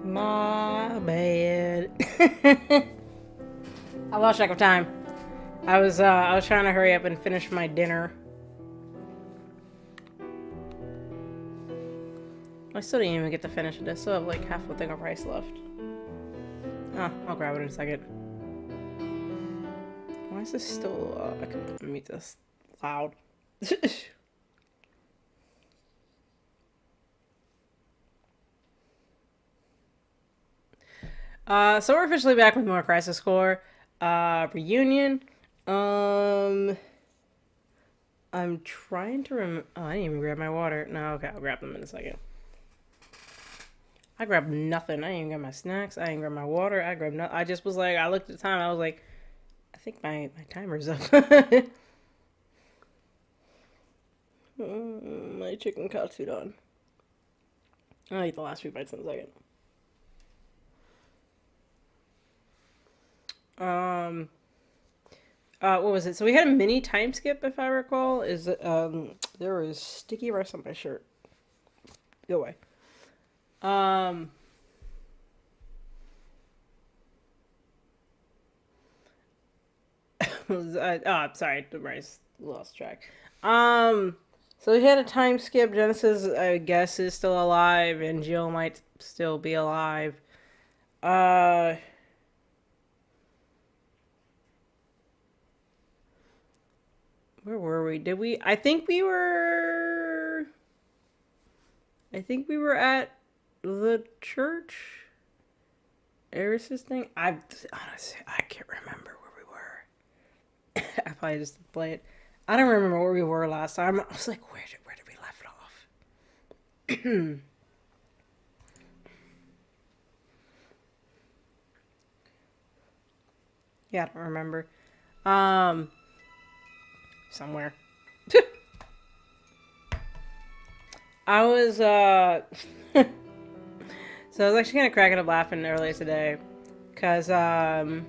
My bad. I lost track of time. I was trying to hurry up and finish my dinner. I still didn't even get to finish it. I still have like half a thing of rice left. Oh, I'll grab it in a second. Why is this still, I can make this loud. So we're officially back with more Crisis Core, reunion. I'm trying to oh, I didn't even grab my water. No, okay, I'll grab them in a second. I grabbed nothing. I didn't even grab my snacks. I didn't grab my water. I grabbed nothing. I just was like, I looked at the time. I was like, I think my timer's up. My chicken katsudon. I'll eat the last few bites in a second. What was it? So we had a mini time skip, if I recall. There was sticky rice on my shirt. Go away. Oh, sorry, the rice lost track. So we had a time skip. Genesis, I guess, is still alive, and Jill might still be alive. Where were we? I think we were at the church. Eris's thing. Honestly, I can't remember where we were. I probably just play it. I don't remember where we were last time. I was like, where did we left off? Yeah, I don't remember. Somewhere. I was so I was actually kind of cracking up laughing earlier today, cause I'm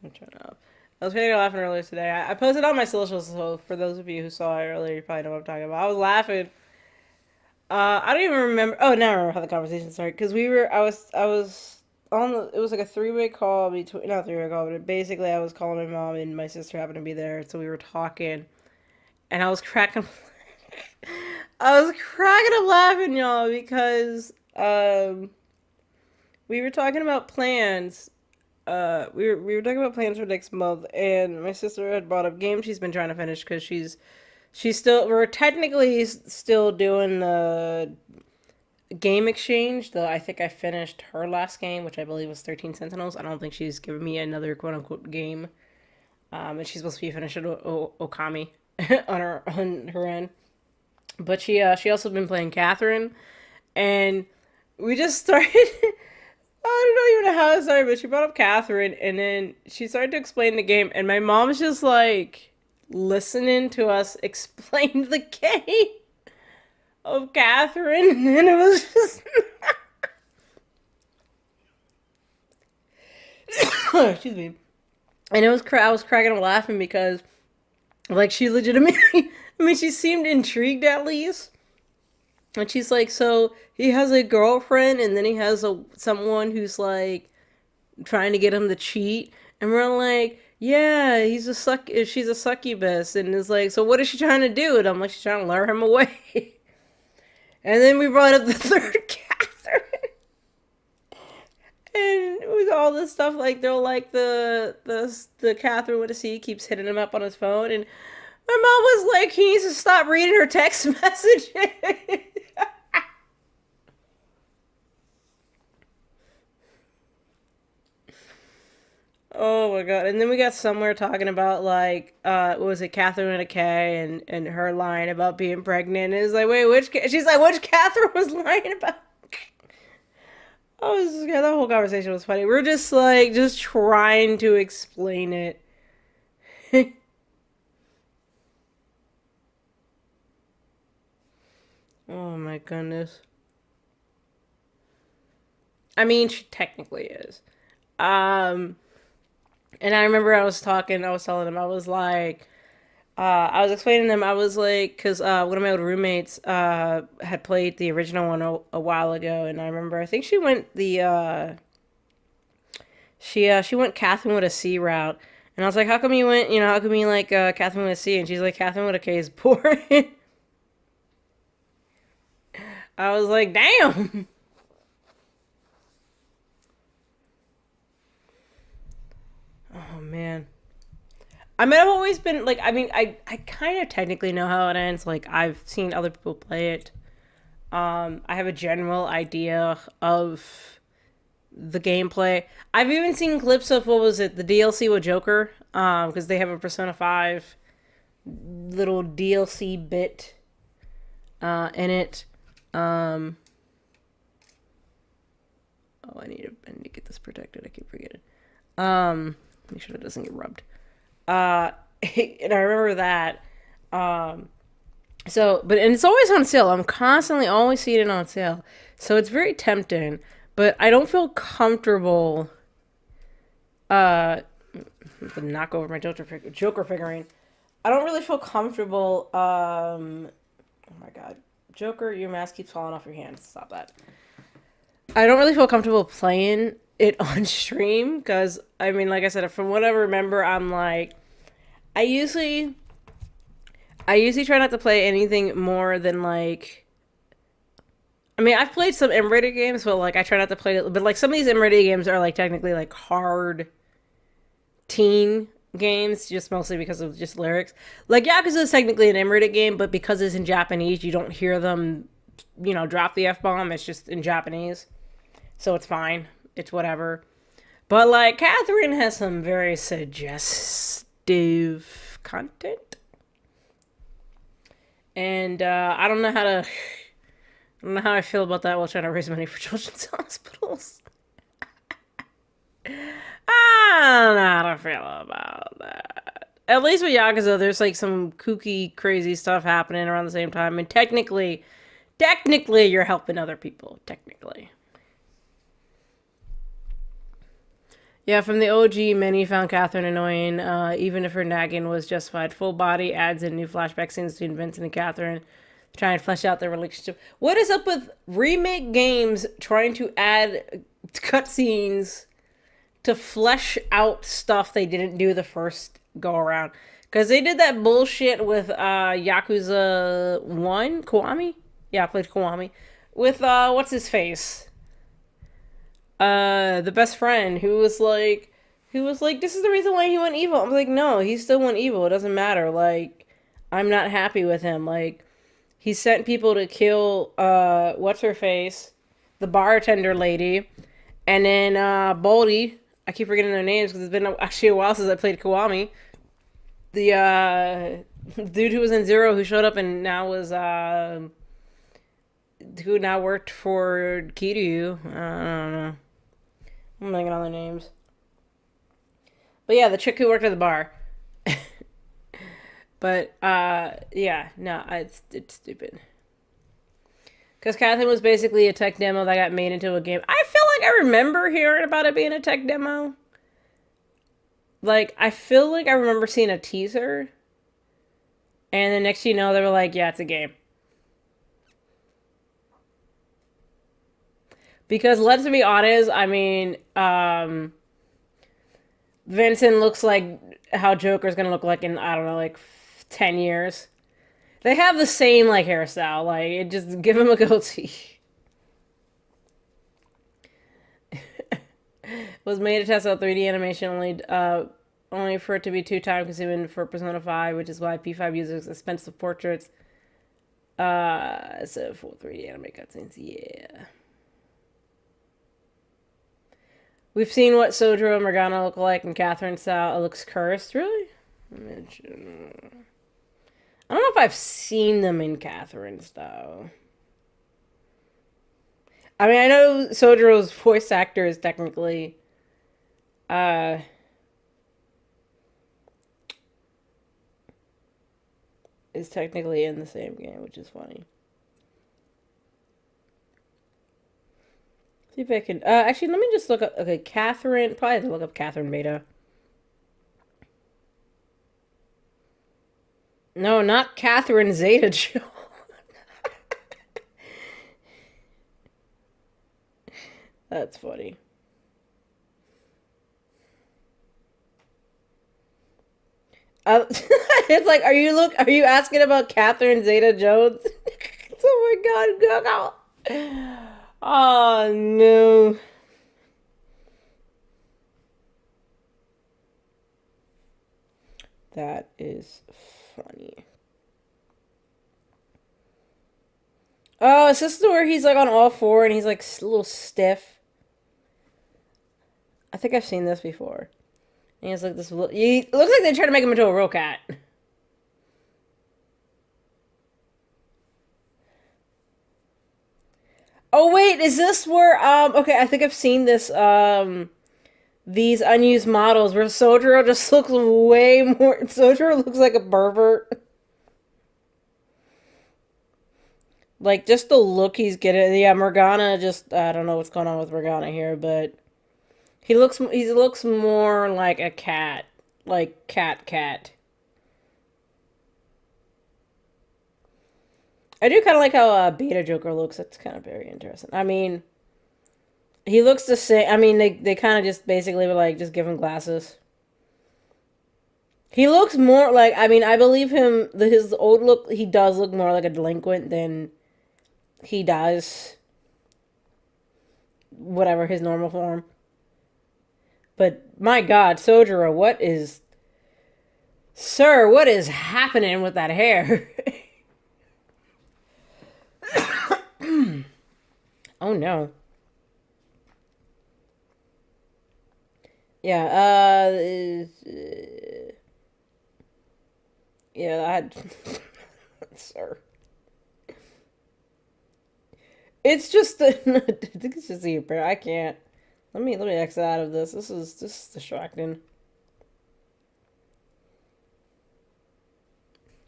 trying to. I was kind of laughing earlier today. I posted on my socials, so for those of you who saw it earlier, you probably know what I'm talking about. I was laughing. I don't even remember. Oh, now I remember how the conversation started. Because I was on the. It was like a three-way call between, not three-way call, but basically I was calling my mom and my sister happened to be there, so we were talking, and I was cracking. I was cracking up laughing, y'all, because we were talking about plans. We were talking about plans for next month, and my sister had brought up games she's been trying to finish because she's still, we're technically still doing the game exchange, though I think I finished her last game, which I believe was 13 Sentinels. I don't think she's given me another quote unquote game. And she's supposed to be finished at Okami on her end. But she also been playing Catherine, and we just started. I don't even know how it started, but she brought up Catherine, and then she started to explain the game, and my mom's just like listening to us explain the game of Catherine, and it was just. Excuse me. And it was I was cracking up laughing because, like, she legitimately. I mean, she seemed intrigued at least. And she's like, so he has a girlfriend, and then he has someone who's like trying to get him to cheat, and we're like, yeah, she's a succubus, and it's like, so what is she trying to do? And I'm like, she's trying to lure him away. And then we brought up the third Catherine, and with all this stuff, like they're like the Catherine with a C keeps hitting him up on his phone, and my mom was like, he needs to stop reading her text messages. Oh my god! And then we got somewhere talking about like, what was it, Catherine with a K, and her lying about being pregnant. And it's like, wait, She's like, which Catherine was lying about? Oh, yeah, that whole conversation was funny. We're just like, just trying to explain it. Oh my goodness. I mean, she technically is. Um, and I remember I was telling him, I was like, I was explaining to them, I was like, because one of my old roommates had played the original one a while ago, and I remember, I think she went she went Catherine with a C route, and I was like, how come you went, how come you like Catherine with a C? And she's like, Catherine with a K is boring. I was like, damn. Oh man. I mean, I've always been like, I mean, I kind of technically know how it ends. Like, I've seen other people play it. I have a general idea of the gameplay. I've even seen clips of what was it, the DLC with Joker, because they have a Persona 5 little DLC bit in it. Um, oh, I need to get this protected. I keep forgetting. Make sure it doesn't get rubbed. Uh, and I remember that. Um, and it's always on sale. I'm constantly always seeing it on sale. So it's very tempting, but I don't feel comfortable uh to knock over my Joker figurine. I don't really feel comfortable oh my god. Joker, your mask keeps falling off your hand. Stop that. I don't really feel comfortable playing it on stream because I mean, like I said, from what I remember, I'm like I usually I usually try not to play anything more than like. I mean, I've played some M-rated games, but like I try not to play it. But like some of these M-rated games are like technically like hard teen games, just mostly because of just lyrics. Like Yakuza is technically an M-rated game, but because it's in Japanese, you don't hear them, drop the F-bomb. It's just in Japanese, so it's fine. It's whatever. But like Catherine has some very suggestive content, and I don't know how I feel about that while trying to raise money for children's hospitals. I don't know how to feel about that. At least with Yakuza, there's like some kooky, crazy stuff happening around the same time, and technically, you're helping other people. Technically, yeah. From the OG, many found Catherine annoying, even if her nagging was justified. Full body adds in new flashback scenes between Vincent and Catherine, to try and flesh out their relationship. What is up with remake games trying to add cutscenes to flesh out stuff they didn't do the first go around? Because they did that bullshit with Yakuza 1, Kiwami? Yeah, I played Kiwami. With, what's his face? The best friend who was like, this is the reason why he went evil. I'm like, no, he still went evil. It doesn't matter. Like, I'm not happy with him. Like, he sent people to kill, what's her face? The bartender lady. And then, Baldy. I keep forgetting their names because it's been actually a while since I played Kiwami. The, dude who was in Zero who showed up and now was, who now worked for Kiryu. I don't know. I'm making all their names. But yeah, the chick who worked at the bar. But, yeah, no, it's stupid. Because Catherine was basically a tech demo that got made into a game. I feel like I remember hearing about it being a tech demo. Like, I feel like I remember seeing a teaser. And the next you know, they were like, yeah, it's a game. Because let's be honest, I mean, Vincent looks like how Joker's gonna look like in, I don't know, like 10 years. They have the same, like, hairstyle. Like, it just give him a goatee. Was made to test out 3D animation only for it to be too time consuming for Persona 5, which is why P5 uses expensive portraits. So full 3D anime cutscenes, yeah. We've seen what Sojiro and Morgana look like in Catherine's style. It looks cursed, really? I don't know if I've seen them in Catherine's style. I mean, I know Sojiro's voice actor is technically, uh, in the same game, which is funny. See if I can. Actually, let me just look up. Okay, Catherine. Probably have to look up Catherine Beta. No, not Catherine Zeta-Jones. That's funny. It's like, are you asking about Catherine Zeta-Jones? Oh my god, oh no. That is funny. Oh, is this where he's like on all four and he's like a little stiff? I think I've seen this before. And he's like this. He looks like they try to make him into a real cat. Oh wait, is this where okay, I think I've seen this these unused models where Sojiro just looks way more Sojiro looks like a pervert. Like just the look he's getting. Yeah, Morgana just I don't know what's going on with Morgana here, but he looks more like a cat. Like cat. I do kind of like how Beta Joker looks. That's kind of very interesting. I mean, he looks the same. I mean, they kind of just basically were like, just give him glasses. He looks more like, I mean, I believe him, his old look, he does look more like a delinquent than he does whatever his normal form. But my god, Sojiro, Sir, what is happening with that hair? Oh no. Yeah, yeah, sir. It's just I think it's just you, bro. I can't. Let me exit out of this. This is distracting.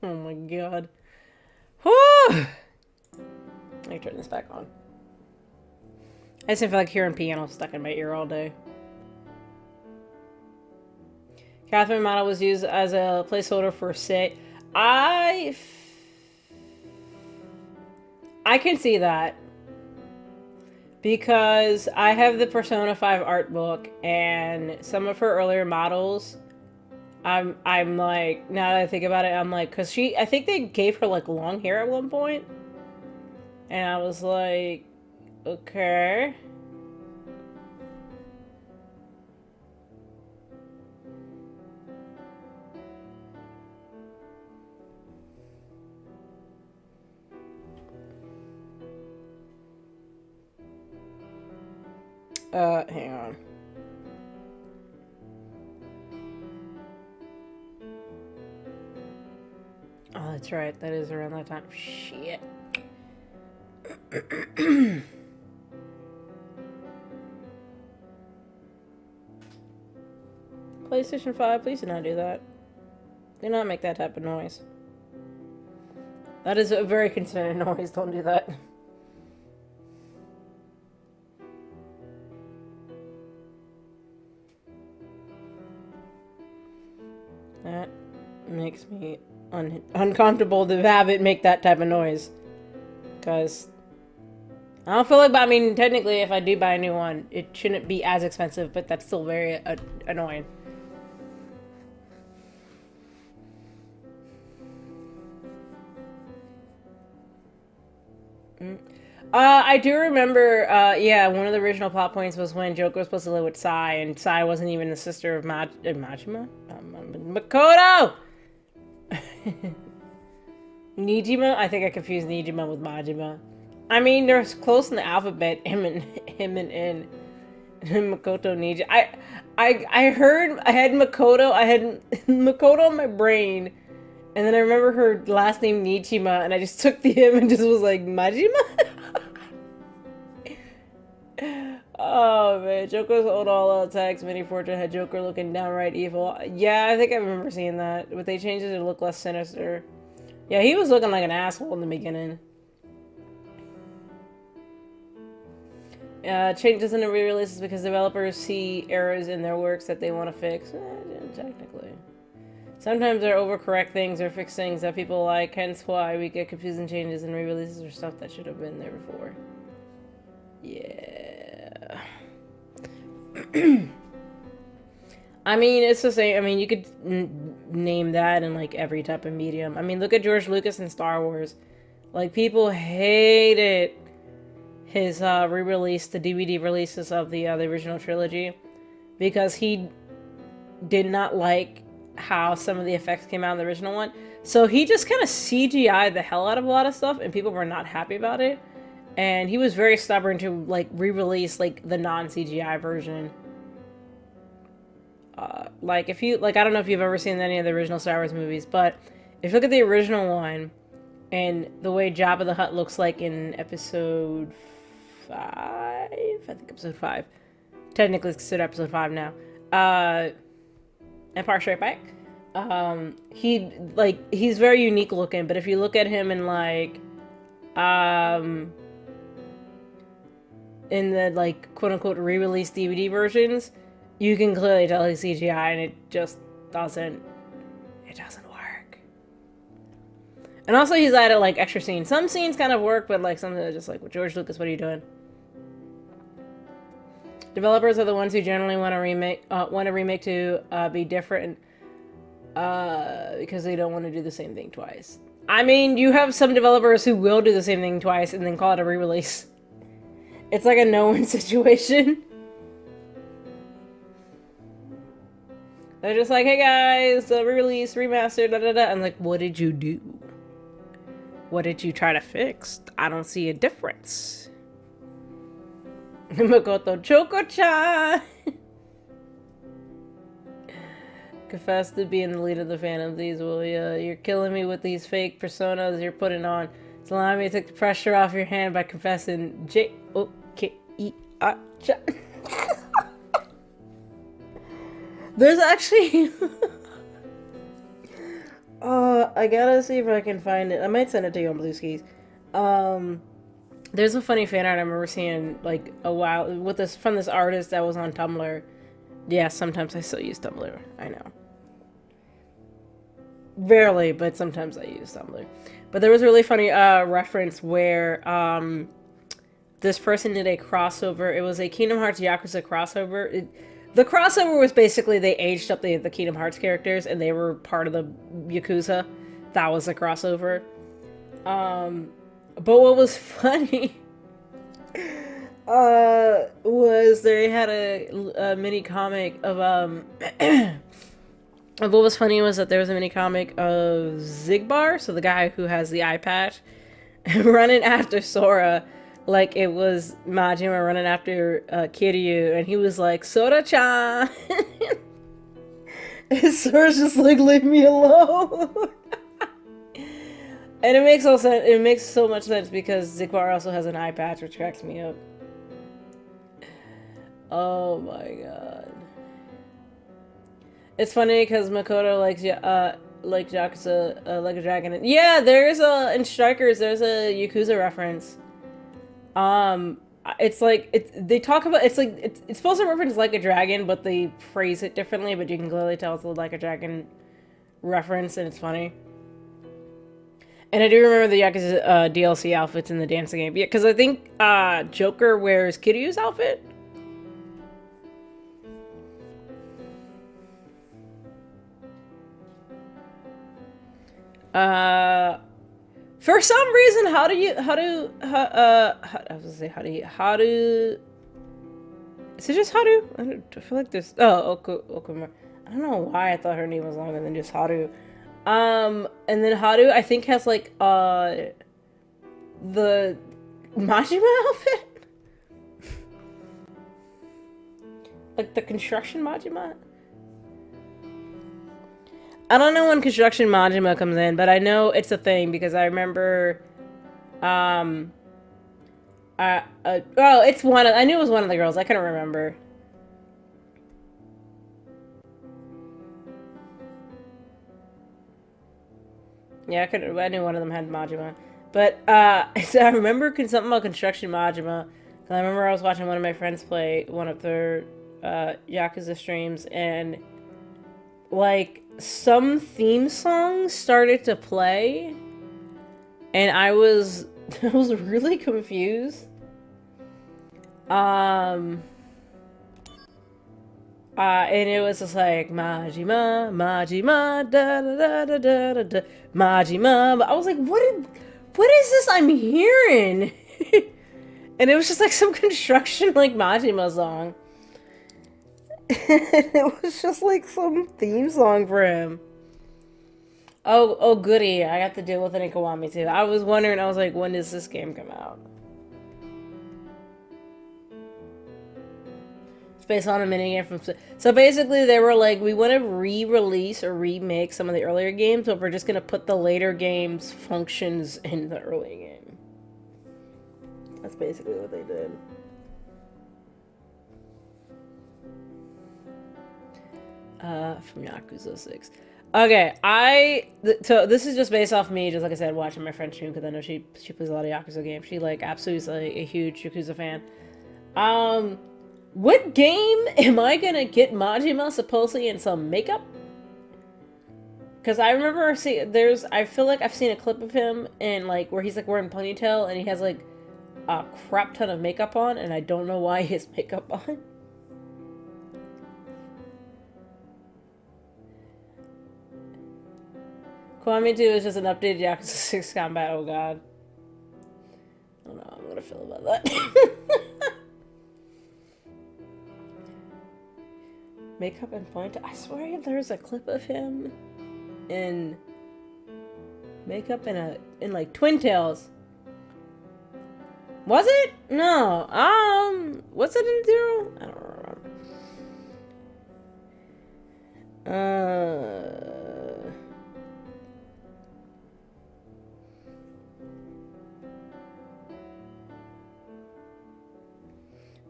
Oh my god. Whew! Let me turn this back on. I just didn't feel like hearing piano stuck in my ear all day. Catherine model was used as a placeholder for say. I can see that. Because I have the Persona 5 art book and some of her earlier models, I'm like, now that I think about it, I'm like, because I think they gave her like long hair at one point. And I was like, okay. Hang on. Oh, that's right. That is around that time. Shit. PlayStation 5, please do not do that. Do not make that type of noise. That is a very concerning noise. Don't do that. That makes me uncomfortable to have it make that type of noise. Because I don't feel like, I mean, technically, if I do buy a new one, it shouldn't be as expensive, but that's still very annoying. I do remember, yeah, one of the original plot points was when Joker was supposed to live with Sai, and Sai wasn't even the sister of Majima? Makoto! Nijima? I think I confused Nijima with Majima. I mean, they're close in the alphabet, him and Makoto Nijima. I heard, I had Makoto in my brain, and then I remember her last name Nijima, and I just took the M and just was like, Majima? Oh man, Joker's old all-out attacks, mini portrait had Joker looking downright evil. Yeah, I think I remember seeing that, but they changed it to look less sinister. Yeah, he was looking like an asshole in the beginning. Changes in the re-releases because developers see errors in their works that they want to fix. Technically. Sometimes they're overcorrect things or fix things that people like, hence why we get confusing changes and re-releases or stuff that should have been there before. Yeah. I mean, it's the same. I mean, you could name that in like every type of medium. I mean, look at George Lucas in Star Wars. Like, people hated his re-release, the DVD releases of the original trilogy, because he did not like how some of the effects came out in the original one. So he just kind of CGI'd the hell out of a lot of stuff, and people were not happy about it. And he was very stubborn to like re-release like the non-CGI version. Like, if you like, I don't know if you've ever seen any of the original Star Wars movies, but if you look at the original one and the way Jabba the Hutt looks like in episode 5, I think episode 5. Technically it's considered episode 5 now. Empire Strikes Back. He's very unique looking, but if you look at him in like in the like quote unquote re-release DVD versions, you can clearly tell he's CGI, and it just doesn't work. And also he's added like extra scenes. Some scenes kind of work, but like some are just like, well, George Lucas, what are you doing? Developers are the ones who generally want a remake to be different, because they don't want to do the same thing twice. I mean, you have some developers who will do the same thing twice and then call it a re-release. It's like a no-win situation. They're just like, hey guys, re-release, remaster, da-da-da. I'm like, what did you do? What did you try to fix? I don't see a difference. Makoto Choco-chan! Confess to being the lead of the fan of these. Well, yeah, you're killing me with these fake personas you're putting on. It's allowing me to take the pressure off your hand by confessing J-O-K-E-R-chan. There's actually... I gotta see if I can find it. I might send it to you on Blue Skis. There's a funny fan art I remember seeing like a while with this from this artist that was on Tumblr. Yeah, sometimes I still use Tumblr. I know. Rarely, but sometimes I use Tumblr. But there was a really funny reference where this person did a crossover. It was a Kingdom Hearts Yakuza crossover. The crossover was basically they aged up the Kingdom Hearts characters and they were part of the Yakuza. That was the crossover. But what was funny was they had a mini comic of what was funny was that there was a mini comic of Zigbar, so the guy who has the eye patch, running after Sora like it was Majima running after Kiryu, and he was like, Sora-chan! And Sora's just like, leave me alone! And it makes so much sense because Zigbar also has an eye patch, which cracks me up. Oh my god. It's funny because Makoto likes Yakuza like a dragon. Yeah, there's in Strikers there's a Yakuza reference. It's like they talk about it's supposed to reference Like a Dragon, but they phrase it differently. But you can clearly tell it's a Like a Dragon reference, and it's funny. And I do remember the Yakuza DLC outfits in the dancing game. Yeah, because I think Joker wears Kiryu's outfit. For some reason, how do is it just Haru? I feel like there's, Okumura. I don't know why I thought her name was longer than just Haru. And then Haru, I think, has like, the Majima outfit? Like the construction Majima? I don't know when Construction Majima comes in, but I know it's a thing because I remember, well, it's I knew it was one of the girls. I couldn't remember. Yeah, I knew one of them had Majima. But, so I remember something about Construction Majima. I remember I was watching one of my friends play one of their, Yakuza streams, and, like, some theme songs started to play, and I was I was really confused. And it was just like Majima, Majima, da da da da da da da, Majima. But I was like, what is this I'm hearing? And it was just like some construction like Majima song. It was just like some theme song for him. Oh, goody! I got to deal with it in Kiwami too. I was wondering. I was like, when does this game come out? It's based on a minigame from. So basically, they were like, we want to re-release or remake some of the earlier games, but we're just gonna put the later games' functions in the early game. That's basically what they did. From Yakuza 6. Okay, so this is just based off me, just like I said, watching my friend stream, because I know she plays a lot of Yakuza games. She like absolutely is like a huge Yakuza fan. What game am I gonna get Majima supposedly in some makeup? Because I remember I feel like I've seen a clip of him in like where he's like wearing a ponytail and he has like a crap ton of makeup on, and I don't know why he has makeup on. Kiwami 2 is just an updated Yakuza 6 combat. Oh god. I don't know how I'm gonna feel about that. Makeup and point. I swear there's a clip of him in makeup in like Twin Tails. Was it? No. What's it in Zero? I don't remember.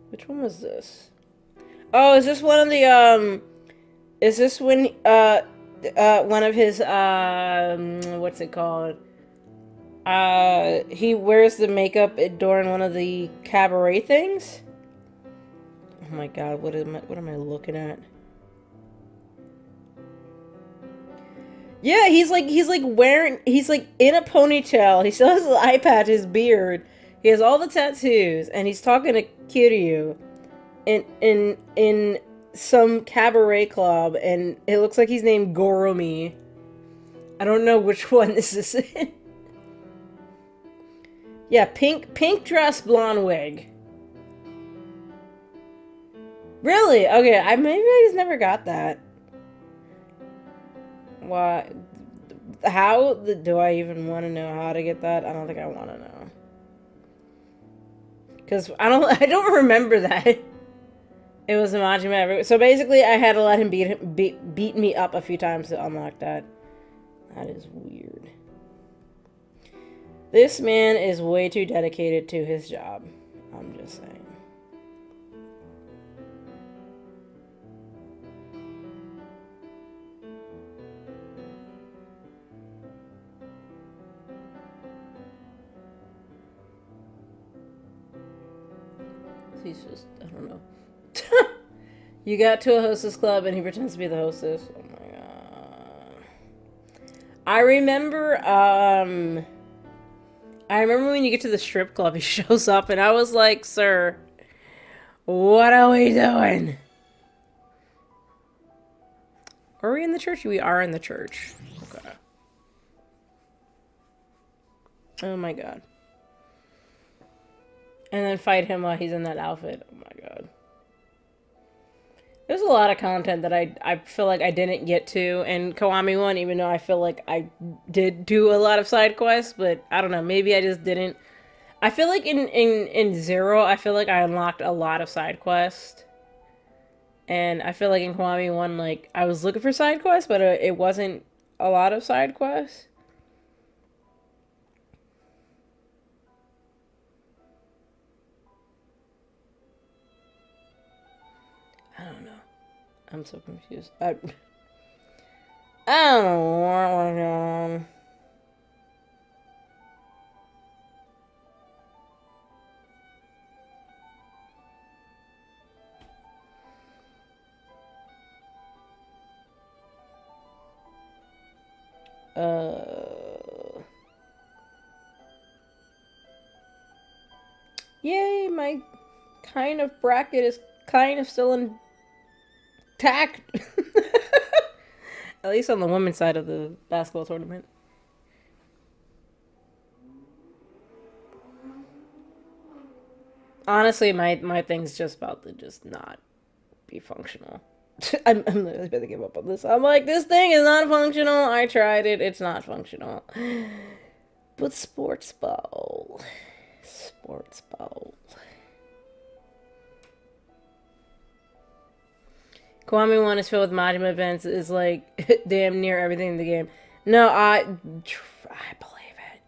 Which one was this? Oh, is this one of the is this when one of his what's it called? He wears the makeup during one of the cabaret things? Oh my god, what am I looking at? Yeah, he's like wearing, he's like in a ponytail. He still has his eye patch, his beard. He has all the tattoos, and he's talking to Kiryu in some cabaret club, and it looks like he's named Goromi. I don't know which one this is in. Yeah, pink dress, blonde wig. Really? Okay, maybe I just never got that. Why? How do I even want to know how to get that? I don't think I want to know. Because I don't remember that. It was a Majima everywhere. So basically, I had to let him beat me up a few times to unlock that. That is weird. This man is way too dedicated to his job. I'm just saying. He's just, I don't know. You got to a hostess club and he pretends to be the hostess. Oh my god. I remember when you get to the strip club, he shows up and I was like, sir, what are we doing? Are we in the church? We are in the church. Okay. Oh my god. And then fight him while he's in that outfit. Oh my god. There's a lot of content that I feel like I didn't get to in Kiwami 1, even though I feel like I did do a lot of side quests, but I don't know, maybe I just didn't. I feel like in Zero, I feel like I unlocked a lot of side quests. And I feel like in Kiwami 1, like, I was looking for side quests, but it wasn't a lot of side quests. I don't know. I'm so confused. I don't know what we're doing. Yay, my kind of bracket is kind of still intact. At least on the women's side of the basketball tournament. Honestly, my thing's just about to just not be functional. I'm literally about to give up on this. I'm like, this thing is not functional. I tried it. It's not functional. But sports ball. Sports ball. Kwame 1 is filled with Majima events. Is like damn near everything in the game. No, I believe it.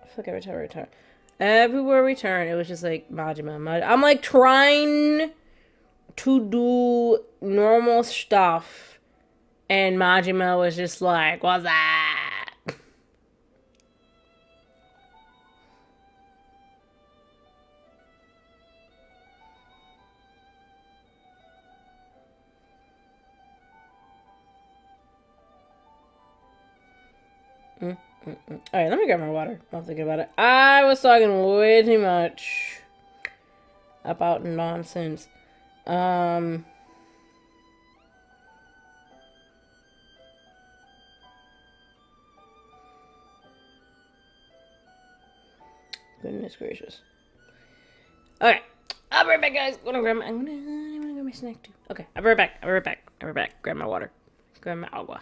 I feel like every time I return. Everywhere we turn, it was just like Majima. I'm like trying to do normal stuff, and Majima was just like, what's that? Alright, let me grab my water. I'm thinking about it. I was talking way too much about nonsense. Goodness gracious. Okay. I'll be right back, guys. I'm gonna grab my snack too. Okay, I'll be right back. I'll be right back. I'll be right back. Grab my water. Grab my agua.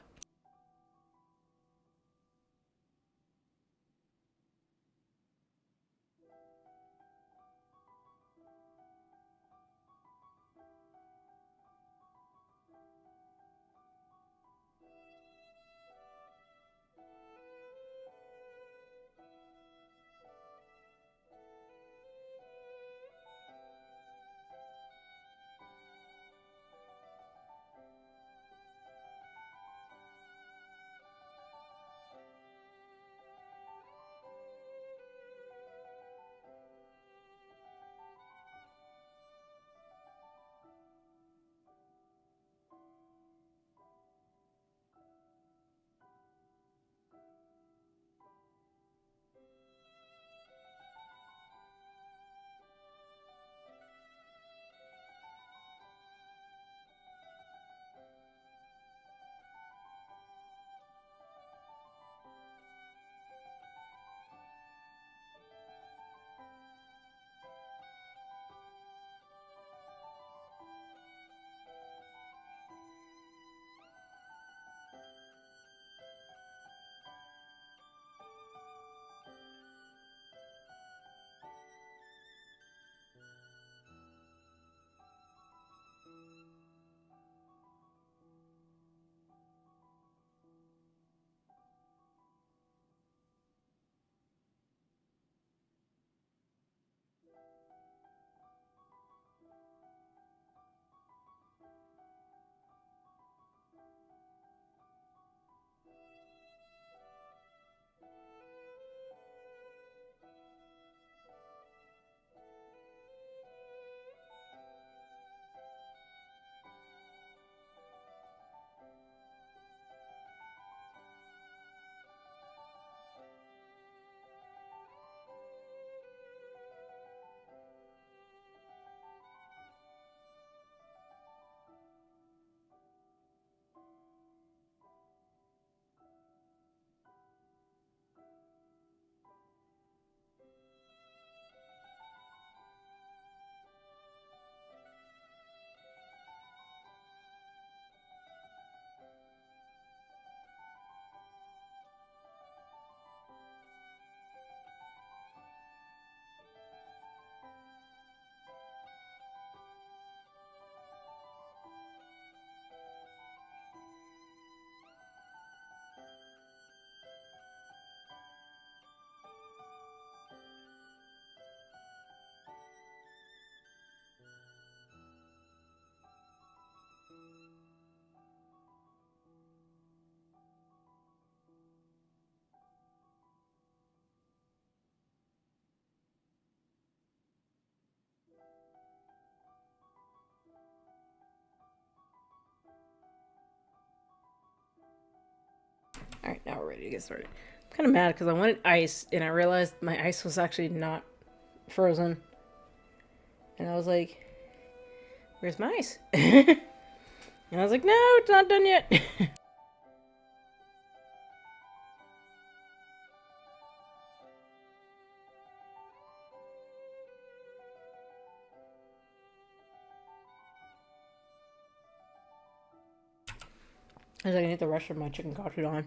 Alright, now we're ready to get started. I'm kind of mad because I wanted ice, and I realized my ice was actually not frozen. And I was like, where's my ice? And I was like, no, it's not done yet. I was like, I need the rest of my chicken katsudan.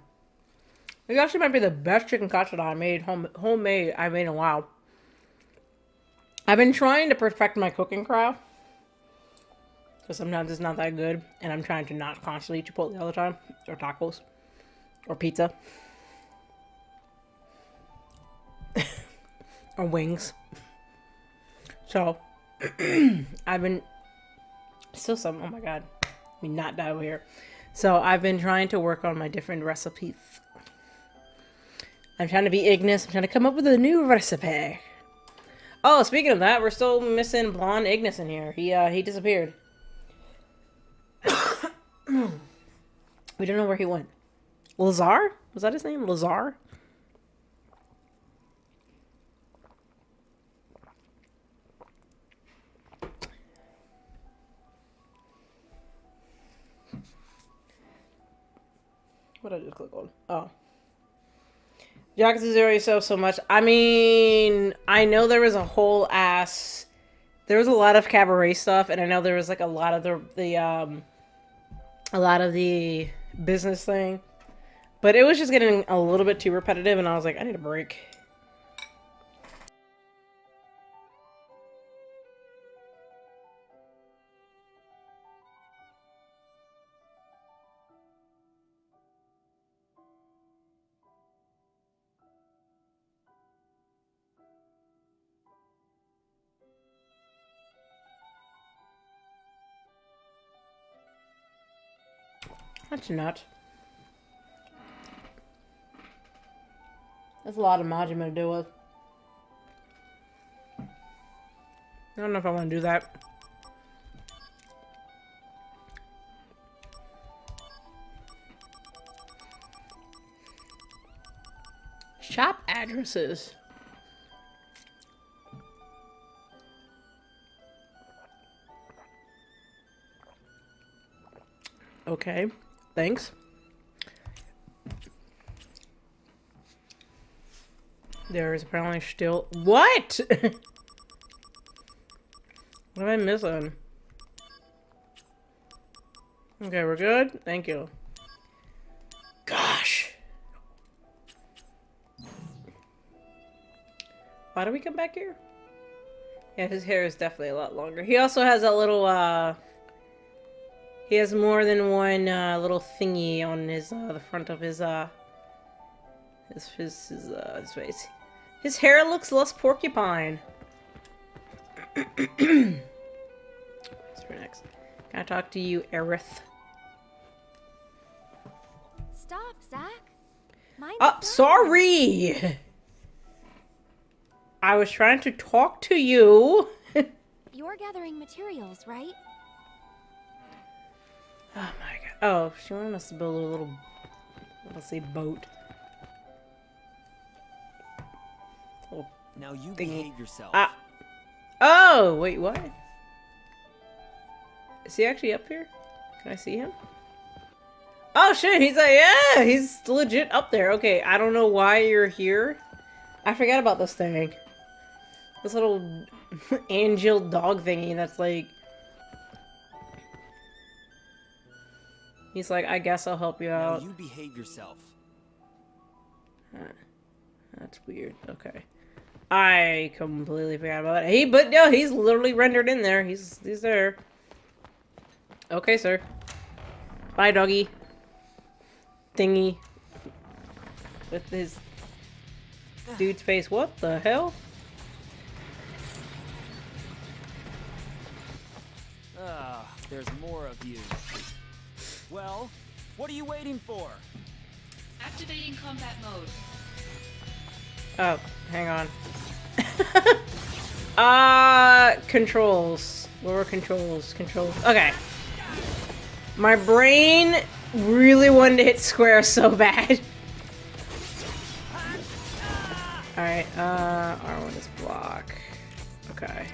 It actually might be the best chicken katsudan I made, homemade I made in a while. I've been trying to perfect my cooking craft. Because sometimes it's not that good. And I'm trying to not constantly eat Chipotle all the time. Or tacos. Or pizza. Or wings. So, I've been... Still some... Oh my god. Let me not die over here. So, I've been trying to work on my different recipes. I'm trying to be Ignis. I'm trying to come up with a new recipe. Oh, speaking of that, we're still missing blonde Ignis in here. He disappeared. We don't know where he went. Lazar? Was that his name? Lazar? What did I just click on? Oh. Jack zero yourself so much. I mean, I know there was a whole ass... There was a lot of cabaret stuff, and I know there was like a lot of the business thing. But it was just getting a little bit too repetitive, and I was like, I need a break. That's nuts. That's a lot of Majima to deal with. I don't know if I want to do that. Shop addresses. Okay, thanks. There is apparently still... What? What am I missing? Okay, we're good. Thank you. Gosh. Why do we come back here? Yeah, his hair is definitely a lot longer. He also has a little, he has more than one, little thingy on his, the front of his face. His hair looks less porcupine. What's for next? Can I talk to you, Aerith? Stop, Zack. Oh, sorry! I was trying to talk to you. You're gathering materials, right? Oh my god. Oh, she wanted us to build a little, let's say, boat. Little now you thingy. behave yourself. Ah. Oh, wait, what? Is he actually up here? Can I see him? Oh shit, he's like, yeah, he's legit up there. Okay, I don't know why you're here. I forgot about this thing. This little angel dog thingy that's like... He's like, I guess I'll help you out. Now you behave yourself. That's weird. Okay. I completely forgot about it. But no, he's literally rendered in there. He's there. Okay, sir. Bye, doggy. Thingy. With his dude's face. What the hell? Ah, there's more of you. Well, what are you waiting for? Activating combat mode. Oh, hang on. Controls. Lower controls. Controls. Okay. My brain really wanted to hit square so bad. Alright, R1 is block. Okay.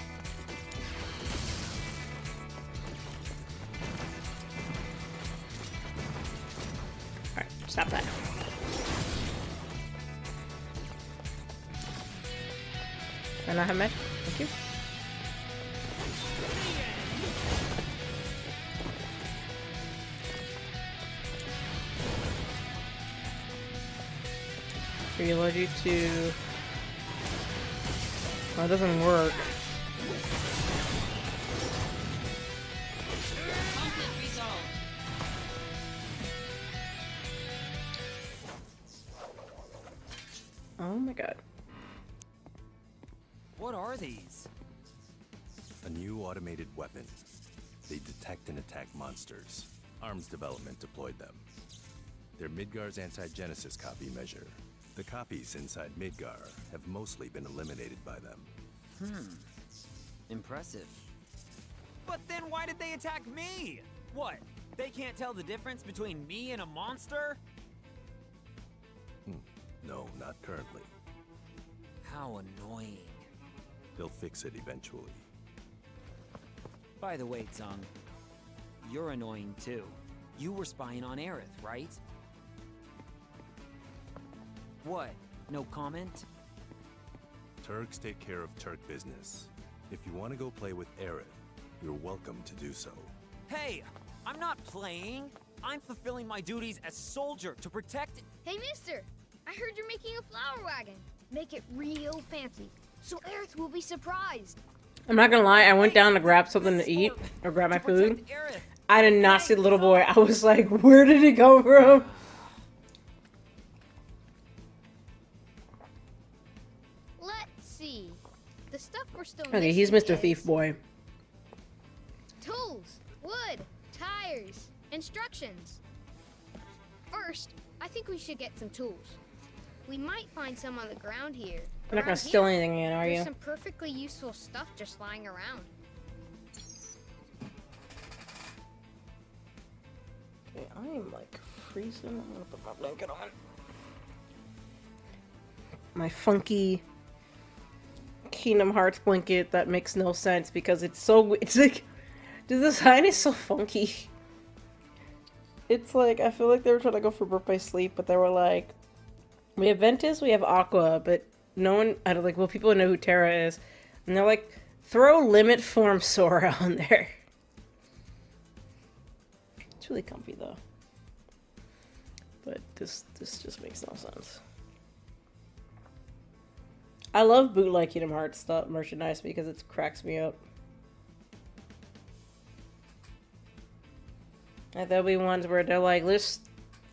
Alright, stop that. Do I not have magic? Thank you. Reload you to... Oh, it doesn't work. Conflict resolved. Oh my god. What are these? A new automated weapon. They detect and attack monsters. Arms development deployed them. They're Midgar's anti-genesis copy measure. The copies inside Midgar have mostly been eliminated by them. Impressive. But then why did they attack me? What? They can't tell the difference between me and a monster? No, not currently. How annoying. They'll fix it eventually. By the way, Tsung, you're annoying too. You were spying on Aerith, right? What? No comment? Turks take care of Turk business. If you want to go play with Aerith, you're welcome to do so. Hey! I'm not playing! I'm fulfilling my duties as soldier to protect... Hey, mister! I heard you're making a flower wagon. Make it real fancy, so Aerith will be surprised. I'm not gonna lie, I went down to grab something to eat, or grab my food. I did not see the little boy. I was like, where did he come from? Let's see. The stuff we're still Okay, he's missing Mr. Thief is Boy. tools, wood, tires, instructions. First, I think we should get some tools. We might find some on the ground here. You're not gonna Around steal here, anything in, are There's you? some perfectly useful stuff just lying around. Okay, I'm like freezing. I'm gonna put my blanket on. My funky Kingdom Hearts blanket that makes no sense because it's like, the design is so funky. It's like, I feel like they were trying to go for birthday sleep, but they were like, we have Ventus, we have Aqua, but no one, I don't like, well, people know who Terra is. And they're like, throw limit form Sora on there. It's really comfy though. But this just makes no sense. I love bootleg Kingdom Hearts stuff merchandise because it cracks me up. Like there'll be ones where they're like, let's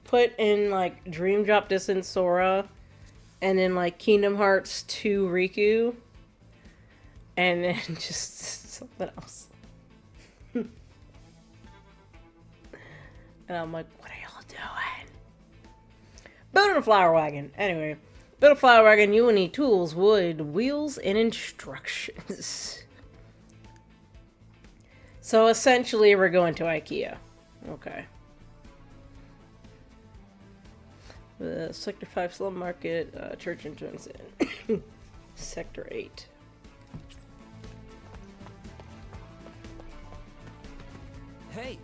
put in like Dream Drop Distance Sora and then like Kingdom Hearts 2 Riku and then just something else. And I'm like, what are y'all doing? Building a flower wagon. Anyway, build a flower wagon, you will need tools, wood, wheels, and instructions. So essentially we're going to IKEA. Okay. The Sector 5 Slum Market, church entrance in Sector 8. Hey!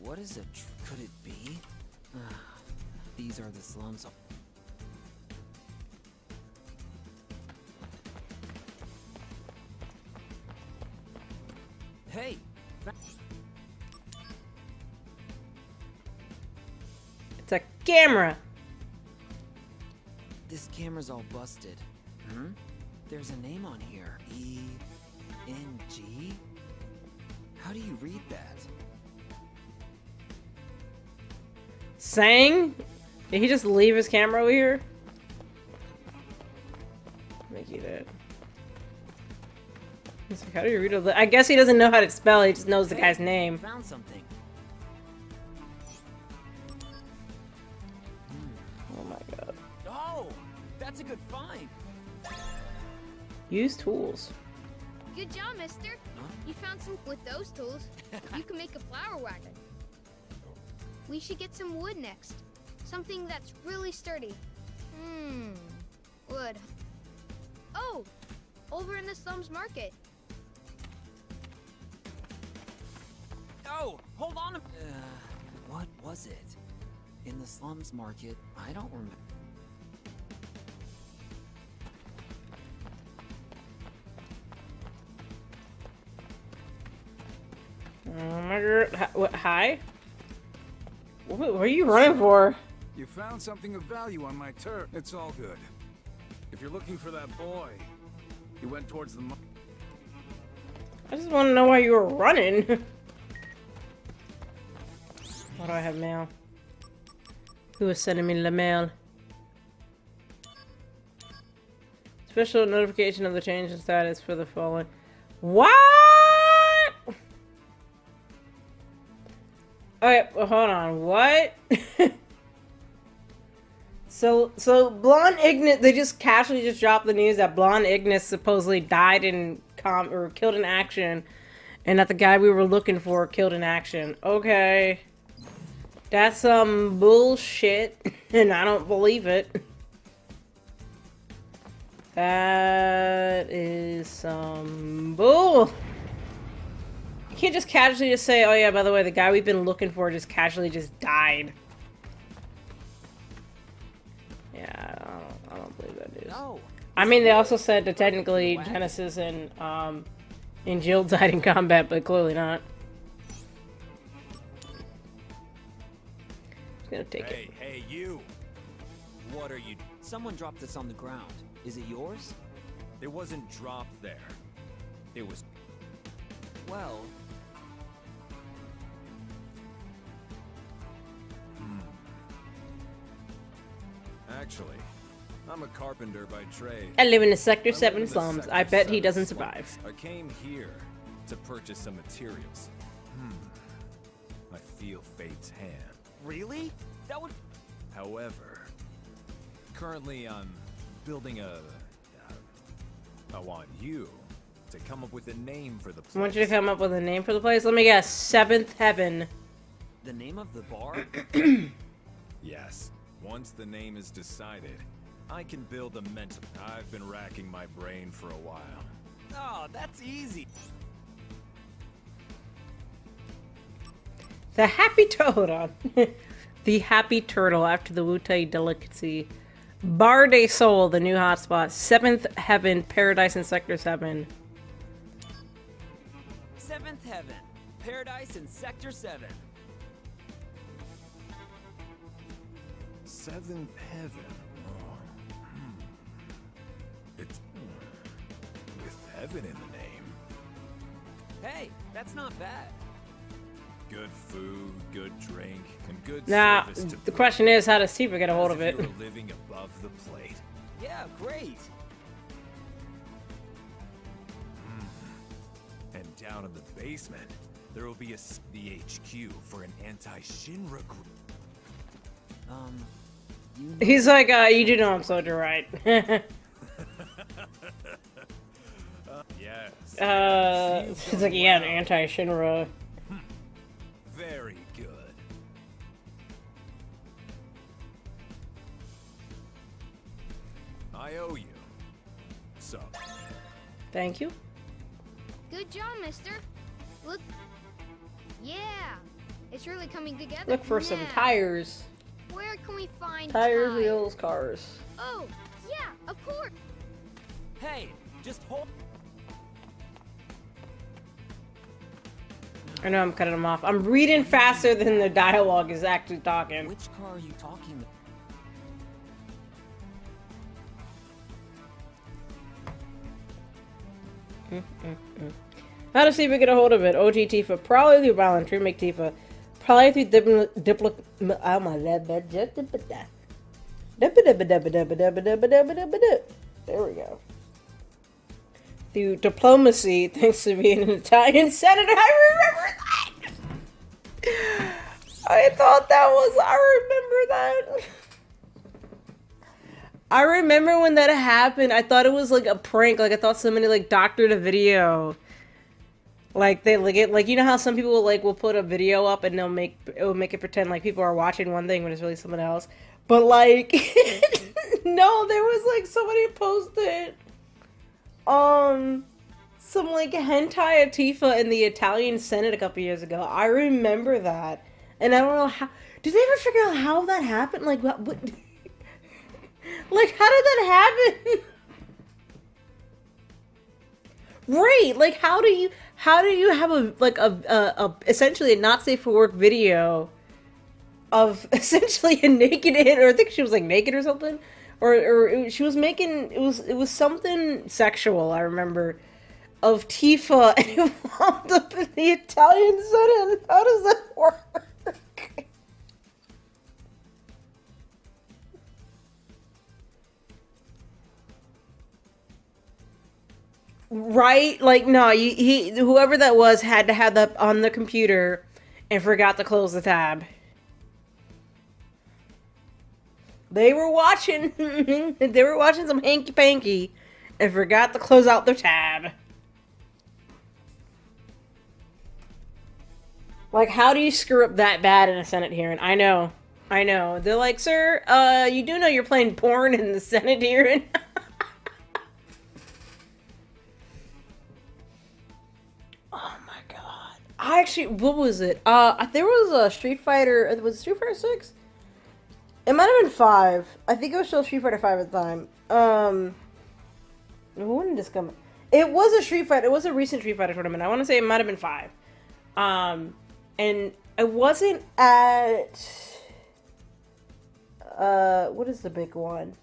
What is could it be? These are the slums of... Hey! It's a camera! This camera's all busted. There's a name on here. E-N-G? How do you read that? Sang? Did he just leave his camera over here? I think he did. He's like, how do you read all that? I guess he doesn't know how to spell, he just knows the guy's name. Found something. Oh my god. Oh! That's a good find! Use tools. Good job, mister. You found some with those tools. You can make a flower wagon. We should get some wood next. Something that's really sturdy. Wood. Oh, over in the slums market. Oh, hold on. What was it? In the slums market? I don't remember. Oh my god. What, hi? What are you running for? You found something of value on my turf. It's all good. If you're looking for that boy, he went towards the... I just want to know why you were running. Why do I have mail? Who is sending me the mail? Special notification of the change in status for the fallen. What? Okay, well, hold on. What? So Blonde Ignis, they just casually just dropped the news that Blonde Ignis supposedly died in or killed in action, and that the guy we were looking for killed in action. Okay. That's some bullshit, and I don't believe it. That is some bull. You can't just casually just say, oh yeah, by the way, the guy we've been looking for just casually just died. Yeah, I don't believe that news. No. I mean, they also said that technically Genesis and Jill died in combat, but clearly not. Just gonna take it. Hey, you! What are you... Someone dropped this on the ground. Is it yours? It wasn't dropped there. It was... Well, Actually, I'm a carpenter by trade. I live in the Sector I live 7 in the slums. Sector I bet he 7 doesn't slums. survive. I came here to purchase some materials. I feel fate's hand. really? That would... However, currently I'm building a... I want you to come up with a name for the place. I want you to come up with a name for the place. Let me guess. Seventh Heaven. The name of the bar? Yes. Once the name is decided, I can build a mental... I've been racking my brain for a while. Oh, that's easy. The Happy Hold on. The Happy Turtle after the Wutai Delicacy. Bar de Sol, the new hotspot. Seventh Heaven, Paradise in Sector 7. Seventh Heaven. Paradise in Sector 7. Seventh Heaven. It's... with heaven in the name. Hey, that's not bad. Good food, good drink, and good Now, service to the boot. question is how does Tifa get a hold As of if it? you were living above the plate. Yeah, great. And down in the basement, there will be the HQ for an anti-Shinra group. You know, He's like, you do know I'm Soldier, right? Yes. He's like, yeah, an anti-Shinra. Very good. I owe you. So, Thank you. Good job, mister. Look. Yeah. It's really coming together. Look for some now. tires. Where can we find Tires, tires? wheels, cars. Oh, yeah, of course. hey, just hold... I know I'm cutting them off. I'm reading faster than the dialogue is actually talking. Which car are you talking How to see if we get a hold of it. OG Tifa. Probably through voluntary. Make Tifa. Probably through oh my there we go. Through diplomacy, thanks to being an Italian senator. I remember that. I thought that was. I remember that. I remember when that happened. I thought it was like a prank. Like I thought somebody like doctored a video. Like they like it, like you know how some people like will put a video up and it will make it pretend like people are watching one thing when it's really someone else. But like, no, there was like somebody posted, some like hentai of Tifa in the Italian Senate a couple years ago. I remember that, and I don't know how. Did they ever figure out how that happened? Like what like how did that happen? Right, like how do you have a essentially a not safe for work video of essentially a naked or I think she was like naked or something, or she was making it was something sexual, I remember, of Tifa, and it wound up in the Italian Senate. How does that work? Right? Like, no, whoever that was had to have that on the computer and forgot to close the tab. They were watching, they were watching some hanky panky and forgot to close out their tab. Like, how do you screw up that bad in a Senate hearing? I know. They're like, sir, you do know you're playing porn in the Senate hearing? I actually, what was it? There was a Street Fighter. Was it Street Fighter 6? It might have been 5. I think it was still Street Fighter 5 at the time. When did this come? It was a Street Fighter. It was a recent Street Fighter tournament. I want to say it might have been 5. And it wasn't at. What is the big one?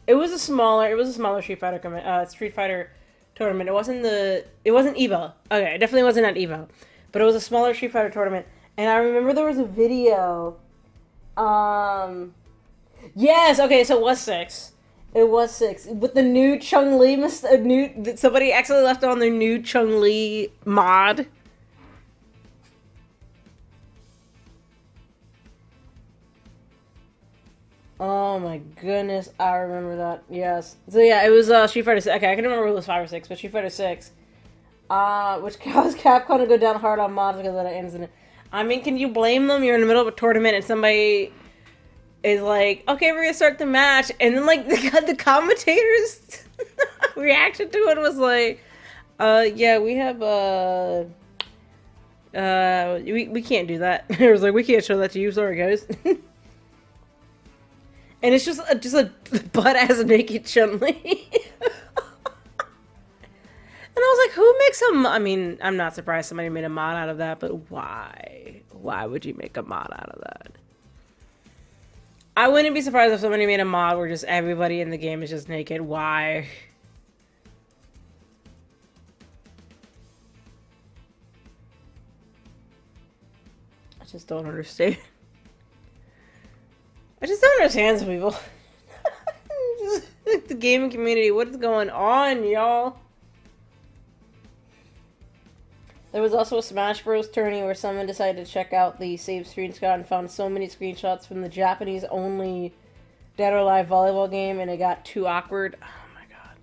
It was a smaller Street Fighter Street Fighter tournament. It wasn't EVO. Okay, it definitely wasn't at EVO. But it was a smaller Street Fighter tournament. And I remember there was a video. Yes, okay, so it was 6. It was 6. With the new Chun-Li, somebody actually left on their new Chun-Li mod. Oh my goodness, I remember that. Yes. So yeah, it was Street Fighter 6. Okay, I can remember if it was 5 or 6, but Street Fighter 6. Which caused Capcom to go down hard on mods because of that incident. I mean, can you blame them? You're in the middle of a tournament and somebody is like, okay, we're gonna start the match, and then like the commentators reaction to it was like, yeah, we have we can't do that. It was like, we can't show that to you, sorry guys. And it's just a butt-ass naked Chun-Li. And I was like, who makes I mean, I'm not surprised somebody made a mod out of that, but why? Why would you make a mod out of that? I wouldn't be surprised if somebody made a mod where just everybody in the game is just naked. Why? I just don't understand. I just don't understand some people. Just, the gaming community, what is going on, y'all? There was also a Smash Bros. Tourney where someone decided to check out the save screenshot and found so many screenshots from the Japanese-only Dead or Alive volleyball game, and it got too awkward. Oh my god.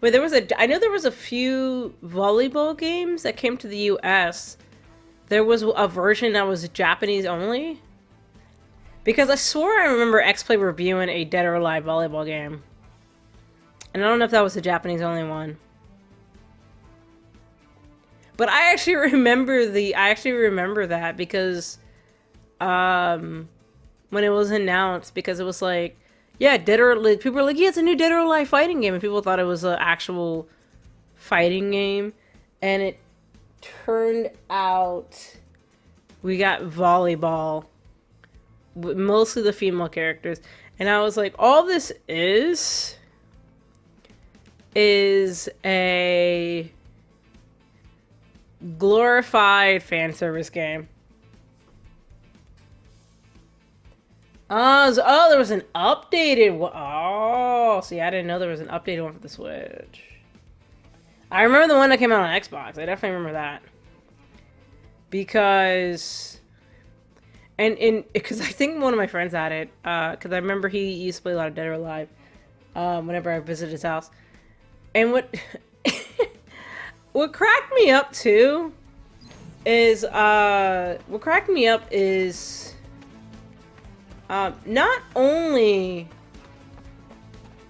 Wait, I know there was a few volleyball games that came to the US. There was a version that was Japanese-only? Because I swore I remember X-Play reviewing a Dead or Alive volleyball game. And I don't know if that was the Japanese-only one. But I actually remember that because when it was announced, because it was like, yeah, people were like, yeah, it's a new Dead or Alive fighting game, and people thought it was an actual fighting game, and it turned out we got volleyball, mostly the female characters, and I was like, all this is a glorified fan service game. Oh, there was an updated one. Oh, see, I didn't know there was an updated one for the Switch. I remember the one that came out on Xbox. I definitely remember that. Because I think one of my friends had it, because I remember he used to play a lot of Dead or Alive whenever I visited his house. And what what cracked me up too is not only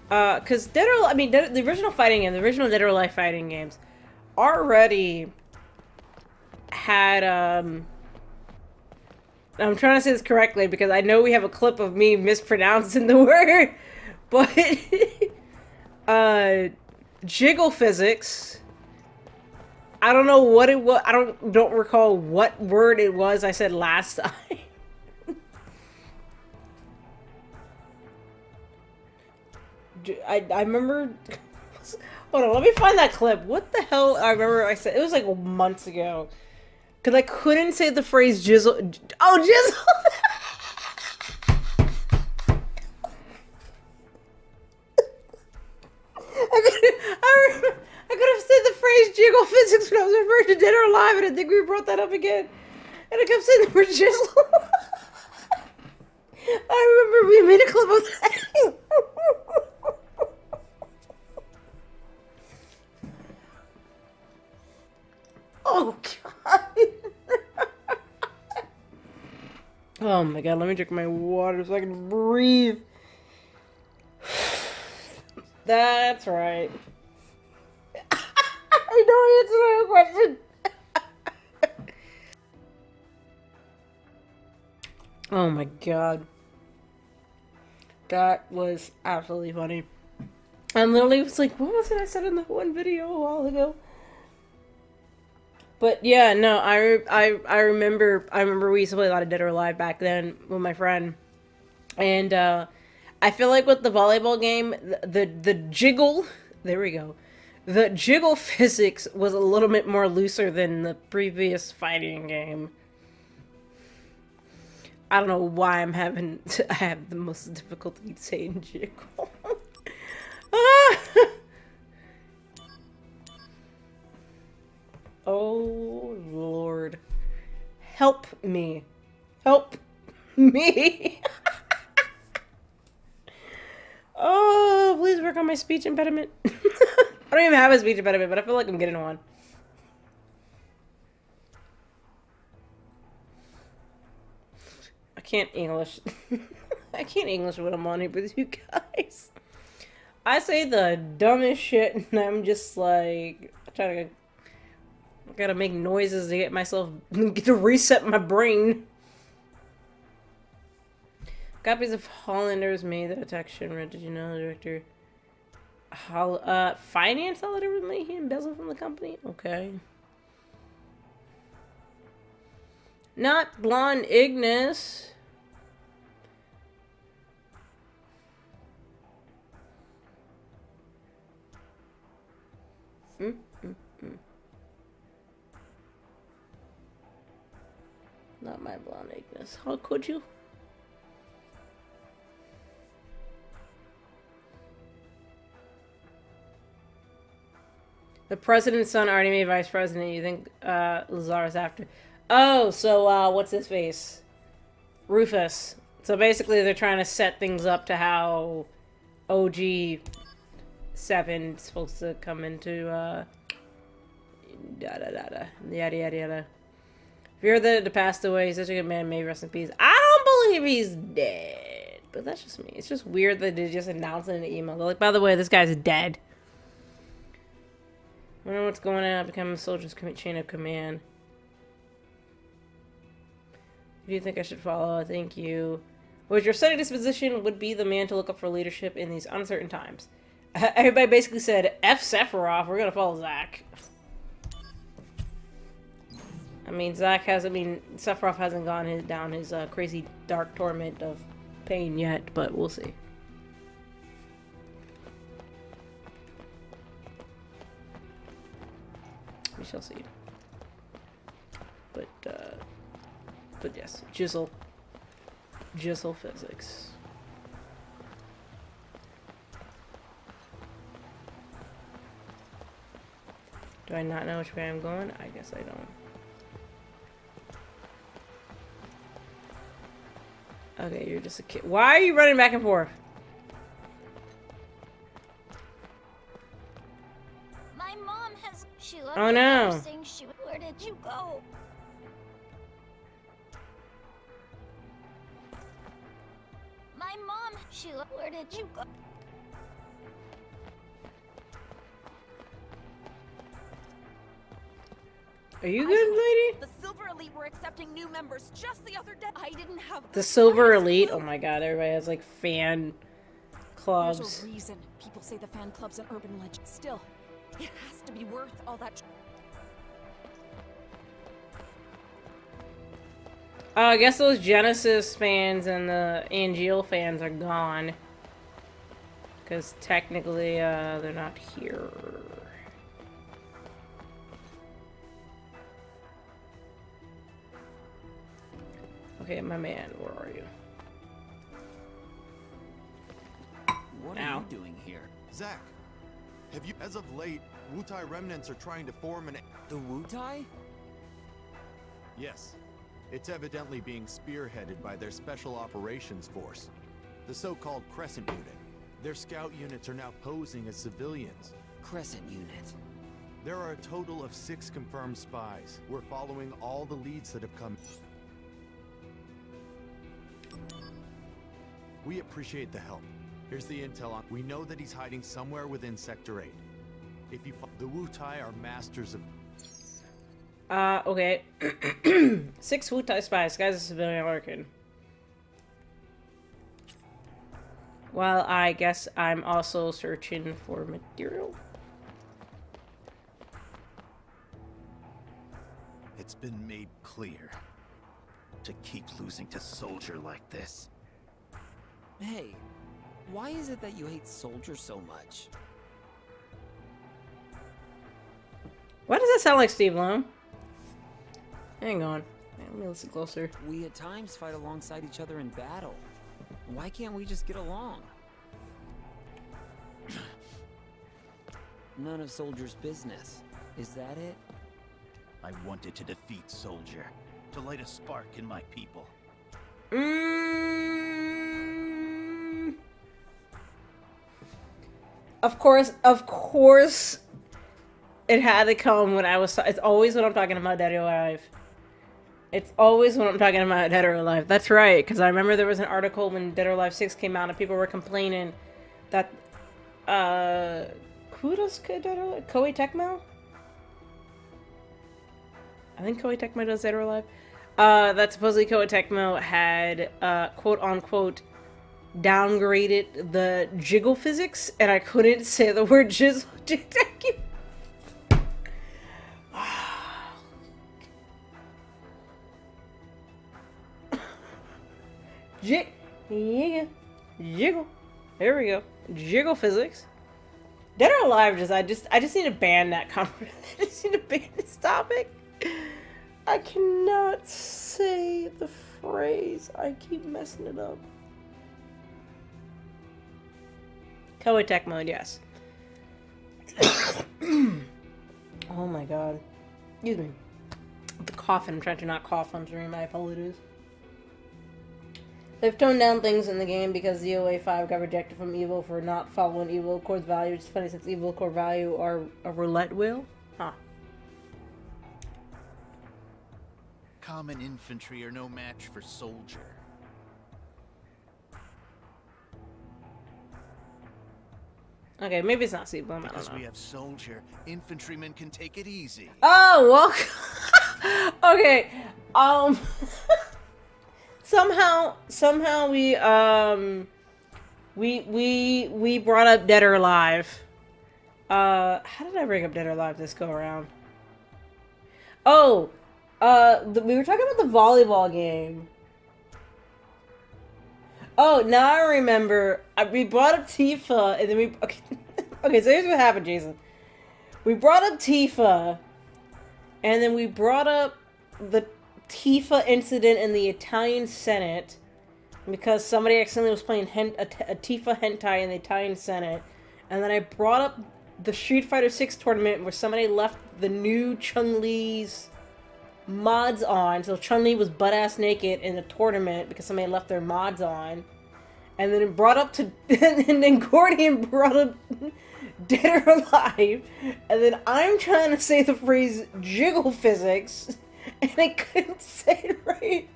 because the original fighting game, the original Dead or Alive fighting games already had I'm trying to say this correctly because I know we have a clip of me mispronouncing the word, but jiggle physics. I don't know what it was. I don't recall what word it was I said last time. I remember. Hold on, let me find that clip. What the hell? I remember I said it was like months ago. Because I couldn't say the phrase jizzle. Oh, jizzle! I could have said the phrase jiggle physics when I was referring to Dead or Alive, and I think we brought that up again. And I kept saying the word jizzle. I remember we made a clip of that. Oh, God. Oh, my God. Let me drink my water so I can breathe. That's right. I know I answered my question. Oh, my God. That was absolutely funny. And literally was like, what was it I said in the one video a while ago? But yeah, no, I remember we used to play a lot of Dead or Alive back then with my friend, and I feel like with the volleyball game, the jiggle, there we go, the jiggle physics was a little bit more looser than the previous fighting game. I don't know why I have the most difficulty saying jiggle. Ah! Oh, Lord. Help me. Help me. Oh, please work on my speech impediment. I don't even have a speech impediment, but I feel like I'm getting one. I can't English. I can't English when I'm on here with you guys. I say the dumbest shit, and I'm just like, trying to... I gotta make noises to get myself, to reset my brain. Copies of Hollander's made the detection. Did you know the director? Finance all that money he embezzled from the company? Okay. Not Blonde Ignis. Not my Blonde Ignis. How could you? The president's son already made vice president. You think Lazarus after? Oh, so what's his face? Rufus. So basically, they're trying to set things up to how OG 7 is supposed to come into yada yada. Fear that it passed away. He's such a good man. May he rest in peace. I don't believe he's dead, but that's just me. It's just weird that they just announced it in an email. They're like, by the way, this guy's dead. I don't know what's going on. Become a soldier's chain of command. Who do you think I should follow? Thank you. Would your steady disposition would be the man to look up for leadership in these uncertain times? Everybody basically said, F Sephiroth, we're gonna follow Zack. I mean, Sephiroth hasn't gone down his crazy dark torment of pain yet, but we'll see. We shall see. But yes, Jizzle physics. Do I not know which way I'm going? I guess I don't. Okay, you're just a kid. Why are you running back and forth? My mom has... She Oh no. Where did you go? My mom, Sheila, where did you go? Are you good, lady? The Silver Elite were accepting new members just the other day. I didn't have The Silver Elite? Oh my god, everybody has like fan clubs. There's a reason people say the fan club's an urban legend. Still, it has to be worth all that. Oh, I guess those Genesis fans and the Angeal fans are gone. Because technically, they're not here. Okay, my man, where are you? What Ow. are you doing here? Zack, have you, as of late, Wutai remnants are trying to form an... The Wutai? Yes. It's evidently being spearheaded by their Special Operations Force, the so-called Crescent Unit. Their scout units are now posing as civilians. Crescent Unit. There are a total of 6 confirmed spies. We're following all the leads that have come. We appreciate the help. Here's the intel on. We know that he's hiding somewhere within Sector 8. If you the Wutai are masters of... Okay. 6 Wutai spies. Guy's a civilian American. Well, I guess I'm also searching for material. It's been made clear to keep losing to Soldier like this. Hey, why is it that you hate Soldier so much? Why does that sound like Steve Loam? Hang on. Let me listen closer. We at times fight alongside each other in battle. Why can't we just get along? None of Soldier's business. Is that it? I wanted to defeat Soldier, to light a spark in my people. Of course, it had to come when I was. It's always when I'm talking about Dead or Alive. It's always when I'm talking about Dead or Alive. That's right, because I remember there was an article when Dead or Alive 6 came out and people were complaining that, who does Dead or Alive? Koei Tecmo? I think Koei Tecmo does Dead or Alive. That supposedly Koei Tecmo had, quote-unquote, downgraded the jiggle physics, and I couldn't say the word jizzle. Jiggle. There we go. Jiggle physics. Dead or Alive I just need to ban that conversation. I just need to ban this topic. I cannot say the phrase. I keep messing it up. Koei Tech mode, yes. Oh my god. Excuse me. The coughing. I'm trying to not cough on stream. My apologies. They've toned down things in the game because ZOA 5 got rejected from EVO for not following EVO Core's value. It's funny since EVO Core value are a roulette wheel. Huh. Common infantry are no match for Soldier. Okay, maybe it's not Steve Blum. I don't Because know. we have Soldier, infantrymen can take it easy. Oh, well. Okay. Somehow we brought up Dead or Alive. How did I bring up Dead or Alive this go around? Oh, we were talking about the volleyball game. Oh, now I remember. We brought up Tifa, and then we... Okay, okay, so here's what happened, Jason. We brought up Tifa, and then we brought up the Tifa incident in the Italian Senate, because somebody accidentally was playing a Tifa hentai in the Italian Senate, and then I brought up the Street Fighter 6 tournament where somebody left the new Chun-Li's mods on, so Chun-Li was butt-ass naked in the tournament because somebody left their mods on. And then it brought up to... and then Gordian brought up dead or alive, and then I'm trying to say the phrase jiggle physics, and I couldn't say it right.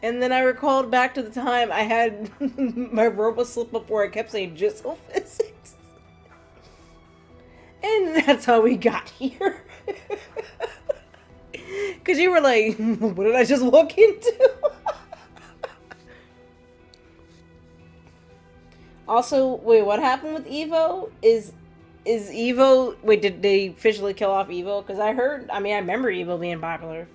And then I recalled back to the time I had my robot slip up where I kept saying jiggle physics. And that's how we got here. Because you were like, what did I just walk into? Also, wait, what happened with Evo? Is Evo... Wait, did they officially kill off Evo? Because I heard... I mean, I remember Evo being popular.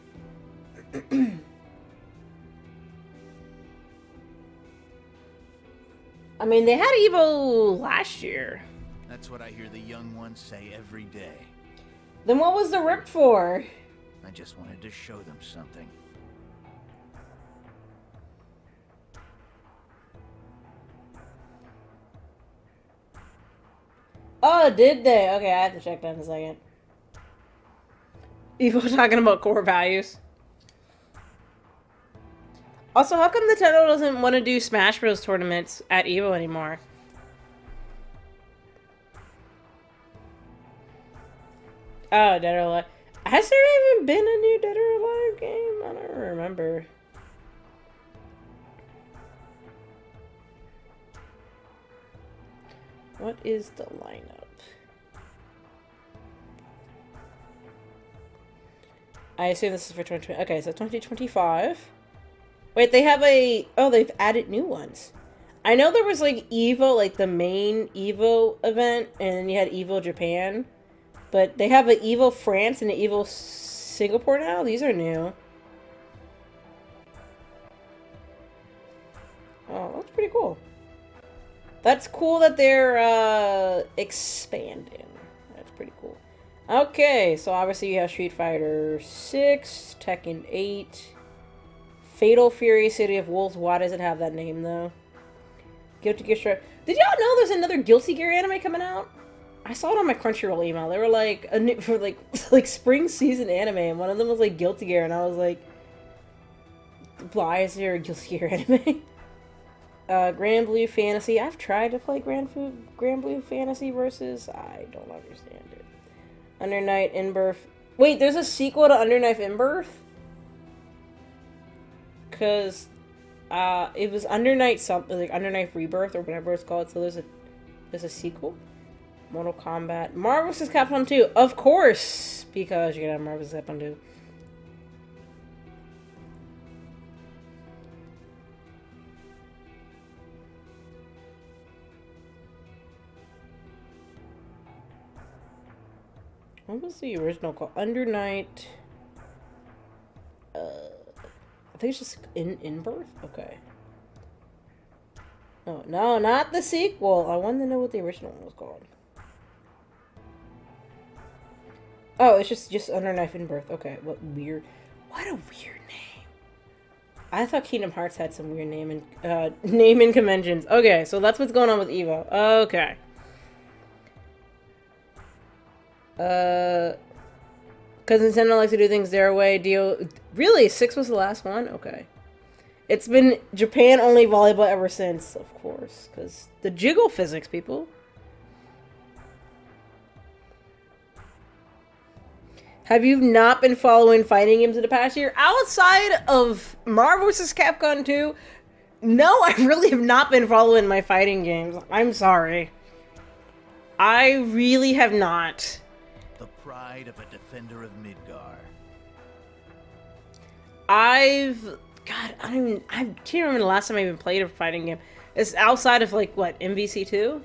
I mean, they had Evo last year. That's what I hear the young ones say every day. Then what was the rip for? I just wanted to show them something. Oh, did they? Okay, I have to check that in a second. Evo talking about core values. Also, how come Nintendo doesn't want to do Smash Bros. Tournaments at Evo anymore? Oh, Dead or Alive. Has there even been a new Dead or Alive game? I don't remember. What is the lineup? I assume this is for 2020. Okay, so 2025. Wait, they have a... Oh, they've added new ones. I know there was, like, EVO, like, the main EVO event, and then you had EVO Japan. But they have an EVO France and an EVO Singapore now? These are new. Oh, that's pretty cool. That's cool that they're, expanding. That's pretty cool. Okay, so obviously you have Street Fighter 6, Tekken 8... Fatal Fury, City of Wolves. Why does it have that name, though? Guilty Gear Strive. Did y'all know there's another Guilty Gear anime coming out? I saw it on my Crunchyroll email. They were like, for like spring season anime, and one of them was like Guilty Gear, and I was like, why is there a Guilty Gear anime? Grand Blue Fantasy. I've tried to play Grand Blue Fantasy versus. I don't understand it. Under Night in Birth. Wait, there's a sequel to Under Night in Birth? Because it was Under Night something, like Under Night Rebirth or whatever it's called. So there's a sequel. Mortal Kombat. Marvel vs. Capcom 2. Of course! Because you're gonna have Marvel vs. Capcom 2. What was the original called? Under Night. I think it's just in Birth? Okay. Oh, no, not the sequel. I wanted to know what the original one was called. Oh, it's just Under Knife in Birth. Okay, what a weird name. I thought Kingdom Hearts had some weird naming conventions. Okay, so that's what's going on with Evo. Okay. Because Nintendo likes to do things their way. Really? 6 was the last one? Okay. It's been Japan only volleyball ever since, of course. Because the jiggle physics, people. Have you not been following fighting games in the past year? Outside of Marvel vs. Capcom 2, no, I really have not been following my fighting games. I'm sorry. I really have not. The pride of a defender of Midgar. I can't remember the last time I even played a fighting game. It's outside of, like, what, MVC2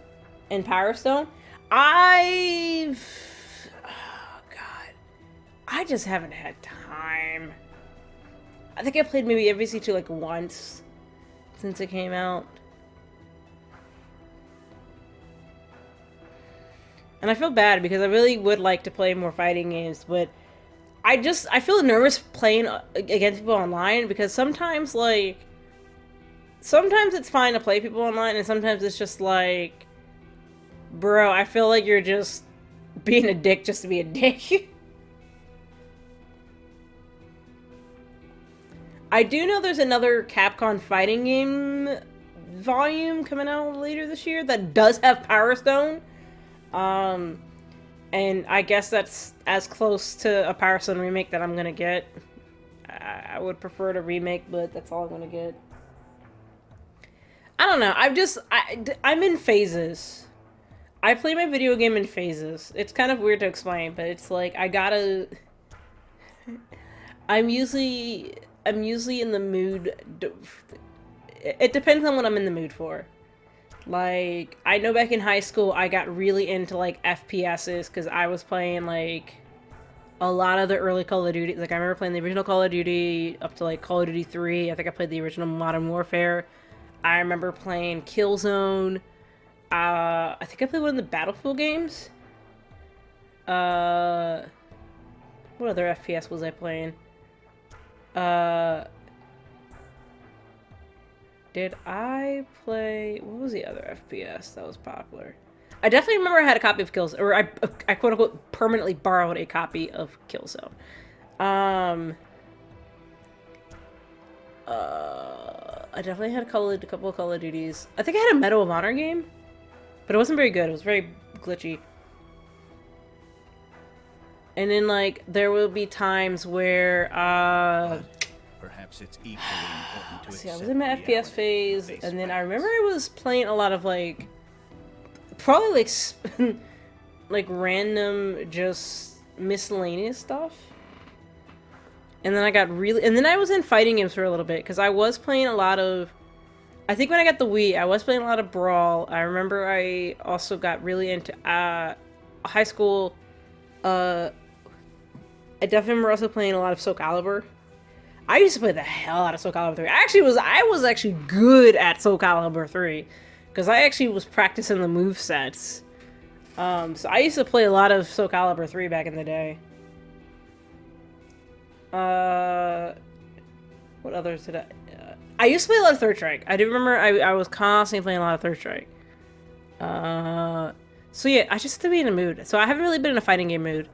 and Power Stone? Oh, God. I just haven't had time. I think I played maybe MVC2, like, once since it came out. And I feel bad because I really would like to play more fighting games, but I feel nervous playing against people online because sometimes it's fine to play people online and sometimes it's just like, bro, I feel like you're just being a dick just to be a dick. I do know there's another Capcom fighting game volume coming out later this year that does have Power Stone. And I guess that's as close to a Power Stone remake that I'm gonna get. I would prefer to remake, but that's all I'm gonna get. I don't know. I'm in phases. I play my video game in phases. It's kind of weird to explain, but it's like I gotta. I'm usually in the mood. It depends on what I'm in the mood for. Like, I know back in high school, I got really into, like, FPSs, because I was playing, like, a lot of the early Call of Duty. Like, I remember playing the original Call of Duty up to, like, Call of Duty 3. I think I played the original Modern Warfare. I remember playing Killzone. I think I played one of the Battlefield games. What other FPS was I playing? Did I play... What was the other FPS that was popular? I definitely remember I had a copy of Killzone. Or I quote-unquote permanently borrowed a copy of Killzone. I definitely had a couple of Call of Duties. I think I had a Medal of Honor game. But it wasn't very good. It was very glitchy. And then, like, there will be times where, Perhaps it's equally important to see, I was in my FPS phase, and then I remember I was playing a lot of, like, probably, like, like, random, just miscellaneous stuff. And then I got really... And then I was in fighting games for a little bit, because I was playing a lot of... I think when I got the Wii, I was playing a lot of Brawl. I remember I also got really into high school. I definitely remember also playing a lot of Soul Calibur. I used to play the hell out of Soul Calibur 3. I was actually good at Soul Calibur 3. Because I actually was practicing the movesets. So I used to play a lot of Soul Calibur 3 back in the day. What others did I used to play a lot of Third Strike. I do remember I was constantly playing a lot of Third Strike. So yeah, I just have to be in a mood. So I haven't really been in a fighting game mood.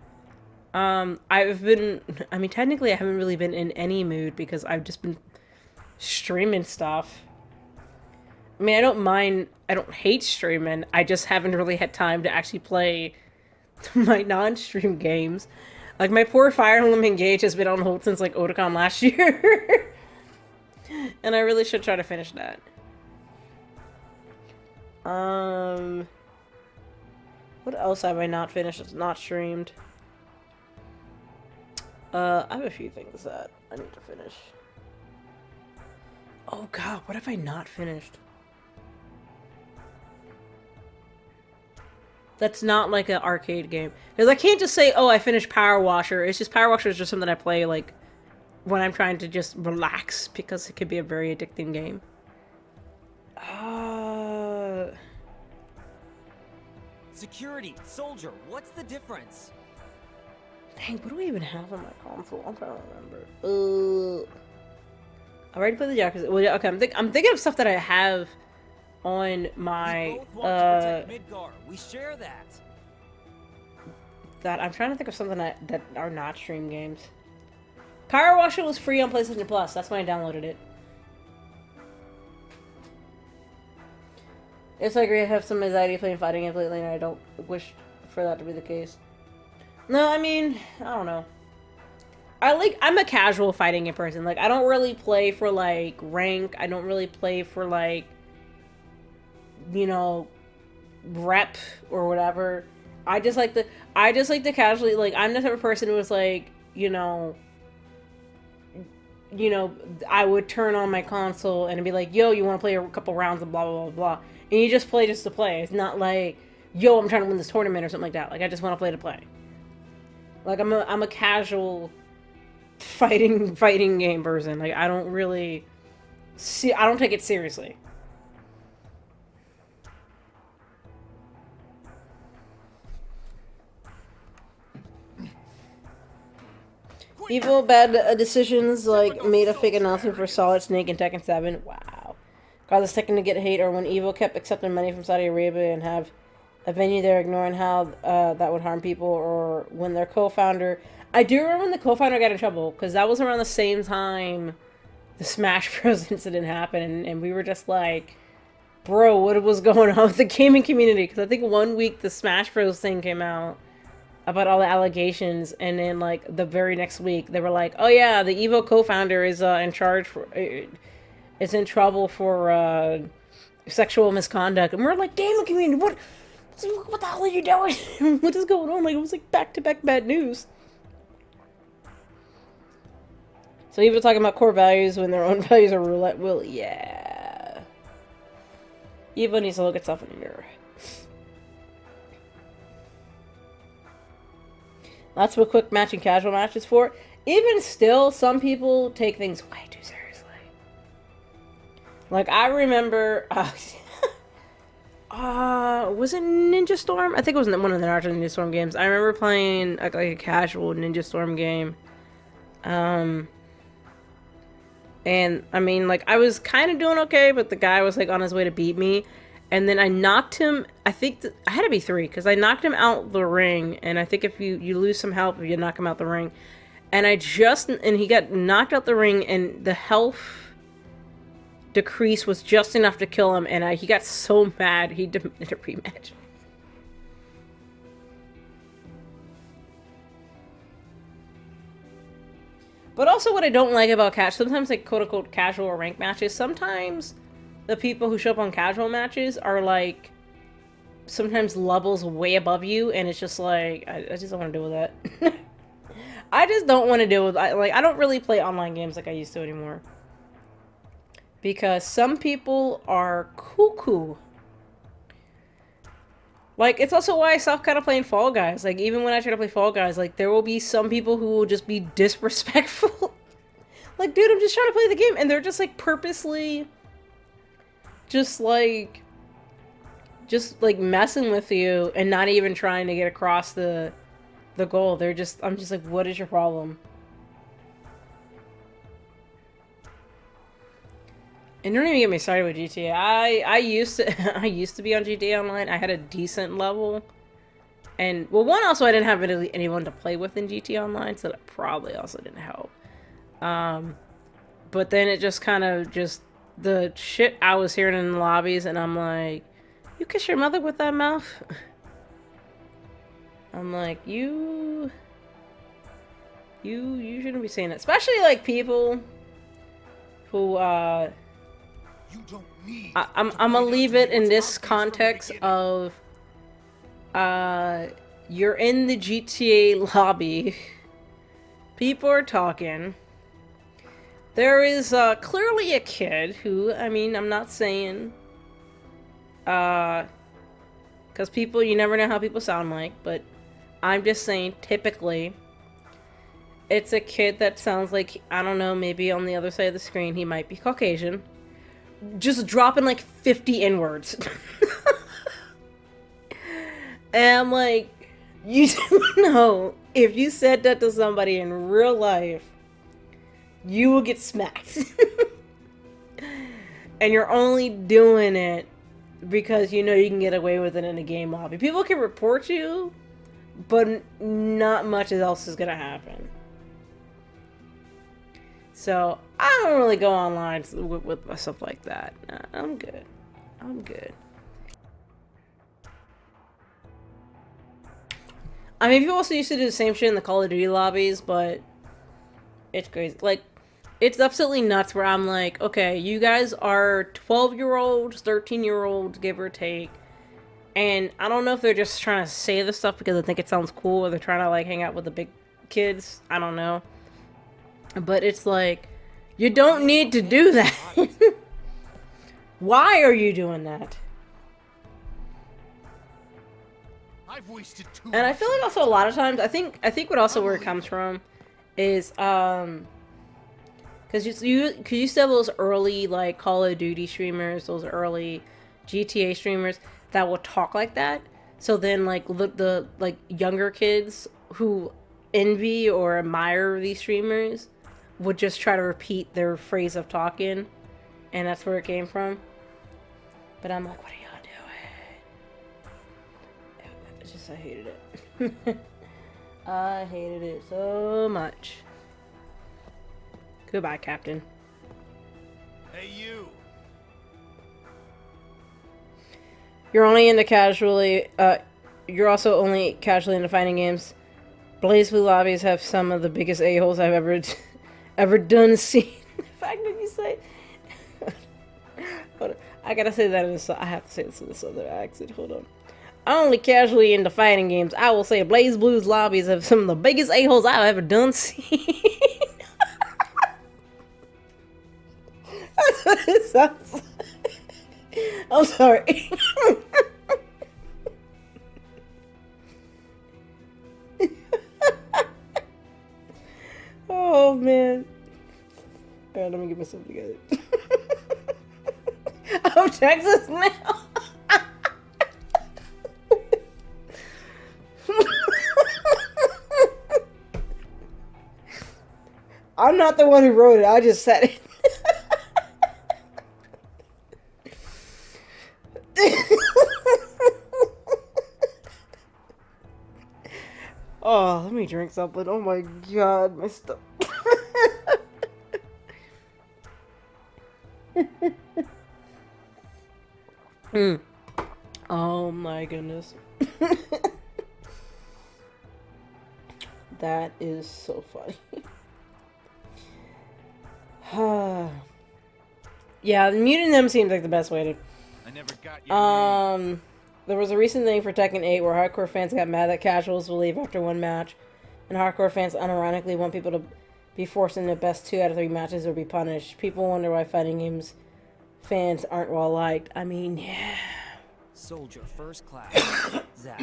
Technically I haven't really been in any mood because I've just been streaming stuff. I mean, I don't hate streaming. I just haven't really had time to actually play my non-stream games. Like, my poor Fire Emblem Engage has been on hold since, like, Otakon last year. And I really should try to finish that. What else have I not finished that's not streamed? I have a few things that I need to finish. Oh god, what have I not finished? That's not like an arcade game. Because I can't just say, oh, I finished Power Washer. It's just, Power Washer is just something I play, like, when I'm trying to just relax, because it could be a very addicting game. Security, soldier, what's the difference? Dang, what do I even have on my console? I'm trying to remember. I already played the Yakuza. Well, okay, I'm thinking of stuff that I have on my, We both want to protect Midgar. We share that. That I'm trying to think of something that are not stream games. Power Washer was free on PlayStation Plus. That's when I downloaded it. It's like I have some anxiety playing fighting games lately, and I don't wish for that to be the case. No, I mean, I don't know. I'm a casual fighting game person. Like, I don't really play for, like, rank. I don't really play for, like, you know, rep or whatever. I just like to casually, like, I'm the type of person who was like, you know, I would turn on my console and be like, yo, you want to play a couple rounds of blah, blah, blah, blah. And you just play just to play. It's not like, yo, I'm trying to win this tournament or something like that. Like, I just want to play to play. Like, I'm a casual fighting game person. Like, I don't really I don't take it seriously. Evil bad decisions, like, made a fake announcement for Solid Snake and Tekken 7. Wow. Caused Tekken to get hate, or when Evil kept accepting money from Saudi Arabia and have a venue there ignoring how that would harm people, or when their co-founder... I do remember when the co-founder got in trouble, because that was around the same time the Smash Bros. Incident happened, and we were just like, bro, what was going on with the gaming community? Because I think 1 week the Smash Bros. Thing came out about all the allegations, and then like the very next week they were like, oh yeah, the Evo co-founder is in charge for is in trouble for sexual misconduct, and we're like, gaming community, what the hell are you doing? What is going on? Like, it was like back-to-back bad news. So people talking about core values when their own values are roulette. Well, yeah. Evo needs to look itself in the mirror. That's what quick match and casual match is for. Even still, some people take things way too seriously. Like, I remember... was it Ninja Storm? I think it was one of the Naruto Ninja Storm games. I remember playing like a casual Ninja Storm game. And I mean, like, I was kind of doing okay, but the guy was like on his way to beat me. And then I knocked him, I think I had to be 3 because I knocked him out the ring. And I think if you lose some health if you knock him out the ring. And he got knocked out the ring, and the health decrease was just enough to kill him. And he got so mad he demanded a rematch. But also what I don't like about sometimes like quote-unquote casual or ranked matches, sometimes the people who show up on casual matches are like sometimes levels way above you, and it's just like, I just don't want to deal with that. I just don't want to deal with, I don't really play online games like I used to anymore. Because some people are cuckoo. Like, it's also why I stopped kind of playing Fall Guys. Like, even when I try to play Fall Guys, like, there will be some people who will just be disrespectful. Like, dude, I'm just trying to play the game. And they're just, like, purposely just, like, messing with you and not even trying to get across the goal. I'm just like, what is your problem? And don't even get me started with GTA. I used to be on GTA Online. I had a decent level. And, well, one, also I didn't have really anyone to play with in GTA Online, so that probably also didn't help. But then it just kind of the shit I was hearing in the lobbies, and I'm like, you kiss your mother with that mouth? I'm like, you shouldn't be saying that. Especially, like, people who, I'm gonna leave it in this context of, you're in the GTA lobby. People are talking. There is, clearly a kid who, I mean, I'm not saying, because people, you never know how people sound like, but I'm just saying, typically, it's a kid that sounds like, I don't know, maybe on the other side of the screen, he might be Caucasian. Just dropping like 50 N-words. And I'm like, you know, if you said that to somebody in real life, you will get smacked. And you're only doing it because you know you can get away with it in a game lobby. People can report you, but not much else is gonna happen. So, I don't really go online with stuff like that. Nah, I'm good. I'm good. I mean, people also used to do the same shit in the Call of Duty lobbies, but it's crazy. Like, it's absolutely nuts where I'm like, okay, you guys are 12-year-olds, 13-year-olds, give or take. And I don't know if they're just trying to say this stuff because they think it sounds cool, or they're trying to, like, hang out with the big kids. I don't know. But it's like, you don't need to do that. Why are you doing that? And I feel like also a lot of times, I think what also where it comes from is, because you used to have those early, like, Call of Duty streamers, those early GTA streamers that will talk like that. So then, like, the like, younger kids who envy or admire these streamers would just try to repeat their phrase of talking, and that's where it came from. But I'm like, what are y'all doing? It's just, I hated it. I hated it so much. Goodbye, Captain. you. You're only into casually, you're also only casually into fighting games. Blaze Blue lobbies have some of the biggest a-holes I've ever done seen. The fact that you say... Hold on. I gotta say that in this, I have to say this in this other accent. Hold on. Only casually into fighting games. I will say Blaze Blue's lobbies have some of the biggest a-holes I've ever done seen. That's what it sounds like. I'm sorry. Oh man. Alright, let me get myself together. I'm Texas now. I'm not the one who wrote it, I just said it. Oh, let me drink something. Oh my god, my stuff. Oh my goodness. That is so funny. Yeah, muting them seems like the best way to... I never got your There was a recent thing for Tekken 8 where hardcore fans got mad that casuals will leave after one match, and hardcore fans unironically want people to be forced into best 2 out of 3 matches or be punished. People wonder why fighting games fans aren't well liked. I mean, yeah. Soldier first class. Zack.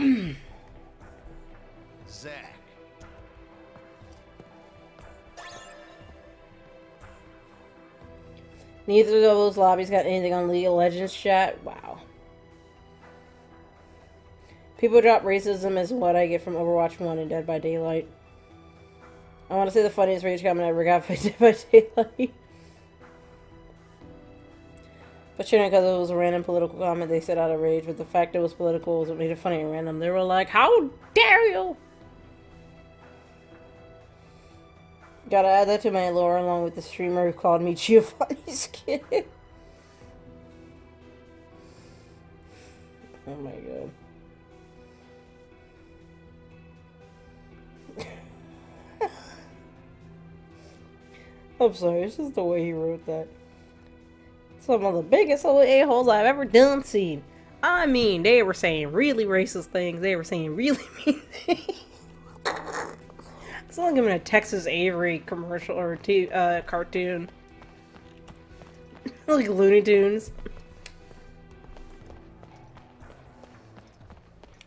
Zack. Neither of those lobbies got anything on League of Legends chat. Wow. People drop racism as what I get from Overwatch 1 and Dead by Daylight. I want to say the funniest rage comment I ever got by Dead by Daylight. But you know, because it was a random political comment, they said out of rage. But the fact it was political was what made it funny and random. They were like, how dare you! Gotta add that to my lore along with the streamer who called me Giovanni's kid. Oh my god. I'm sorry, it's just the way he wrote that. Some of the biggest a-holes I've ever done seen. I mean, they were saying really racist things. They were saying really mean things. It's like I'm in a Texas Avery commercial or cartoon. Like Looney Tunes.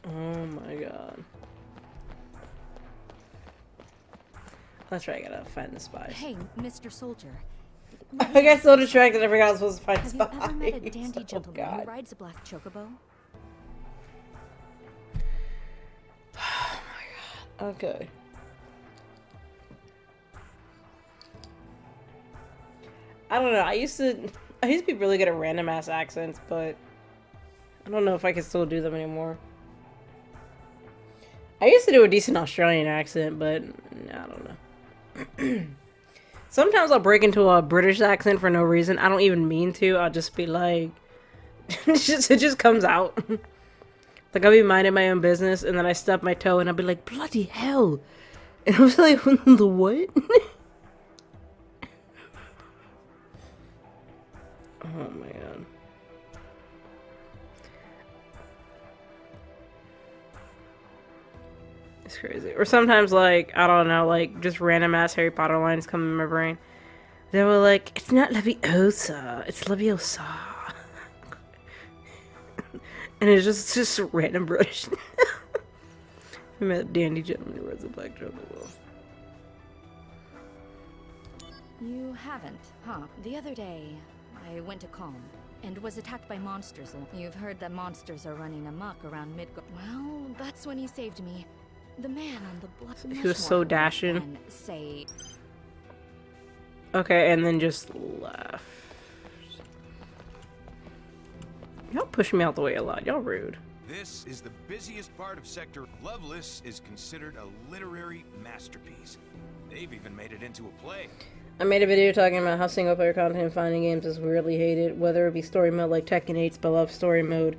Oh my god. That's right, I gotta find the spy. Hey, Mr. Soldier. I got so distracted I forgot I was supposed to find Have spies. you ever met a dandy Oh, gentleman God. who rides a black chocobo? Oh my god. Okay. I don't know. I used to be really good at random ass accents, but I don't know if I can still do them anymore. I used to do a decent Australian accent, but I don't know. Sometimes I'll break into a British accent for no reason. I don't even mean to. I'll just be like, it just comes out. Like I'll be minding my own business, and then I stub my toe, and I'll be like, bloody hell! And I was like, the what? Oh my god. It's crazy. Or sometimes, like, I don't know, like, just random ass Harry Potter lines come in my brain. They were like, it's not Leviosa, it's Leviosa. And it's just random British. I met a dandy gentleman who rides a black chocobo. You haven't, huh? The other day, I went to Calm and was attacked by monsters. You've heard that monsters are running amok around Midgard. Well, that's when you saved me. The man on the block. He was so dashing. And say, okay, and then just left. Y'all push me out the way a lot. Y'all rude. This is the busiest part of Sector. Loveless is considered a literary masterpiece. They've even made it into a play. I made a video talking about how single player content in fighting games is weirdly hated, whether it be story mode like Tekken 8's beloved story mode,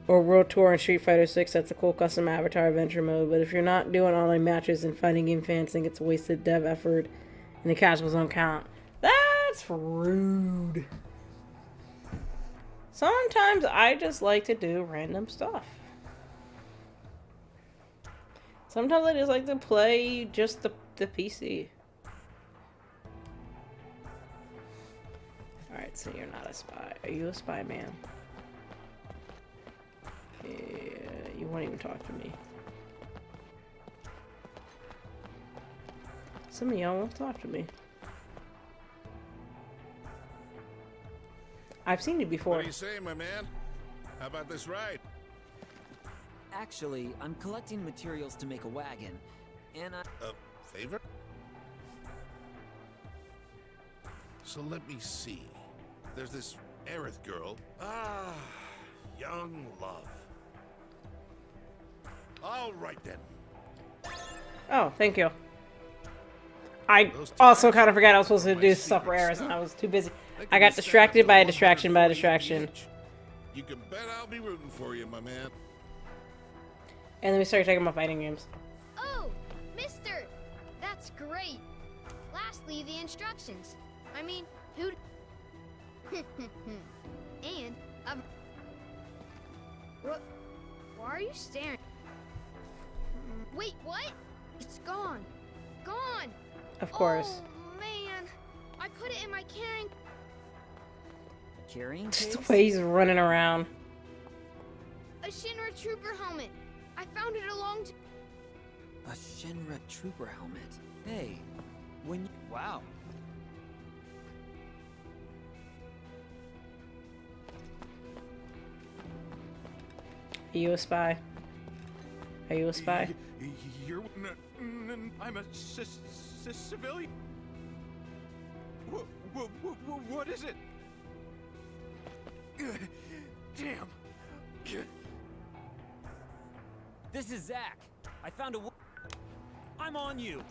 or World Tour and Street Fighter 6 that's a cool custom avatar adventure mode. But if you're not doing online matches and fighting game fans think it's wasted dev effort and the casuals don't count, that's rude. Sometimes I just like to do random stuff. Sometimes I just like to play just the PC. Alright, so you're not a spy. Are you a spy, man? Yeah, you won't even talk to me. Some of y'all won't talk to me. I've seen you before. What do you say, my man? How about this ride? Actually, I'm collecting materials to make a wagon, and I... A favor? So let me see. There's this Aerith girl. Ah, young love. All right then. Oh, thank you. I also kind of forgot I was supposed to do stuff for Errand and I was too busy. I got distracted by a distraction by a distraction. You can bet I'll be rooting for you, my man. And then we started talking about fighting games. Oh, mister! That's great! Lastly, the instructions. I mean, who... and, What? Why are you staring? Wait, what? It's gone. Gone! Of course. Oh, man. I put it in my carrying... Carrying Just case? the way he's running around. A Shinra Trooper helmet. I found it a long time... A Shinra Trooper helmet. Hey, when you... Wow. Are you a spy? Are you a spy? You're... I'm a civilian. What is it? Damn. This is Zack. I found a... I'm on you.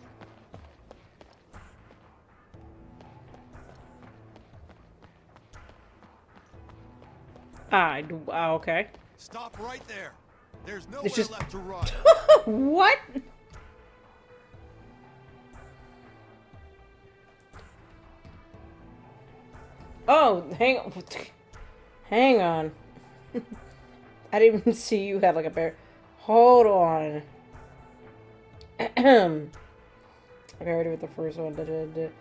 Okay. Stop right there. There's nowhere It's just... left to run. What? Oh, hang on. I didn't even see you have like a bear. Hold on. Okay, I already with the first one. When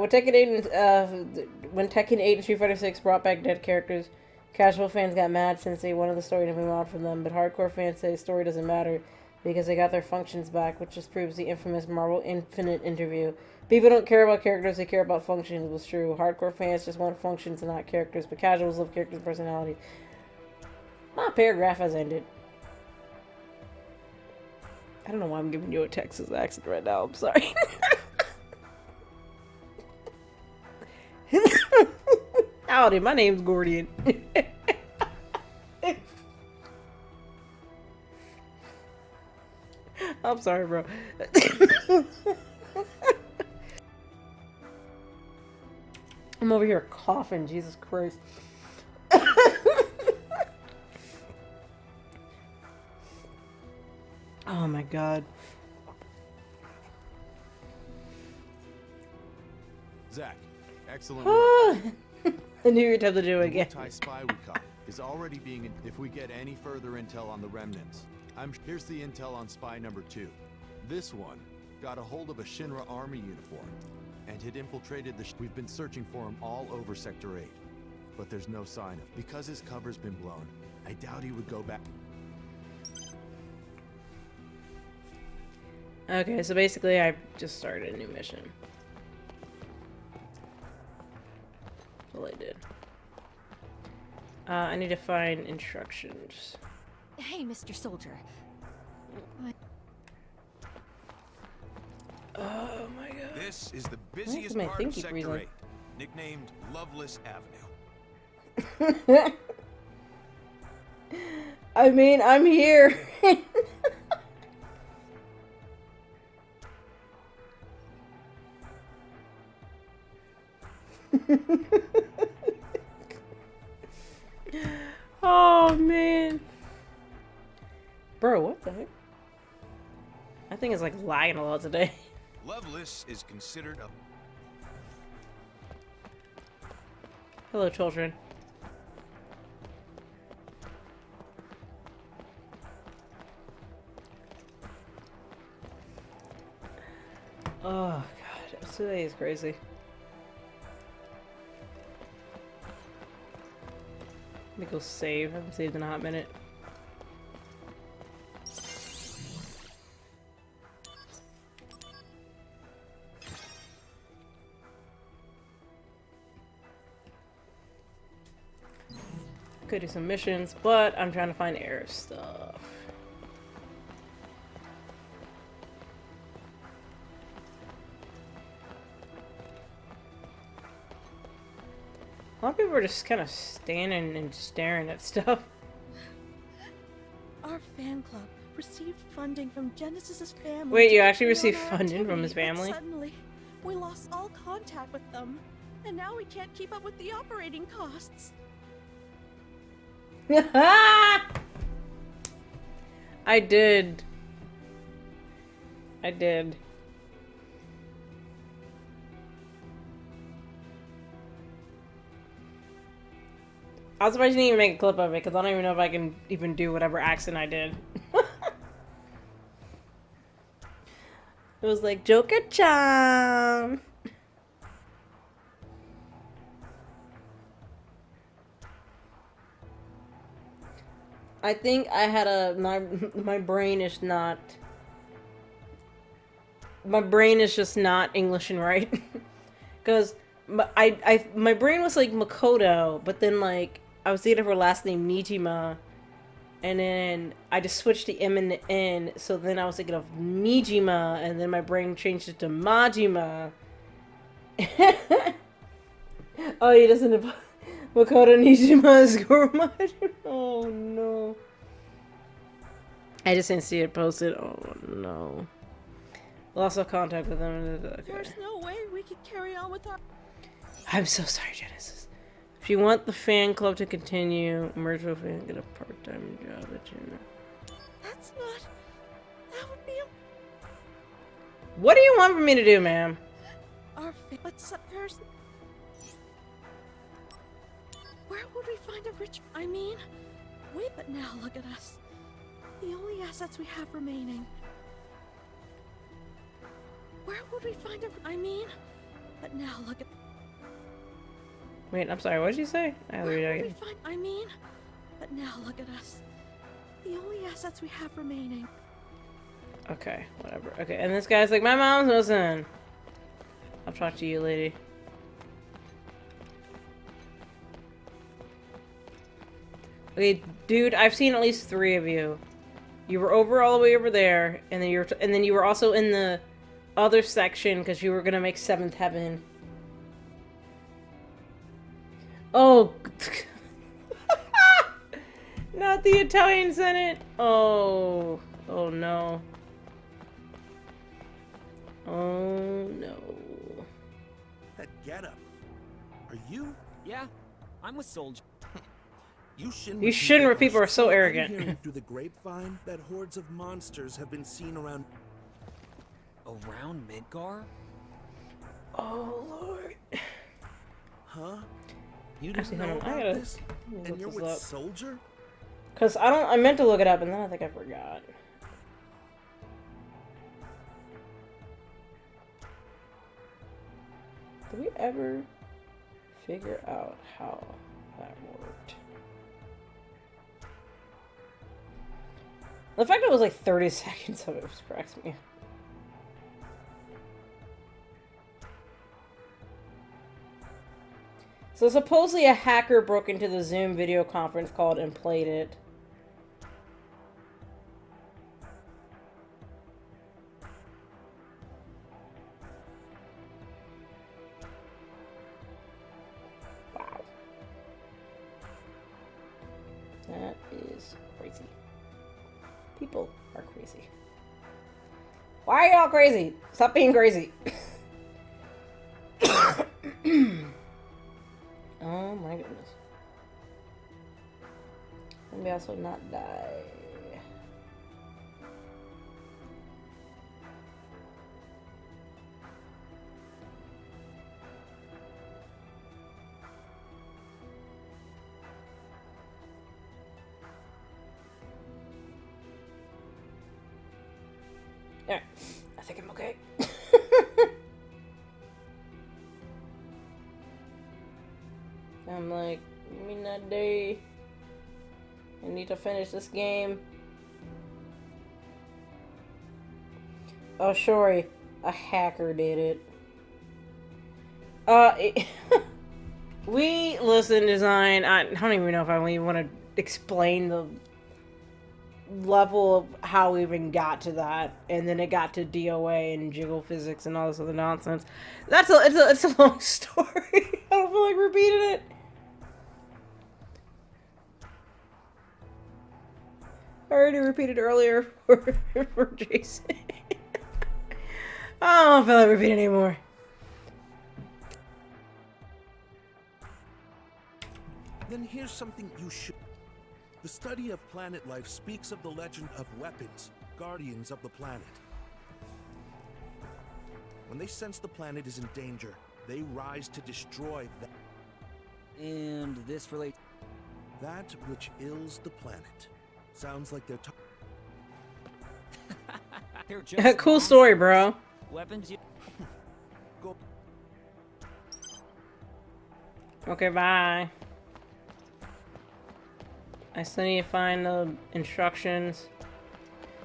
Tekken 8 and Street Fighter 6 brought back dead characters, casual fans got mad since they wanted the story to move on from them, but hardcore fans say the story doesn't matter because they got their functions back, which just proves the infamous Marvel Infinite interview. People don't care about characters, they care about functions, was true. Hardcore fans just want functions and not characters, but casuals love characters' personality. My paragraph has ended. I don't know why I'm giving you a Texas accent right now, I'm sorry. Howdy, my name's Gordian. I'm sorry, bro. I'm over here coughing, Jesus Christ. Oh my god. Zack, excellent work. I knew you'd have to do it again. The spy we caught is already being... If we get any further intel on the remnants, here's the intel on spy number 2. This one got a hold of a Shinra army uniform and had infiltrated the... We've been searching for him all over Sector 8, but there's no sign of... Because his cover's been blown, I doubt he would go back... Okay, so basically I just started a new mission. That's all I did. I need to find instructions. Hey, Mr. Soldier. Oh my god. This is the busiest my part of thinky Sector freezing? 8, nicknamed Loveless Avenue. I mean, I'm here. Oh man. Bro, what the heck? I think it's like lagging a lot today. Loveless is considered a... Hello, children. Oh god, today is crazy. Let me go save. I haven't saved in a hot minute. Could do some missions, but I'm trying to find Aerith stuff. A lot of people are just kind of standing and staring at stuff. Our fan club received funding from Genesis's family. Wait, you to actually carry received on our funding from activity, his but family? Suddenly, we lost all contact with them, and now we can't keep up with the operating costs. I did. I did. I was surprised you didn't even make a clip of it, because I don't even know if I can even do whatever accent I did. It was like, Joker-chan! I think I had my brain is not... My brain is just not English and right. Because my brain was like Makoto, but then like, I was thinking of her last name, Nijima. And then I just switched the M and the N, so then I was thinking of Nijima, and then my brain changed it to Majima. Oh, he doesn't... Makoto Nijima is Goromon. Oh no. I just didn't see it posted. Oh no. Lost all contact with them. Okay. There's no way we could carry on with our... I'm so sorry, Genesis. If you want the fan club to continue, merge with and get a part-time job at your... That's not... That would be a... What do you want for me to do, ma'am? But there's... Where would we find a rich... I mean... Wait, but now look at us. The only assets we have remaining. Where would we find a... I mean... But now look at... Wait, I'm sorry, what did you say? Where would we find... I mean... But now look at us. The only assets we have remaining. Okay, whatever. Okay, and this guy's like, my mom's missing. I'll talk to you, lady. Okay, dude, I've seen at least 3 of you. You were all the way over there, and then you were also in the other section because you were gonna make 7th Heaven. Oh, not the Italian Senate. Oh, oh no. Oh no. That getup. Are you? Yeah, I'm with Soldier. You shouldn't where people are so arrogant. I'm hearing through the grapevine that hordes of monsters have been seen around... Around Midgar? Oh lord. Huh? You didn't Actually, know hold on, about I gotta this? look And you're this with up. Soldier? Cause I meant to look it up and then I think I forgot. Did we ever figure out how that worked? The fact that it was like 30 seconds of it just cracks me. So supposedly a hacker broke into the Zoom video conference call and played it. Wow. That is crazy. People are crazy. Why are y'all crazy? Stop being crazy. gas will not die. Alright, I think I'm okay. I'm like, give me that day. I need to finish this game. Oh, sorry. A hacker did it. We listen design. I don't even know if I even want to explain the level of how we even got to that, and then it got to DOA and jiggle physics and all this other nonsense. It's a long story. I don't feel like repeating it. I already repeated earlier for Jason. I don't feel like repeating anymore. Then here's something you should. The study of planet life speaks of the legend of weapons, guardians of the planet. When they sense the planet is in danger, they rise to destroy that. And this relates. That which ills the planet. Sounds like they're They're just Cool story, bro. Weapons you. Go. Okay, bye. I still need to find the instructions.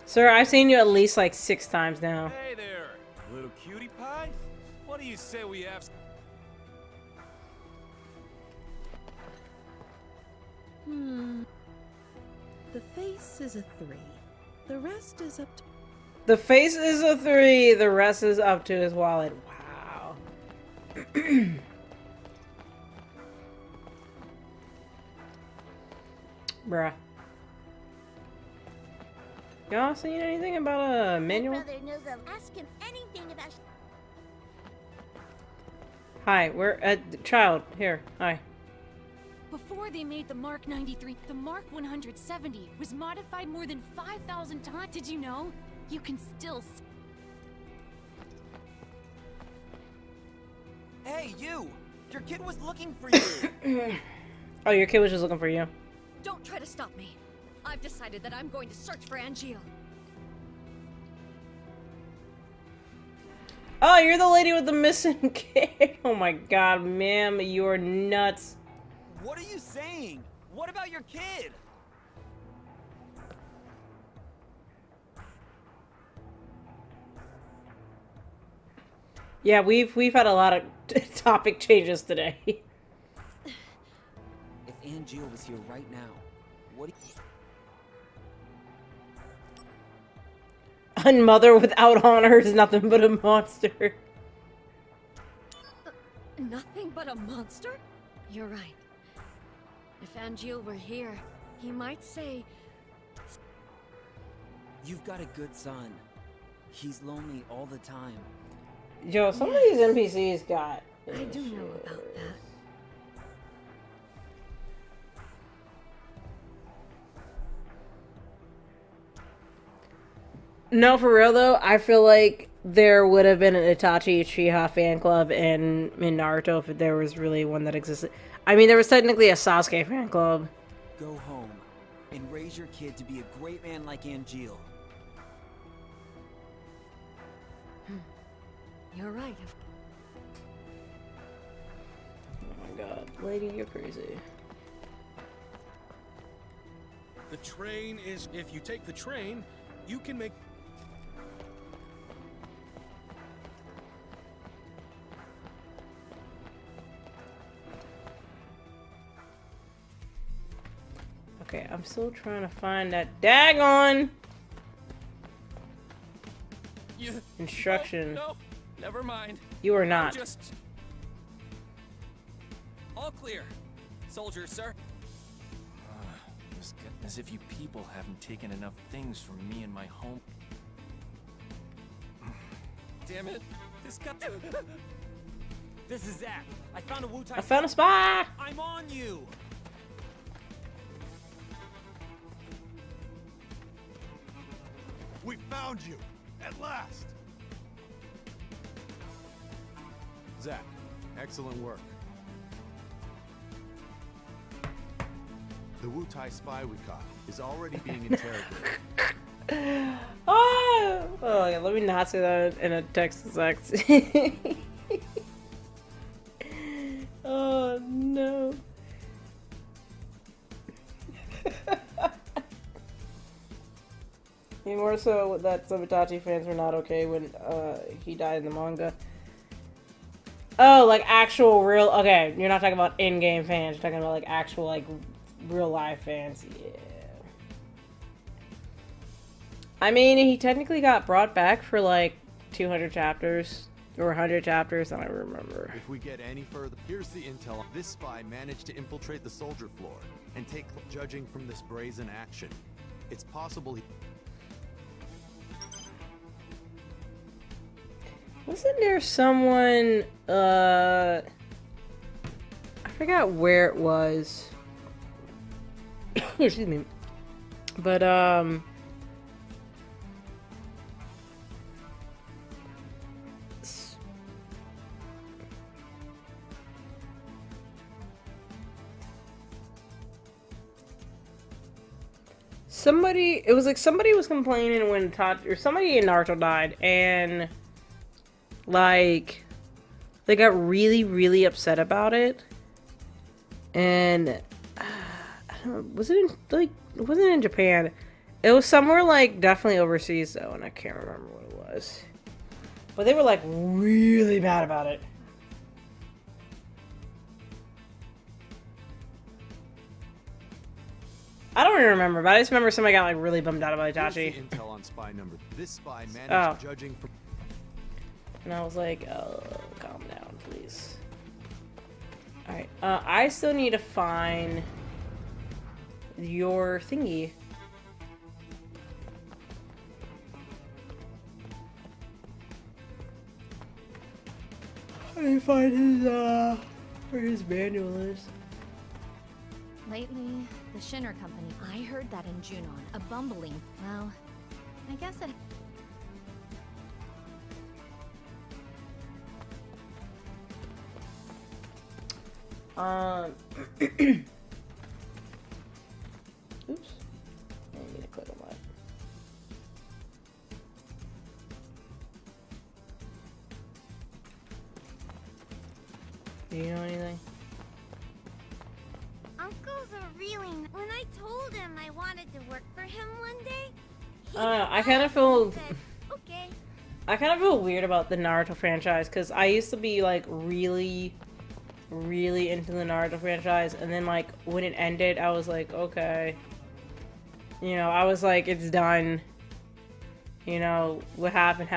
Sir, I've seen you at least like 6 times now. Hey there, little cutie pie. What do you say we have? The face is a 3. The rest is up to... The face is a 3, the rest is up to his wallet. Wow. Bruh. Y'all seen anything about a manual? My brother knows I'll ask him anything about. Hi, we're at child. Here, hi. Before they made the Mark 93, the Mark 170 was modified more than 5,000 times. Did you know? You can still. Hey, you! Your kid was looking for you. Oh, your kid was just looking for you. Don't try to stop me. I've decided that I'm going to search for Angeal. Oh, you're the lady with the missing kid. Oh my god, ma'am, you're nuts. What are you saying? What about your kid? Yeah, we've had a lot of topic changes today. If Angeal was here right now, what do you... A mother without honor is nothing but a monster. Nothing but a monster? You're right. If Angeal were here, he might say... You've got a good son. He's lonely all the time. Yo, some of these NPCs got... I do know about that. No, for real though, I feel like there would have been an Itachi Uchiha fan club in Naruto if there was really one that existed. I mean, there was technically a Sasuke fan club. Go home and raise your kid to be a great man like Angeal. You're right. Oh my god, lady, you're crazy. The train is... If you take the train, you can make... Okay, I'm still trying to find that daggone instruction. No, never mind. You are not. Just... All clear. Soldiers, sir. As if you people haven't taken enough things from me and my home. Damn it. This got to... This is Zack. I found a Wu-Tai. I found a spy. I'm on you. We found you! At last! Zack, excellent work. The Wutai spy we caught is already being interrogated. Oh, yeah, let me not say that in a text to Zack. Oh no. Even more so that some Itachi fans were not okay when he died in the manga. Oh, like actual real. Okay, you're not talking about in-game fans. You're talking about like actual like real life fans. Yeah. I mean, he technically got brought back for like 200 chapters or 100 chapters. I don't remember. If we get any further, here's the intel. This spy managed to infiltrate the soldier floor and take. Judging from this brazen action, it's possible he. Wasn't there someone, I forgot where it was. Excuse me. But, somebody, it was like somebody was complaining when or somebody in Naruto died, and like they got really, really upset about it. And I don't know, was it in, like, it wasn't in Japan. It was somewhere like definitely overseas though, and I can't remember what it was. But they were like really mad about it. I don't even remember, but I just remember somebody got like really bummed out about Itachi. Intel on spy number. This spy managed judging from. And I was like, oh, calm down, please. Alright, I still need to find your thingy. I need to find his, where his manual is. Lately, the Shinner Company. I heard that in Junon, a bumbling. Well, I guess it. Oops. I need to click on that. Do you know anything? Uncle's a really. When I told him I wanted to work for him one day, I kind of feel. okay. I kind of feel weird about the Naruto franchise because I used to be like really into the Naruto franchise, and then like when it ended I was like, okay, you know, I was like, it's done, you know, what happened.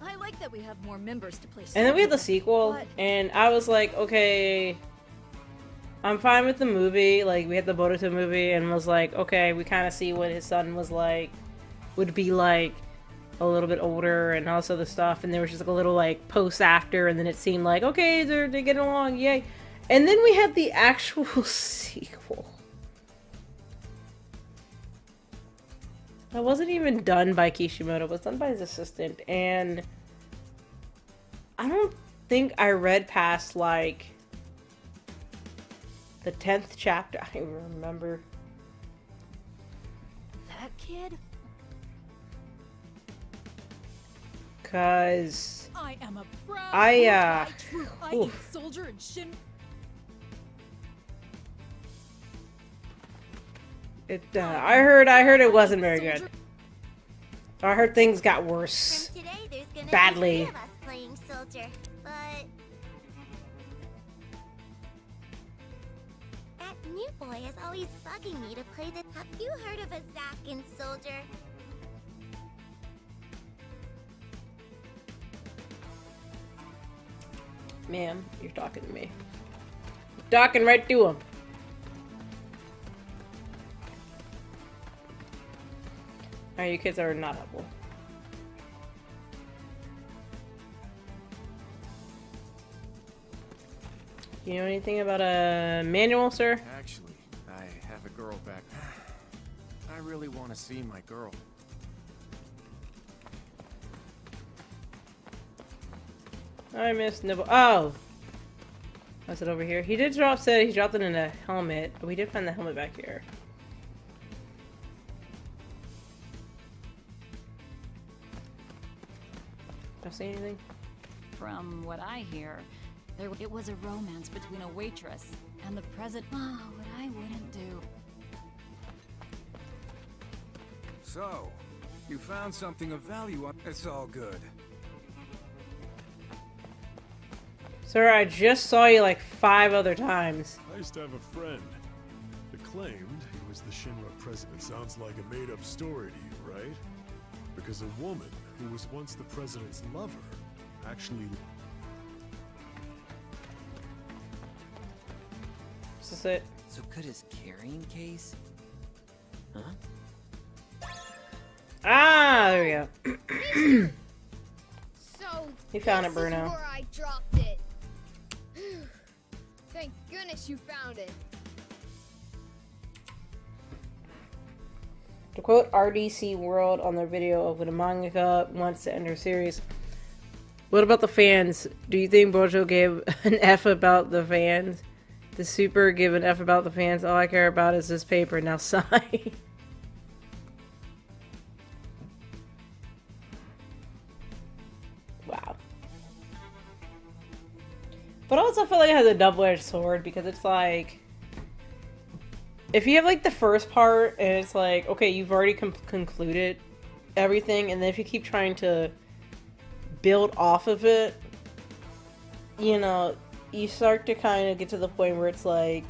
I like that we have more members to play. And then we had the sequel, and I was like, okay, I'm fine with the movie. Like, we had the Boruto movie, and was like, okay, we kind of see what his son was like, would be like a little bit older and all this other stuff, and there was just like a little like post after, and then it seemed like, okay, they're getting along, yay. And then we had the actual sequel. That wasn't even done by Kishimoto, it was done by his assistant, and I don't think I read past like the 10th chapter. I don't even remember. That kid? Cause I am a proud soldier and Shin. I heard it wasn't very good. I heard things got worse. From today, there's gonna badly. be 3 of us playing soldier, but that new boy is always bugging me to play the. Have you heard of a Zack in soldier? Ma'am, you're talking to me. You're talking right to him. Alright, you kids are not helpful. You know anything about a manual, sir? Actually, I have a girl back. I really want to see my girl. I missed Nibble. Oh! Was it over here? He did drop, said he dropped it in a helmet. We did find the helmet back here. Don't see anything? From what I hear, it was a romance between a waitress and the president. Oh, what I wouldn't do. So, you found something of value on. It's all good. Sir, I just saw you like 5 other times. I used to have a friend that claimed he was the Shinra president. Sounds like a made-up story to you, right? Because a woman who was once the president's lover actually... Is this it? So could his carrying case? Huh? Ah, there we go. So He found it, this Bruno. is where I dropped it. Thank goodness you found it. To quote RDC World on their video of when a mangaka wants to end her series, what about the fans? Do you think Bojo gave an F about the fans? The super give an F about the fans? All I care about is this paper. Now sigh. Wow. But I also feel like it has a double-edged sword because it's like, if you have like the first part and it's like, okay, you've already concluded everything, and then if you keep trying to build off of it, you know, you start to kind of get to the point where it's like,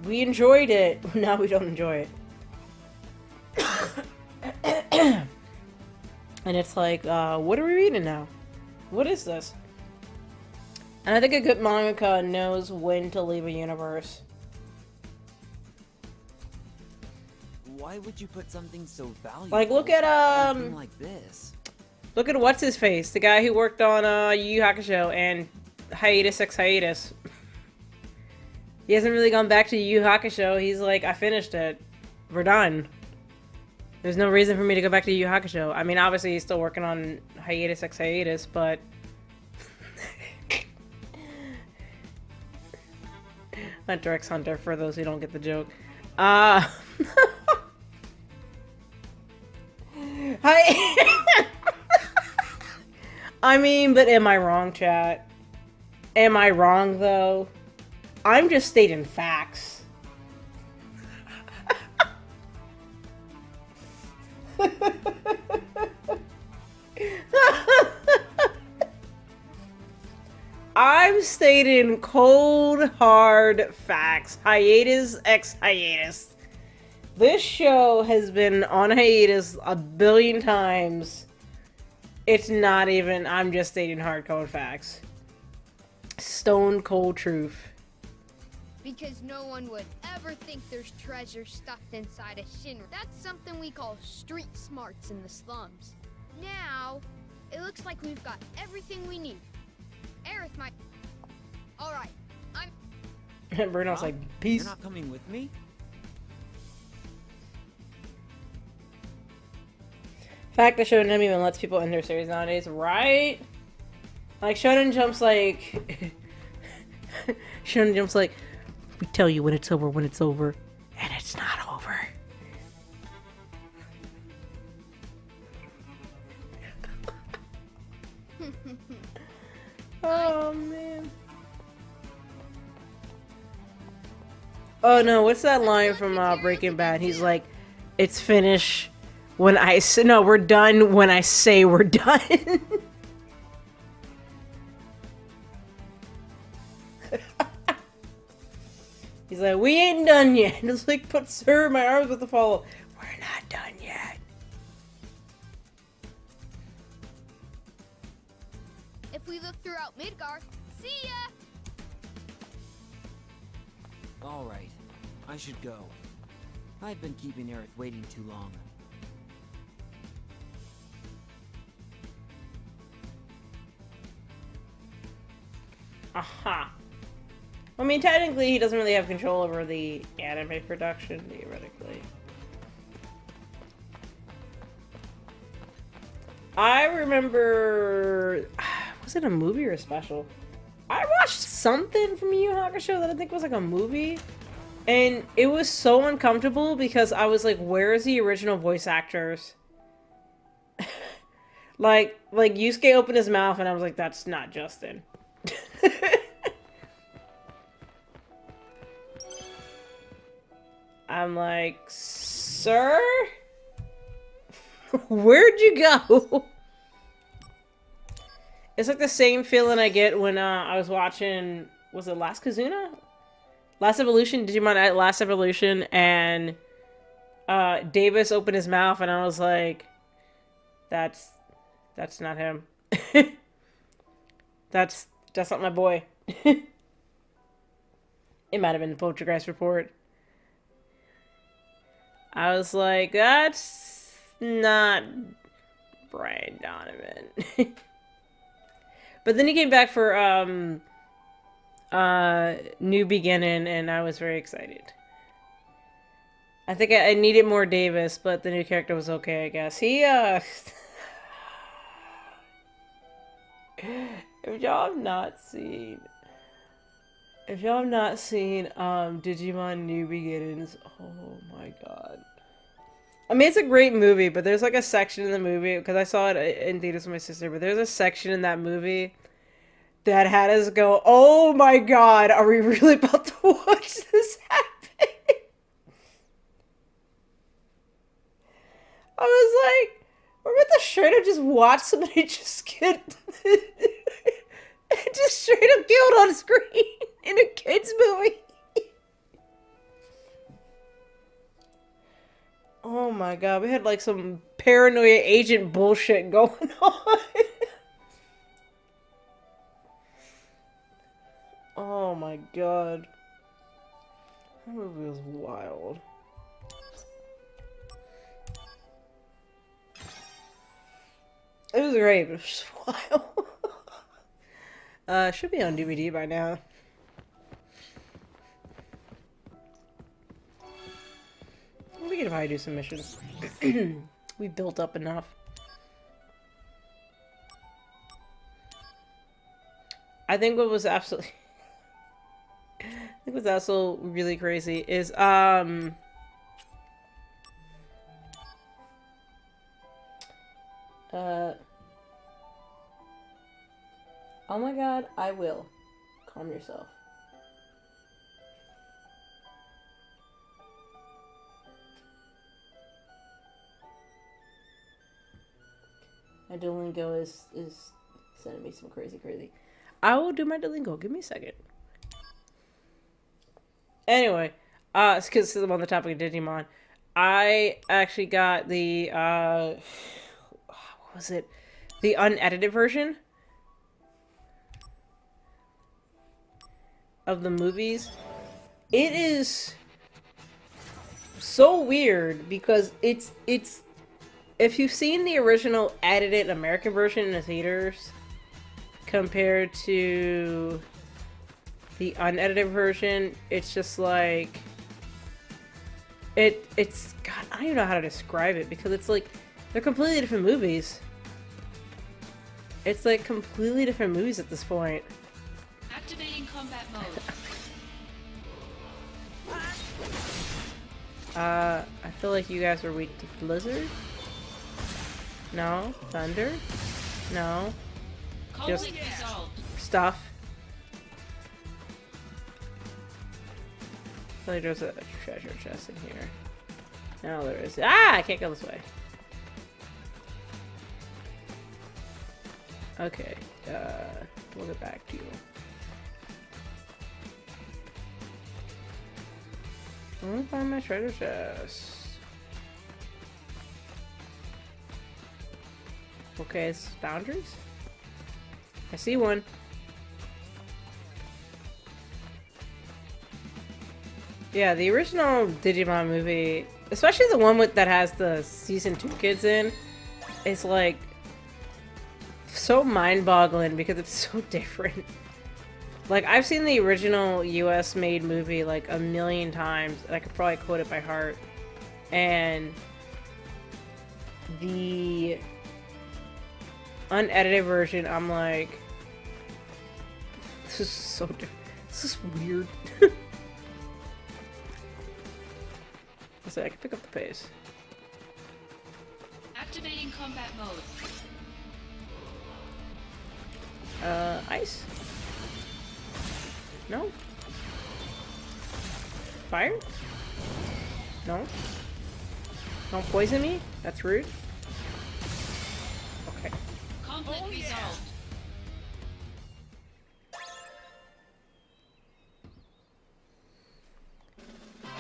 we enjoyed it, now we don't enjoy it. And it's like, what are we reading now? What is this? And I think a good mangaka knows when to leave a universe. Why would you put something so valuable? Like, look at something like this. Look at what's his face, the guy who worked on Yu Yu Hakusho and Hiatus X Hiatus. He hasn't really gone back to Yu Yu Hakusho. He's like, I finished it. We're done. There's no reason for me to go back to Yu Yu Hakusho. I mean, obviously he's still working on Hiatus X Hiatus, but Hunter x Hunter, for those who don't get the joke. I mean, but am I wrong, chat? Am I wrong, though? I'm just stating facts. I'm stating cold, hard facts. Hiatus x hiatus. This show has been on hiatus a billion times. It's not even, I'm just stating hardcore facts. Stone cold truth. Because no one would ever think there's treasure stuffed inside a Shinra. That's something we call street smarts in the slums. Now, it looks like we've got everything we need. Aerith might... Alright, I'm... Bruno's like, peace. You're not coming with me? Fact that Shonen even lets people end their series nowadays, right? Like, Shonen Jump's like... Shonen Jump's like, we tell you when it's over, and it's not over. Oh, man. Oh, no, what's that line from Breaking Bad? He's like, it's finished when I say... No, we're done when I say we're done. He's like, we ain't done yet. And it's like, but sir, my arms about to fall. We're not done yet. If we look throughout Midgar, see ya! Alright, I should go. I've been keeping Aerith waiting too long. Aha. I mean, technically, he doesn't really have control over the anime production, theoretically. I remember, was it a movie or a special? I watched something from Yu Yu Hakusho that I think was like a movie, and it was so uncomfortable because I was like, "Where's the original voice actors?" like Yusuke opened his mouth, and I was like, "That's not Justin." I'm like, "Sir, where'd you go?" It's like the same feeling I get when I was watching, was it Last Kazuna? Last Evolution, Digimon Last Evolution, and Davis opened his mouth and I was like, that's not him. that's not my boy. It might have been the Poltergeist Report. I was like, that's not Brian Donovan. But then he came back for New Beginning, and I was very excited. I think I needed more Davis, but the new character was okay, I guess. He if y'all have not seen Digimon New Beginnings, oh my god. I mean, it's a great movie, but there's like a section in the movie, because I saw it in theaters with my sister, but there's a section in that movie that had us go, oh my god, are we really about to watch this happen? I was like, we're about to straight up just watch somebody just get just straight up killed on screen in a kid's movie. Oh my god, we had like some paranoia agent bullshit going on. Oh my god. That movie was wild. It was great, but it was just wild. Should be on DVD by now. We can probably do some missions. We built up enough. I think what was absolutely really crazy is oh my god, I will. Calm yourself. My Duolingo is sending me some crazy. I will do my Duolingo. Give me a second. Anyway, because I'm on the topic of Digimon, I actually got the what was it? The unedited version of the movies. It is so weird because it's if you've seen the original edited American version in the theaters compared to the unedited version, it's just like it's god, I don't even know how to describe it because it's like they're completely different movies. It's like completely different movies at this point. Activating combat mode. I feel like you guys are weak to Blizzard. No. Thunder. No. Just stuff. I feel like there's a treasure chest in here. No, there is. Ah! I can't go this way. Okay. We'll get back to you. I'm gonna find my treasure chest. Okay, it's boundaries. I see one. Yeah, the original Digimon movie, especially the one that has the season 2 kids in, is like so mind-boggling because it's so different. Like, I've seen the original US made movie like a million times, and I could probably quote it by heart. And the unedited version, I'm like, this is so this is weird. So I can pick up the pace. Activating combat mode. Ice? No? Fire? No? Don't poison me? That's rude. Okay. Conflict resolved.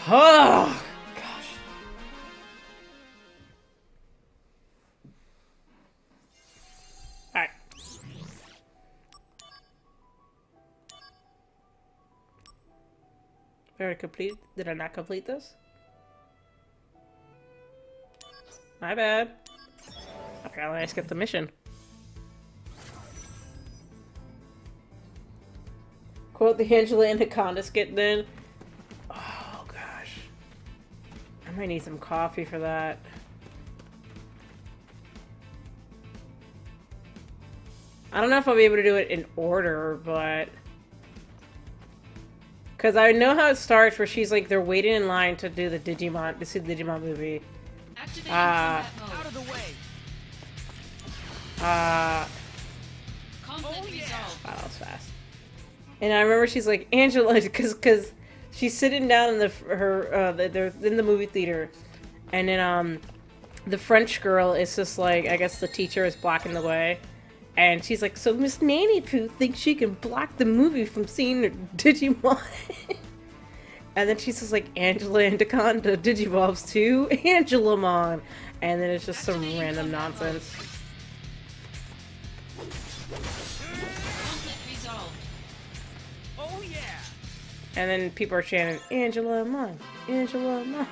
Oh! Alright. Very complete. Did I not complete this? My bad. Apparently I skipped the mission. Quote the Angela Anaconda skit then. Oh gosh. I might need some coffee for that. I don't know if I'll be able to do it in order, but... Because I know how it starts where she's like, they're waiting in line to do the Digimon, to see the Digimon movie. Out of the way. Conflict resolved. Wow, that was fast. And I remember she's like, Angela, because she's sitting down in they're in the movie theater. And then, the French girl is just like, I guess the teacher is blocking the way. And she's like, so Miss Nanny Poo thinks she can block the movie from seeing her Digimon. And then she's just like, Angela Anaconda Digivolves to Angelamon. And then it's just some random nonsense. Conflict resolved. Oh yeah. And then people are chanting, Angelamon, Angelamon.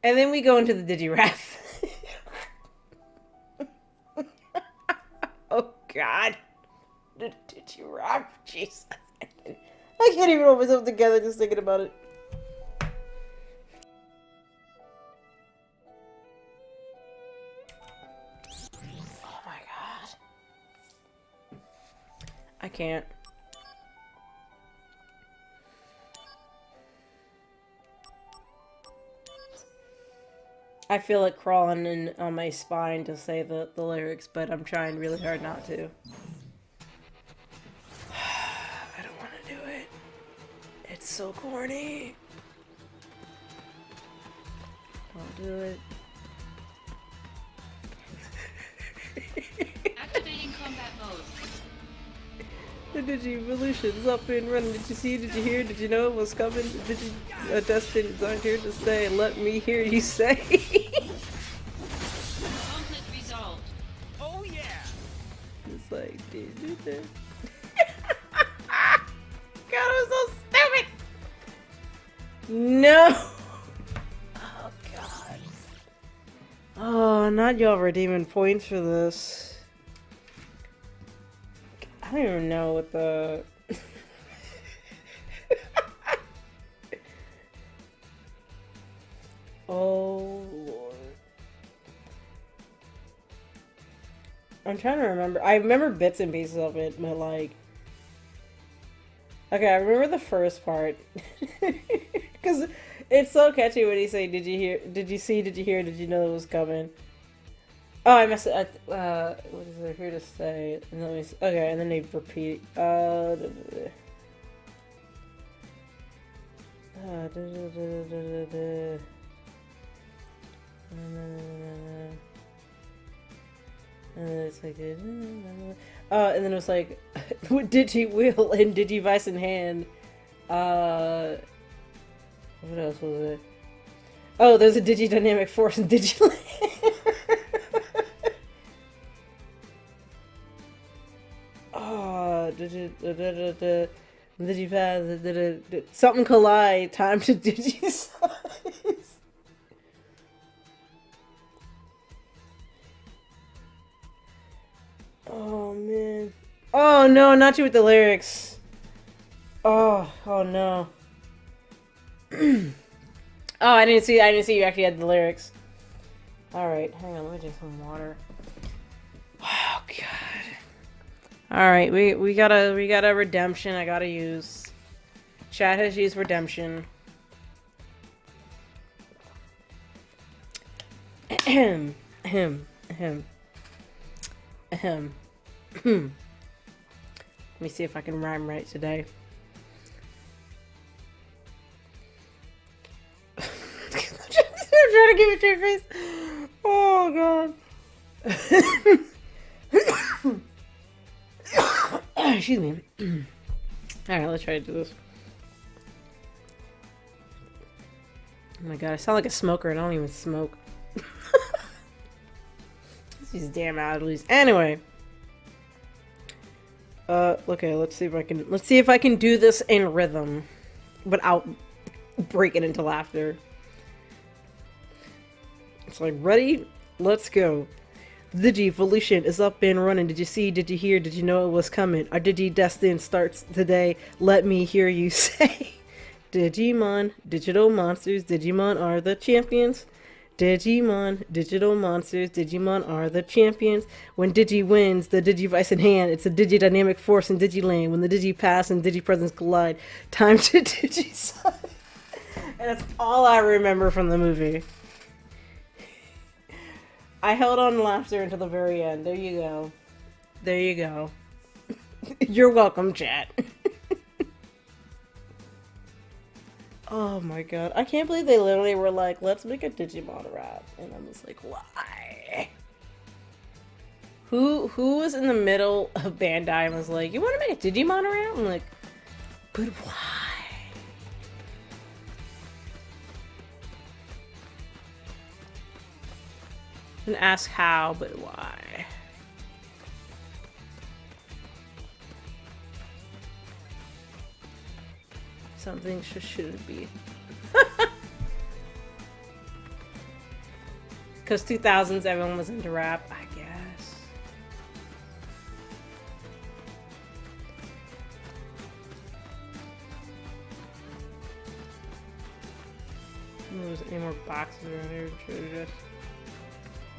And then we go into the Digiraph. Oh god. The Digiraph, Jesus. I can't even hold myself together just thinking about it. Oh my god. I can't. I feel it crawling in on my spine to say the lyrics, but I'm trying really hard not to. I don't want to do it. It's so corny. Don't do it. Activating combat mode. The Digi-Evolution's up and running. Did you see? Did you hear? Did you know it was coming? Dustin's not here to stay. Let me hear you say. Conflict resolved. Oh yeah. It's like, dude. God, I'm so stupid. No. Oh god. Oh, not y'all redeeming points for this. I don't even know what the... Oh, Lord. I'm trying to remember. I remember bits and pieces of it, but like... Okay, I remember the first part. Because it's so catchy when he say, did you hear, did you see, did you hear, did you know it was coming? Oh, I messed it. What is there here to say? And then okay, and then they repeat. And it's like, and then it was like, Digi wheel and Digivice in hand. What else was it? Oh, there's a Digidynamic Force in Digiland. Oh, Digipass, something collide, time to Digisize. Oh man. Oh no, not you with the lyrics. Oh no. Oh, I didn't see you actually had the lyrics. Alright, hang on, let me drink some water. Oh god. Alright, we got a redemption I gotta use. Chat has used redemption. Ahem. Ahem. Ahem. Ahem. Let me see if I can rhyme right today. I'm trying to give it to your face. Oh god. Excuse me. Alright, let's try to do this. Oh my god, I sound like a smoker and I don't even smoke. These damn allergies. Anyway. Okay, let's see if I can do this in rhythm without breaking into laughter. It's like, ready? Let's go. The Digivolution is up and running. Did you see? Did you hear? Did you know it was coming? Our Digi-Destin starts today. Let me hear you say. Digimon, digital monsters, Digimon are the champions. Digimon, digital monsters, Digimon are the champions. When Digi wins, the Digivice in hand, it's a Digi-dynamic force in Digiland. When the Digipass and Digipresence collide, time to Digi-Sun. And that's all I remember from the movie. I held on to laughter until the very end. There you go. There you go. You're welcome, chat. Oh my god. I can't believe they literally were like, let's make a Digimon rap. And I was like, why? Who was in the middle of Bandai and was like, you want to make a Digimon rap? I'm like, but why? And ask how, but why? Something shouldn't be. Because 2000s, everyone was into rap, I guess. There's any more boxes around here?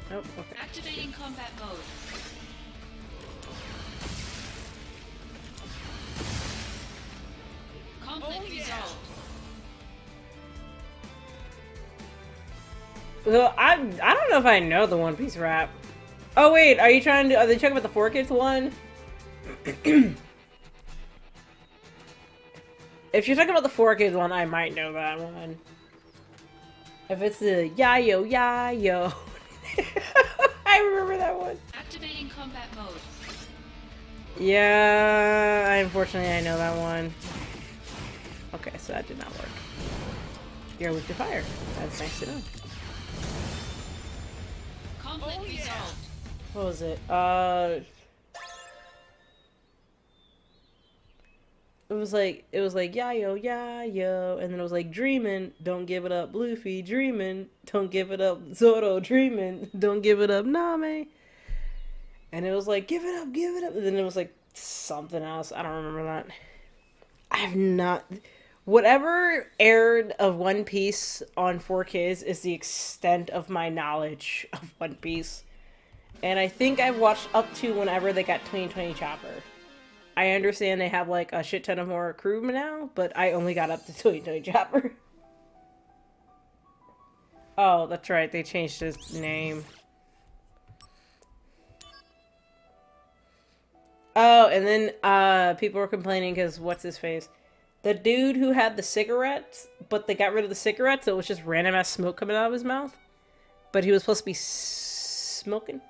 Nope, okay. Activating combat mode. Conflict resolved. Well, I don't know if I know the One Piece rap. Oh wait, are they talking about the 4Kids one? If you're talking about the 4Kids one, I might know that one. If it's the Yayo Yayo. I remember that one. Activating combat mode. Yeah, unfortunately I know that one. Okay, so that did not work. You're weak to fire. That's nice to know. Conflict resolved. What was it? It was like yayo yayo, and then it was like dreaming, don't give it up, Luffy, dreaming, don't give it up, Zoro, dreaming, don't give it up, Name. And it was like give it up, and then it was like something else. I don't remember that. I have not. Whatever aired of One Piece on 4Kids is the extent of my knowledge of One Piece. And I think I've watched up to whenever they got 2020 Chopper. I understand they have like a shit ton of more crew now, but I only got up to 2020 Chopper. Oh, that's right, they changed his name. Oh, and then people were complaining because what's his face? The dude who had the cigarettes, but they got rid of the cigarettes, so it was just random ass smoke coming out of his mouth. But he was supposed to be smoking.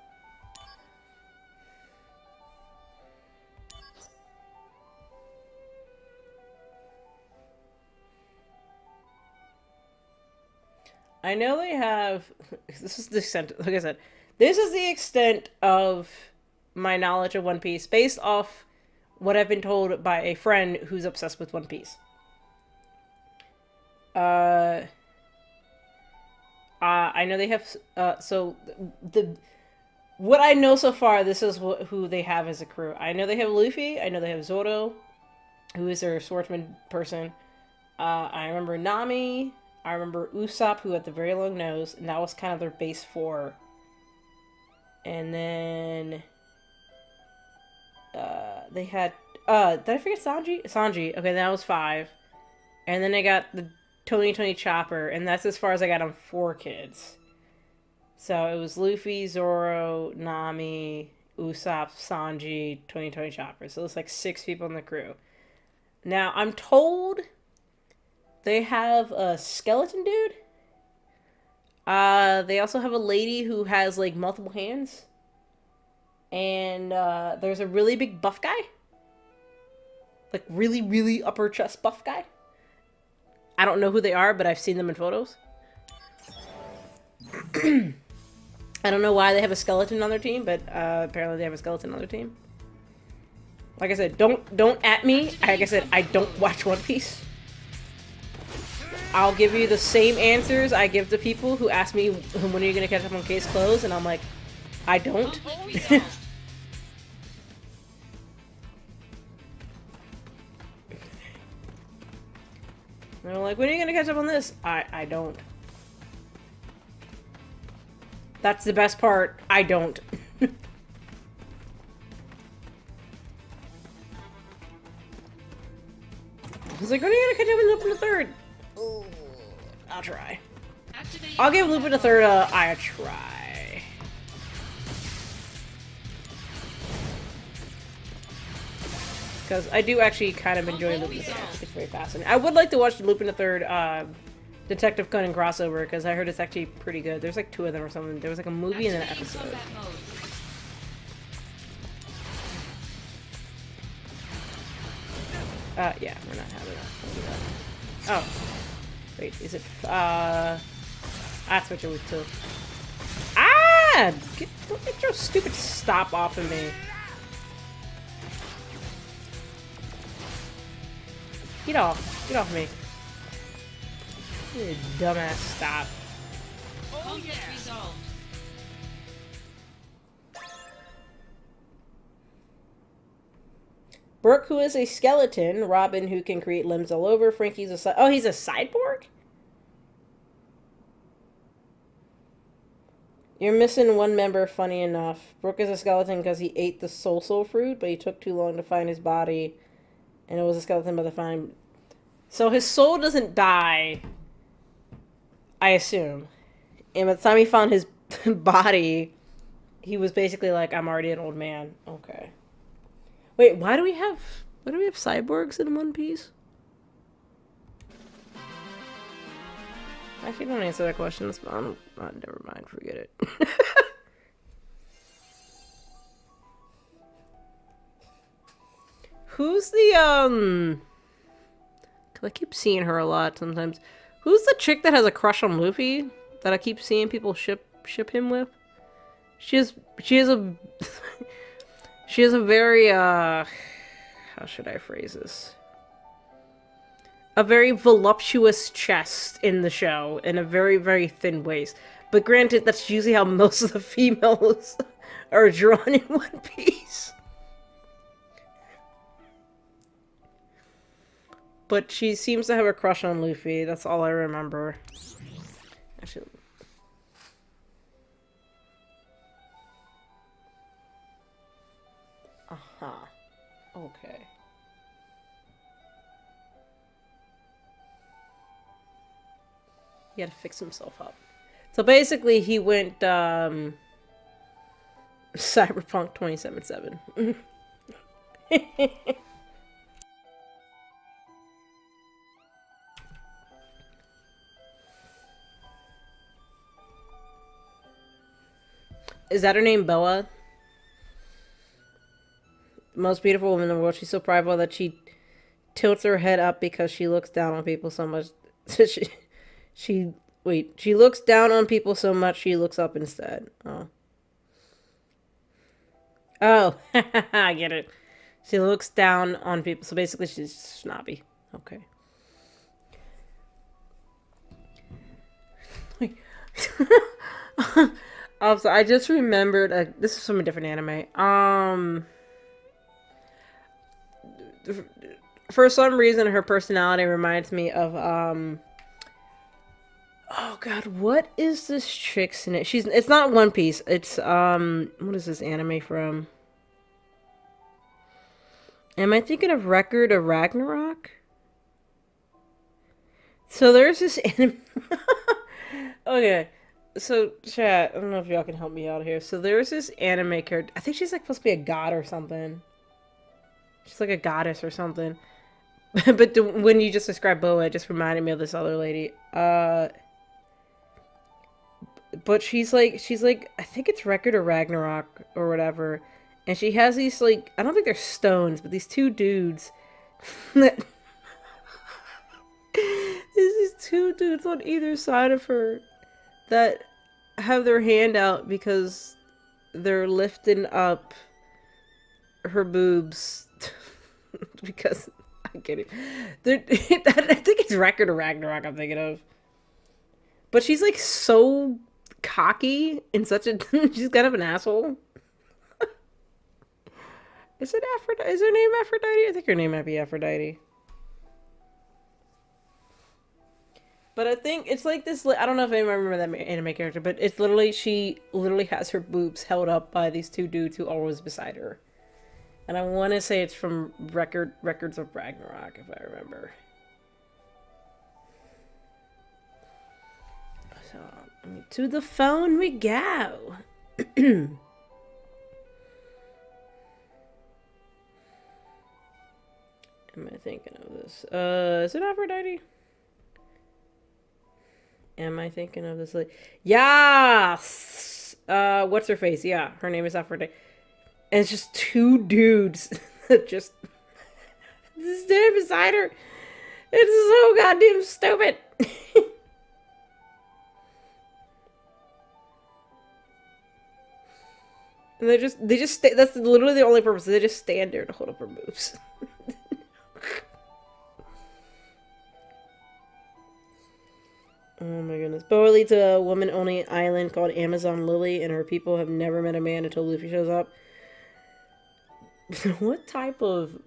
I know they have. This is the extent. Like I said, this is the extent of my knowledge of One Piece, based off what I've been told by a friend who's obsessed with One Piece. I know they have. So what I know so far, this is who they have as a crew. I know they have Luffy. I know they have Zoro, who is their swordsman person. I remember Nami. I remember Usopp, who had the very long nose, and that was kind of their base 4. And then they had did I forget Sanji? Sanji. Okay, that was 5. And then they got the Tony Chopper, and that's as far as I got on 4 kids. So it was Luffy, Zoro, Nami, Usopp, Sanji, Tony Chopper. So it's like 6 people in the crew. Now, I'm told they have a skeleton dude. They also have a lady who has like multiple hands. And there's a really big buff guy. Like really, really upper chest buff guy. I don't know who they are, but I've seen them in photos. I don't know why they have a skeleton on their team, but apparently they have a skeleton on their team. Like I said, don't at me. Like I said, I don't watch One Piece. I'll give you the same answers I give to people who ask me when are you gonna catch up on Case Closed, and I'm like, I don't. They're like, when are you gonna catch up on this? I don't. That's the best part. I don't. He's like, when are you gonna catch up with Lupin the Third? Ooh, I'll try. I'll give Lupin the Third a I try. Because I do actually kind of enjoy Lupin the Third. I think it's very fascinating. I would like to watch Lupin the Third Detective Conan crossover, because I heard it's actually pretty good. There's like 2 of them or something. There was like a movie and an episode. Yeah, we're not having that. We'll do that. Oh. Wait, is it, that's what you're with too. Ah! Don't get your stupid stop off of me. Get off. Get off me. You dumbass stop. Oh, yeah. Resolved. Brooke, who is a skeleton. Robin, who can create limbs all over. Frankie's a oh, he's a cyborg? You're missing one member, funny enough. Brooke is a skeleton because he ate the soul fruit, but he took too long to find his body. And it was a skeleton by the time. So his soul doesn't die, I assume. And by the time he found his body, he was basically like, I'm already an old man. Okay. Wait, why do we have cyborgs in One Piece? Actually, don't answer that question. Never mind. Forget it. Who's the, cause I keep seeing her a lot sometimes. Who's the chick that has a crush on Luffy? That I keep seeing people ship him with? She has a, she has a very, how should I phrase this? A very voluptuous chest in the show, and a very, very thin waist. But granted, that's usually how most of the females are drawn in One Piece. But she seems to have a crush on Luffy. That's all I remember. Actually. Uh-huh. Okay. He had to fix himself up. So basically, he went, Cyberpunk 2077. Is that her name, Boa? Most beautiful woman in the world. She's so prideful that she tilts her head up because she looks down on people so much. She looks down on people so much she looks up instead. Oh, I get it. She looks down on people, so basically she's snobby. Okay. Also, I just remembered, this is from a different anime. For some reason, her personality reminds me of, Oh god, what is this chick's name? It's not One Piece. It's what is this anime from? Am I thinking of Record of Ragnarok? So there's this anime. Okay. So chat, I don't know if y'all can help me out here. So there's this anime character. I think she's like supposed to be a god or something. She's like a goddess or something. But when you just described Boa, it just reminded me of this other lady. But she's like I think it's Record of Ragnarok or whatever. And she has these like, I don't think they're stones, but these two dudes that there's these two dudes on either side of her that have their hand out because they're lifting up her boobs because I get it. I think it's Record of Ragnarok I'm thinking of. But she's like so cocky and such a she's kind of an asshole. Is it Aphrodite? Is her name Aphrodite? I think her name might be Aphrodite. But I think it's like this. I don't know if anyone remember that anime character, but it's literally she literally has her boobs held up by these two dudes who are always beside her. And I want to say it's from Records of Ragnarok, if I remember. So to the phone we go. Am I thinking of this? Is it Aphrodite? Am I thinking of this? Yes! What's her face? Yeah, her name is Aphrodite. And it's just two dudes that just stand beside her. It's so goddamn stupid. And they just that's literally the only purpose. They just stand there to hold up her boobs. Oh my goodness. Boa leads a woman-only island called Amazon Lily, and her people have never met a man until Luffy shows up. What type of...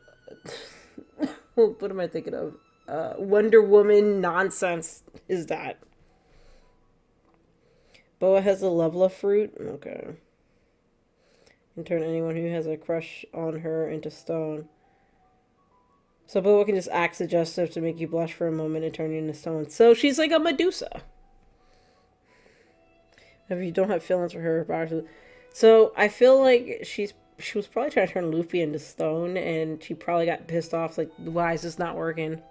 what am I thinking of? Wonder Woman nonsense is that? Boa has a Levela fruit? Okay. Can turn anyone who has a crush on her into stone. So Boa can just act suggestive to make you blush for a moment and turn you into stone. So she's like a Medusa. If you don't have feelings for her, so I feel like she was probably trying to turn Luffy into stone, and she probably got pissed off. Like, why is this not working?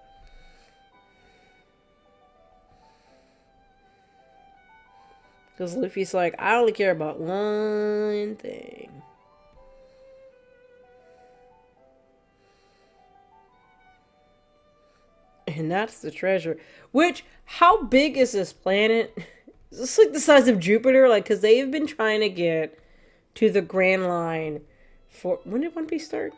Because Luffy's like, I only care about one thing. And that's the treasure. Which, how big is this planet? Is this like the size of Jupiter? Like, because they've been trying to get to the Grand Line for... When did One Piece start?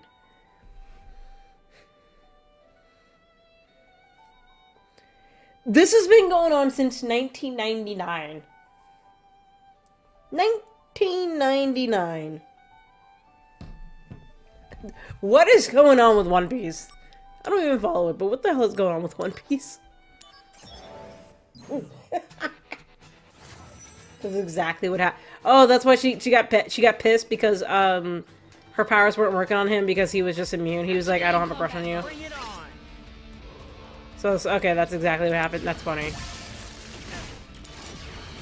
This has been going on since 1999. 1999. What is going on with One Piece? I don't even follow it, but what the hell is going on with One Piece? That's exactly what happened. Oh, that's why she got pissed because her powers weren't working on him because he was just immune. He was like, I don't have a crush on you. So okay, that's exactly what happened. That's funny.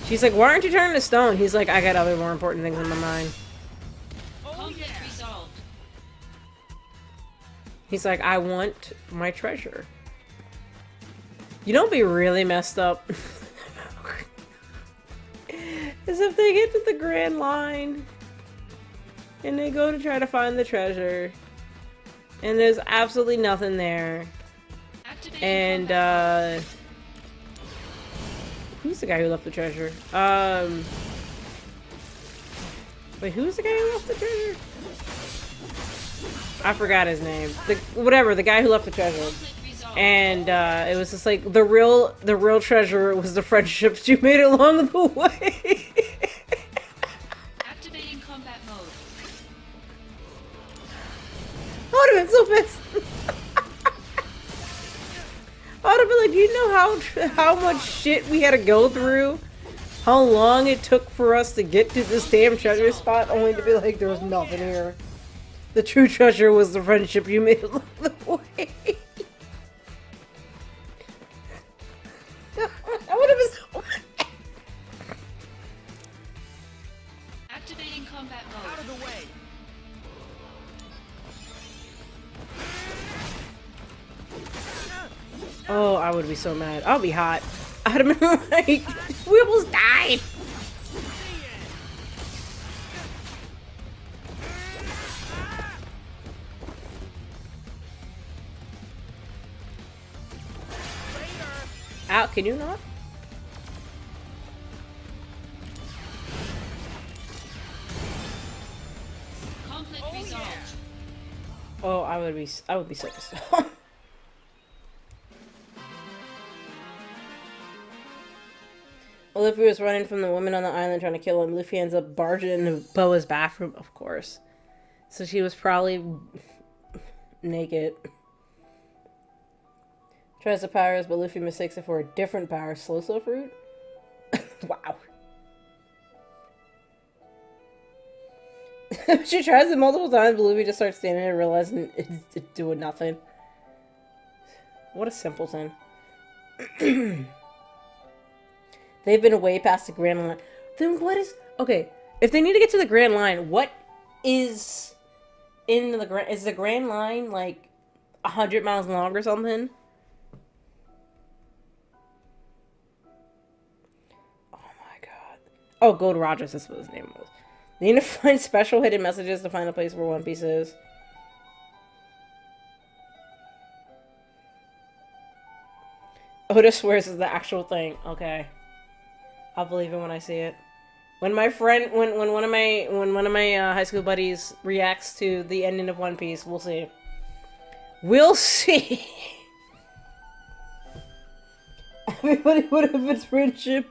She's like, why aren't you turning to stone? He's like, I got other more important things in my mind. He's like, I want my treasure. You don't be really messed up. Is if they get to the Grand Line and they go to try to find the treasure and there's absolutely nothing there. And who's the guy who left the treasure? Wait, who's the guy who left the treasure? I forgot his name. The guy who left the treasure. And it was just like the real treasure was the friendships you made along the way. Activating combat mode. I would have been so pissed. I'd have been like, do you know how much shit we had to go through? How long it took for us to get to this damn treasure spot, only to be like, there was nothing here. The true treasure was the friendship you made along the way. I would have been so Activating combat mode. Out of the way. Oh, I would be so mad. I'll be hot. I'd have been like, we almost died. Ow, can you not? Conflict resolved. Oh, I would be so pissed. Luffy was running from the woman on the island trying to kill him. Luffy ends up barging into Boa's bathroom, of course. So she was probably naked. Tries to power us, but Luffy mistakes it for a different power. Slow fruit? Wow. She tries it multiple times, but Luffy just starts standing there realizing it's doing nothing. What a simpleton. They've been way past the Grand Line. Then what is... Okay, if they need to get to the Grand Line, what is in the Grand... Is the Grand Line, like, 100 miles long or something? Oh my god. Oh, Gold Rogers, that's what his name was. They need to find special hidden messages to find a place where One Piece is. Oda swears is the actual thing. Okay. I'll believe it when I see it. When my friend, when one of my high school buddies reacts to the ending of One Piece, we'll see. We'll see. Everybody would have its friendship.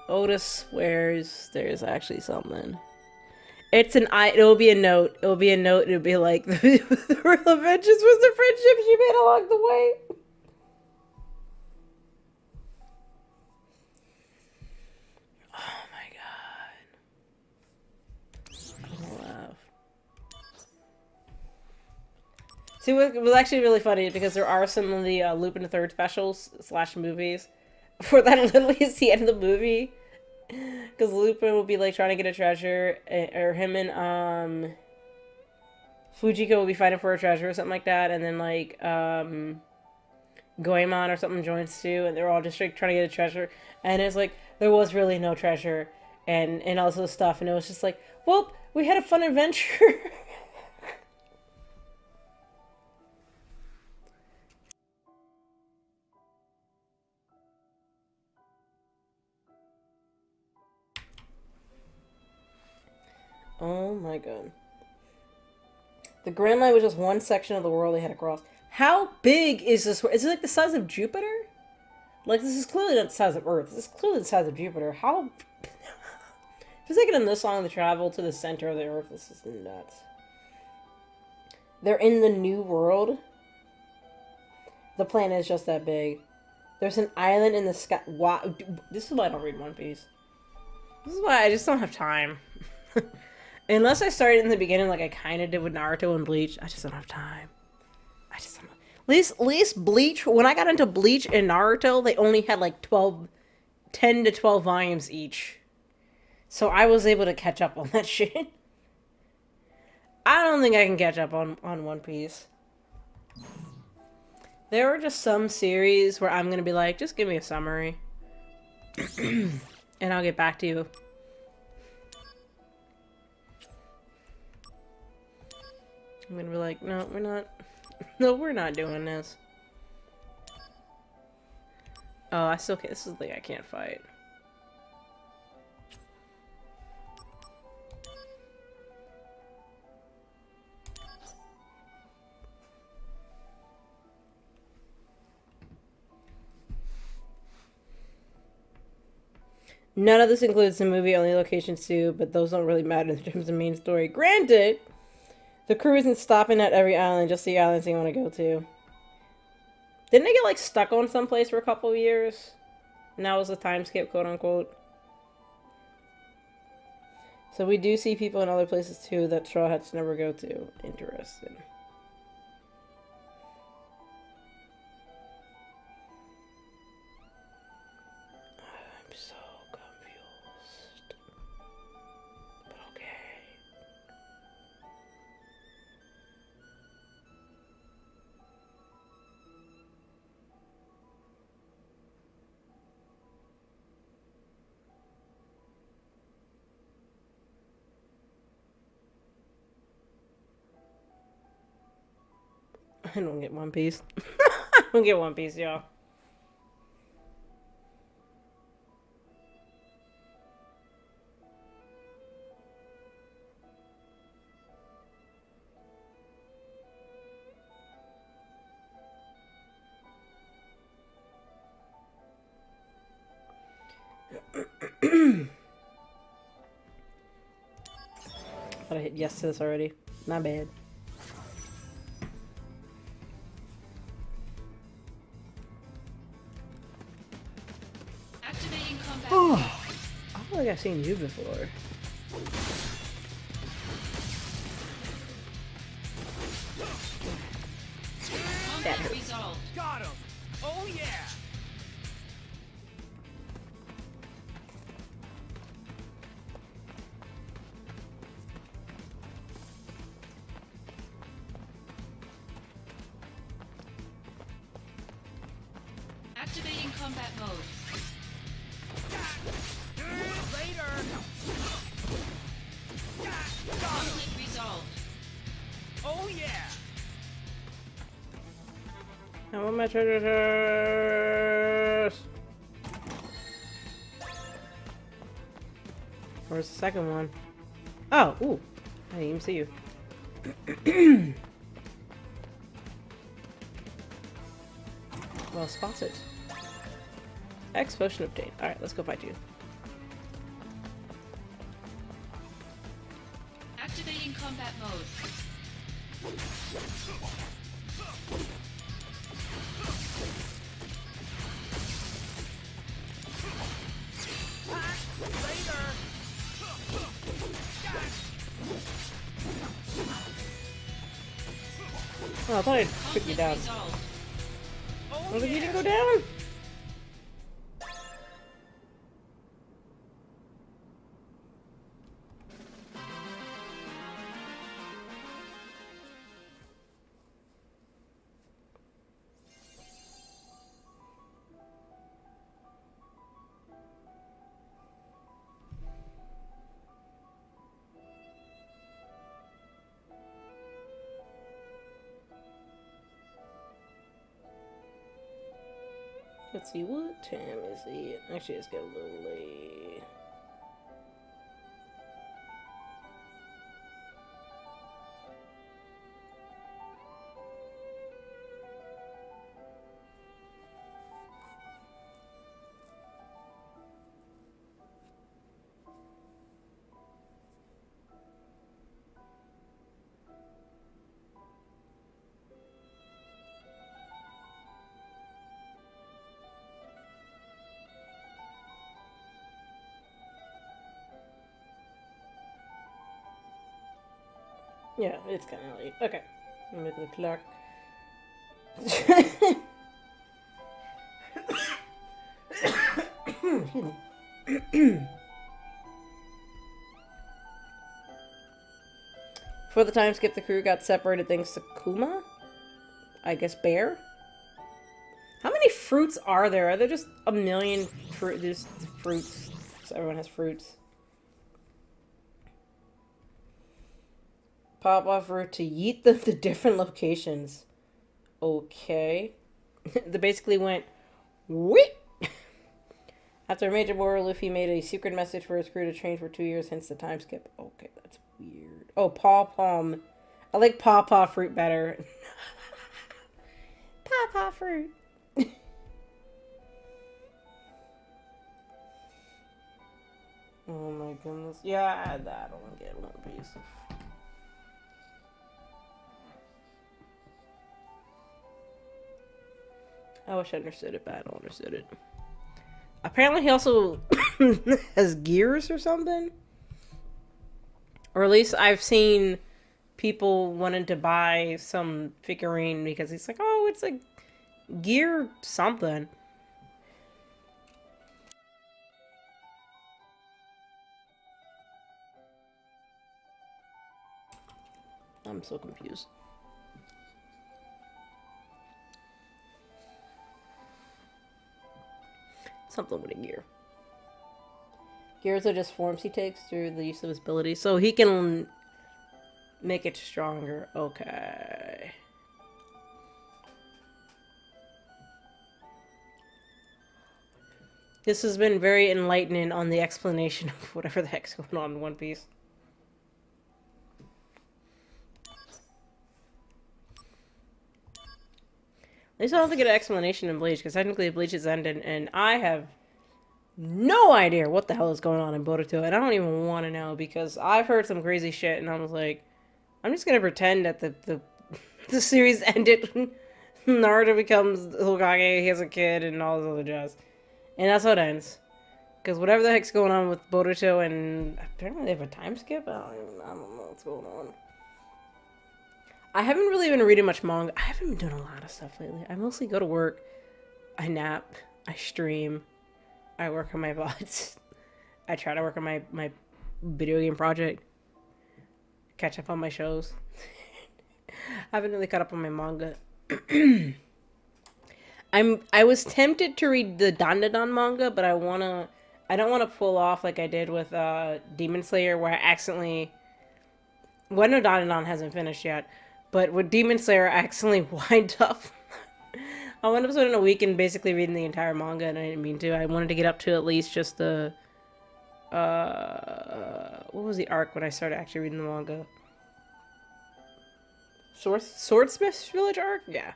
Oda swears there's actually something. It's an it'll be a note. It'll be a note. It'll be like the real adventures was the friendship she made along the way. See, what was actually really funny because there are some of the Lupin the Third specials / movies where that literally is the end of the movie. Because Lupin will be like trying to get a treasure, or him and Fujiko will be fighting for a treasure or something like that, and then like Goemon or something joins too, and they're all just like trying to get a treasure, and it's like there was really no treasure, and all this stuff, and it was just like, well, we had a fun adventure. Oh my god. The Grand Line was just one section of the world they had to cross. How big is this? Is it like the size of Jupiter? Like, this is clearly not the size of Earth. This is clearly the size of Jupiter. How... If it's taking them this long to travel to the center of the Earth, this is nuts. They're in the New World. The planet is just that big. There's an island in the sky. Wow. This is why I don't read One Piece. This is why I just don't have time. Unless I started in the beginning like I kind of did with Naruto and Bleach, I just don't have time. I just don't. At least Bleach, when I got into Bleach and Naruto, they only had like 10 to 12 volumes each. So I was able to catch up on that shit. I don't think I can catch up on One Piece. There are just some series where I'm going to be like, just give me a summary. And I'll get back to you. I'm gonna be like, no, we're not. No, we're not doing this. Oh, I still can't. This is the thing I can't fight. None of this includes the movie, only locations too, but those don't really matter in terms of main story. Granted, the crew isn't stopping at every island, just the islands they want to go to. Didn't they get like stuck on someplace for a couple of years? And that was a time skip, quote unquote. So we do see people in other places too that Straw Hats never go to. Interesting. I'm so confused. But okay. I don't get One Piece. I don't get One Piece, y'all. Thought I hit yes to this already. Not bad. Activating combat. Oh, I feel like I've seen you before. That hurt. Resolved. Got him! Oh yeah! Activating combat mode. Later! Conflict resolved. Oh yeah! I want my treasure chest. Where's the second one? Oh, ooh. I didn't even see you. Well spotted. X potion obtained. Alright, let's go fight you. Activating combat mode. Oh, I thought I'd put you down. I was like, you didn't go down? Let's see, what time is it? Actually, it's getting a little late. Yeah, it's kind of late. Okay. Let me look at the clock. For the time skip, the crew got separated thanks to Kuma? I guess bear? How many fruits are there? Are there just a million just fruits? So everyone has fruits. Pop off route to yeet them to different locations. Okay. They basically went, wheat! After a major war, Luffy made a secret message for his crew to train for 2 years, hence the time skip. Okay, that's weird. Oh, pawpaw. I like pawpaw fruit better. Pawpaw fruit. Oh my goodness. Yeah, I don't want to get One Piece. I wish I understood it, but I don't understood it. Apparently he also has gears or something. Or at least I've seen people wanting to buy some figurine because he's like, oh, it's a gear something. I'm so confused. Something with a gear. Gears are just forms he takes through the use of his abilities. So he can make it stronger. Okay. This has been very enlightening on the explanation of whatever the heck's going on in One Piece. At least I don't have to get an explanation in Bleach, because technically Bleach is ended, and I have no idea what the hell is going on in Boruto, and I don't even want to know, because I've heard some crazy shit, and I was like, I'm just gonna pretend that the series ended. Naruto becomes Hokage, he has a kid, and all this other jazz. And that's how it ends. Because whatever the heck's going on with Boruto, and apparently they have a time skip? I don't know what's going on. I haven't really been reading much manga. I haven't been doing a lot of stuff lately. I mostly go to work, I nap, I stream, I work on my VODs. I try to work on my video game project. Catch up on my shows. I haven't really caught up on my manga. I was tempted to read the Dandadan manga, but I don't wanna pull off like I did with Demon Slayer, where I accidentally, well, no, Dandadan hasn't finished yet, but with Demon Slayer I accidentally wind up I wound up spending a week and basically reading the entire manga, and I didn't mean to. I wanted to get up to at least just the what was the arc when I started actually reading the manga? Swordsmith Village arc? Yeah.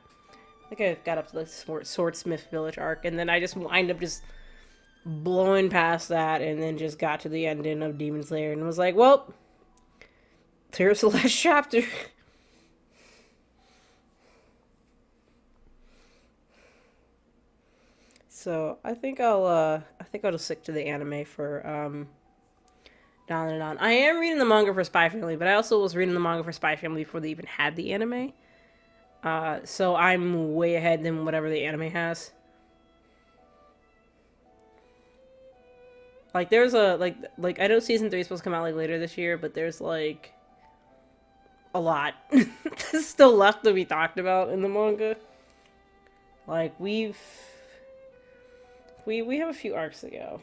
I think I got up to the Swordsmith Village arc, and then I just wind up just blowing past that, and then just got to the ending of Demon Slayer, and was like, well, here's the last chapter. So I think I'll just stick to the anime for Down and On. I am reading the manga for Spy Family, but I also was reading the manga for Spy Family before they even had the anime. So I'm way ahead than whatever the anime has. Like there's a like I know season 3 is supposed to come out like later this year, but there's like a lot still left to be talked about in the manga. Like we have a few arcs to go.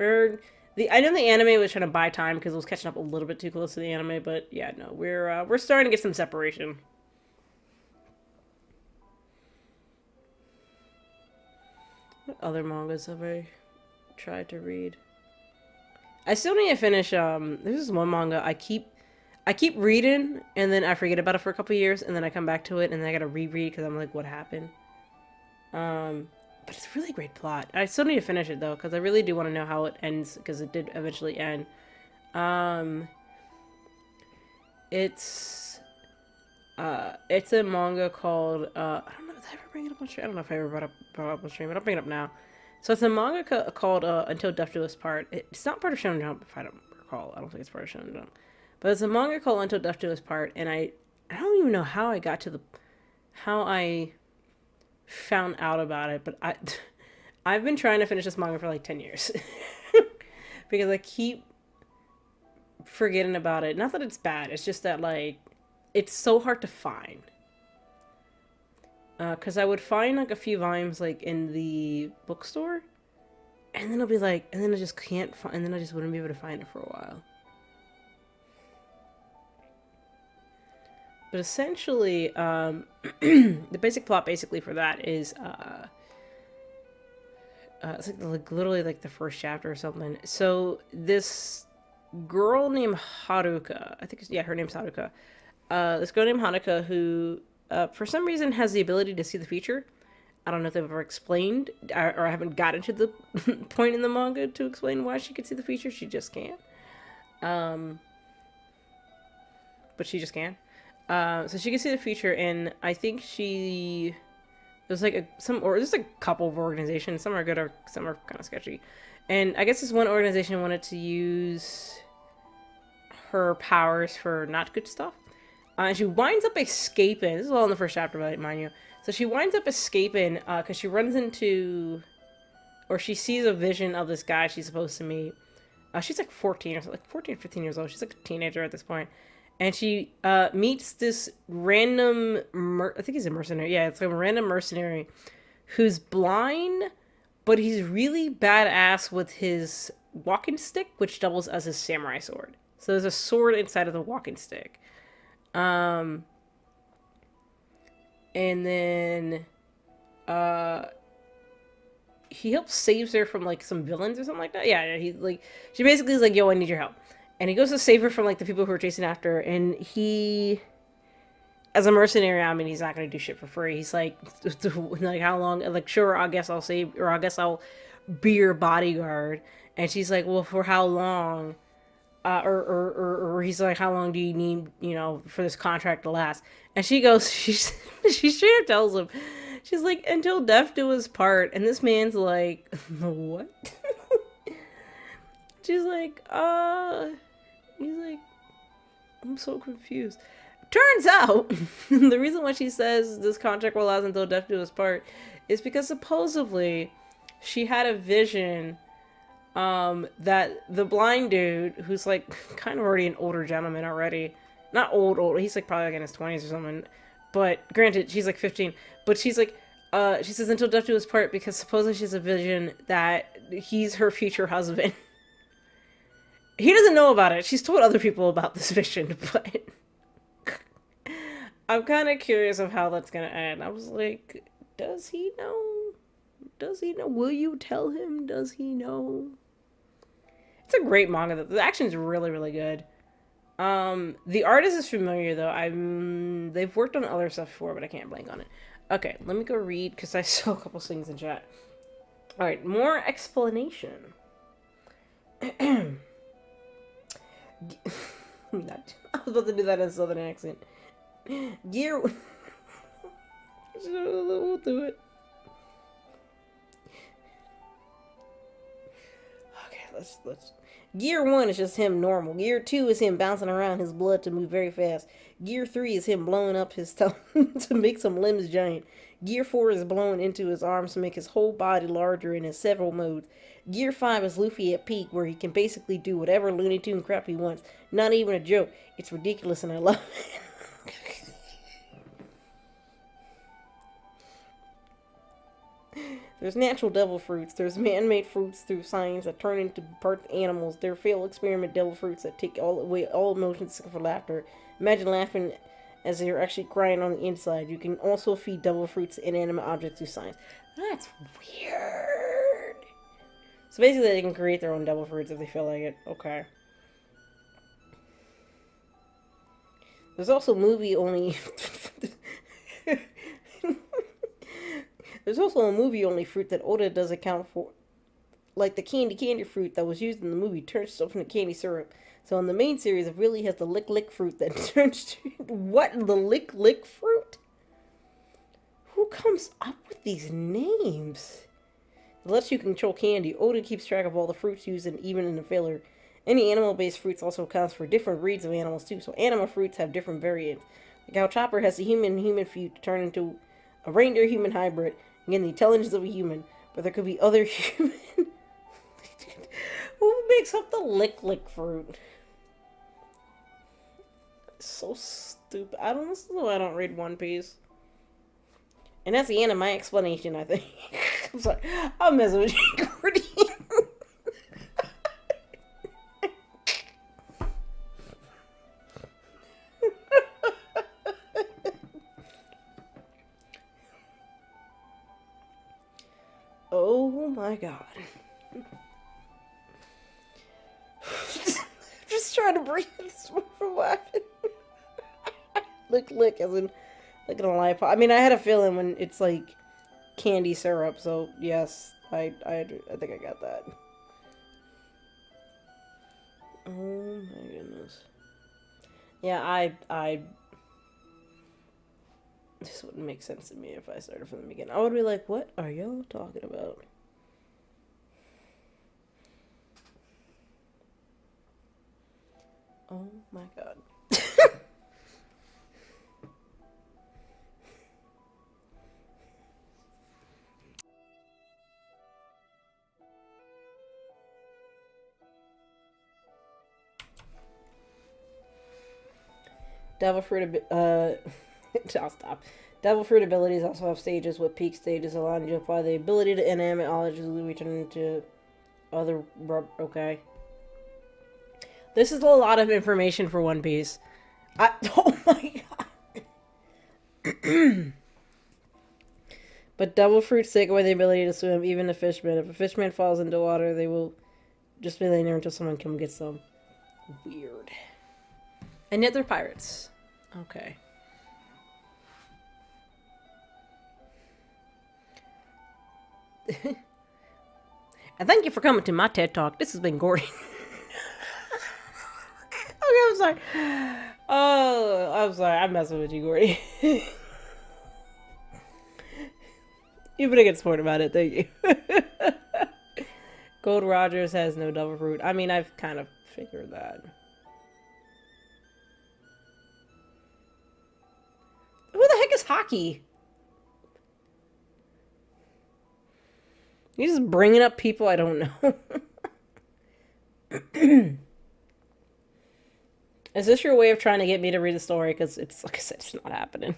I know the anime was trying to buy time because it was catching up a little bit too close to the anime, but yeah, no, we're starting to get some separation. What other mangas have I tried to read? I still need to finish. There's this one manga I keep reading, and then I forget about it for a couple years, and then I come back to it, and then I gotta reread because I'm like, what happened? But it's a really great plot. I still need to finish it though, because I really do want to know how it ends, because it did eventually end. It's a manga called I don't know if I ever bring it up on stream. I don't know if I ever brought it up on stream, but I'll bring it up now. So it's a manga called Until Death Do Us Part. It's not part of Shonen Jump, if I don't recall. I don't think it's part of Shonen Jump, but it's a manga called Until Death Do Us Part, and I don't even know how I got to how I found out about it, but I've been trying to finish this manga for like 10 years because I keep forgetting about it. Not that it's bad, it's just that like it's so hard to find, because I would find like a few volumes like in the bookstore, and then I'll be like, and then I just can't find, and then I just wouldn't be able to find it for a while. But essentially, the basic plot basically for that is, it's like literally like the first chapter or something. So this girl named Haruka, I think, yeah, her name's Haruka. This girl named Haruka who, for some reason, has the ability to see the future. I don't know if they've ever explained, or I haven't gotten to the point in the manga to explain why she could see the future. She just can't. But she just can. So she can see the future, and I think she There's like there's a couple of organizations. Some are good, or some are kind of sketchy. And I guess this one organization wanted to use her powers for not good stuff. And she winds up escaping. This is all in the first chapter, mind you. So she winds up escaping because she runs into, or she sees a vision of this guy she's supposed to meet. She's like 14 or something, like 14, 15 years old. She's like a teenager at this point. And she meets this random, I think he's a mercenary. Yeah, it's like a random mercenary who's blind, but he's really badass with his walking stick, which doubles as his samurai sword. So there's a sword inside of the walking stick. And then he helps saves her from like some villains or something like that. Yeah, he like, she basically is like, yo, I need your help. And he goes to save her from like the people who are chasing after her. And he, as a mercenary, I mean, he's not going to do shit for free. He's like how long, like, sure, I guess I'll save, or I guess I'll be your bodyguard. And she's like, well, for how long? Or he's like, how long do you need, you know, for this contract to last? And she goes, she straight up tells him, she's like, until death do us part. And this man's like, what? She's like, he's like, I'm so confused. Turns out, the reason why she says this contract will last until death do us part is because supposedly she had a vision that the blind dude, who's like kind of already an older gentleman already, not old, he's like probably like in his 20s or something, but granted, she's like 15, but she's like, she says until death do us part because supposedly she has a vision that he's her future husband. He doesn't know about it. She's told other people about this vision, but I'm kind of curious of how that's going to end. I was like, does he know? Does he know? Will you tell him? Does he know? It's a great manga. The action's really, really good. The artist is familiar, though. They've worked on other stuff before, but I can't blank on it. Okay, let me go read, because I saw a couple things in chat. Alright, more explanation. I was about to do that in a southern accent. Gear... We'll do it. Okay, let's... Gear 1 is just him normal. Gear 2 is him bouncing around his blood to move very fast. Gear 3 is him blowing up his tongue to make some limbs giant. Gear 4 is blowing into his arms to make his whole body larger and in several modes. Gear 5 is Luffy at peak, where he can basically do whatever Looney Tune crap he wants. Not even a joke. It's ridiculous and I love it. There's natural devil fruits. There's man-made fruits through science that turn into part animals. There are failed experiment devil fruits that take away all emotions except for laughter. Imagine laughing as you're actually crying on the inside. You can also feed devil fruits to inanimate objects through science. That's weird. So basically they can create their own devil fruits if they feel like it. Okay. There's also movie-only... There's also a movie-only fruit that Oda does account for. Like the candy fruit that was used in the movie turns itself into candy syrup. So in the main series, it really has the lick fruit that turns to... What? The lick fruit? Who comes up with these names? It lets you control candy. Oda keeps track of all the fruits used and even in the filler. Any animal-based fruits also accounts for different breeds of animals too. So animal fruits have different variants. Like how Chopper has the human fruit to turn into a reindeer-human hybrid. Again, the intelligence of a human. But there could be other human... Who makes up the lick fruit? It's so stupid. This is why I don't read One Piece. And that's the end of my explanation, I think. I'm sorry. I'm messing with you, Gordy. Oh my god. Just trying to breathe from laughing. Lick as in like an lollipop. I mean, I had a feeling when it's like candy syrup, so yes, I think I got that. Oh my goodness. Yeah, This wouldn't make sense to me if I started from the beginning. I would be like, what are y'all talking about? Oh my god. Devil fruit, I'll stop. Devil fruit abilities also have stages with peak stages allowing you to apply the ability to inanimate objects to return into other. Okay. This is a lot of information for One Piece. Oh my god. But devil fruits take away the ability to swim, even to fishmen. If a fishman falls into water, they will just be laying there until someone comes gets them. Weird. And yet they're pirates. Okay. And thank you for coming to my TED Talk. This has been Gordy. Okay, I'm sorry. Oh, I'm sorry. I'm messing with you, Gordy. You've been a good sport about it. Thank you. Gold Rogers has no devil fruit. I mean, I've kind of figured that. Who the heck is Hockey? You're just bringing up people I don't know. Is this your way of trying to get me to read the story? Because it's, like I said, it's not happening.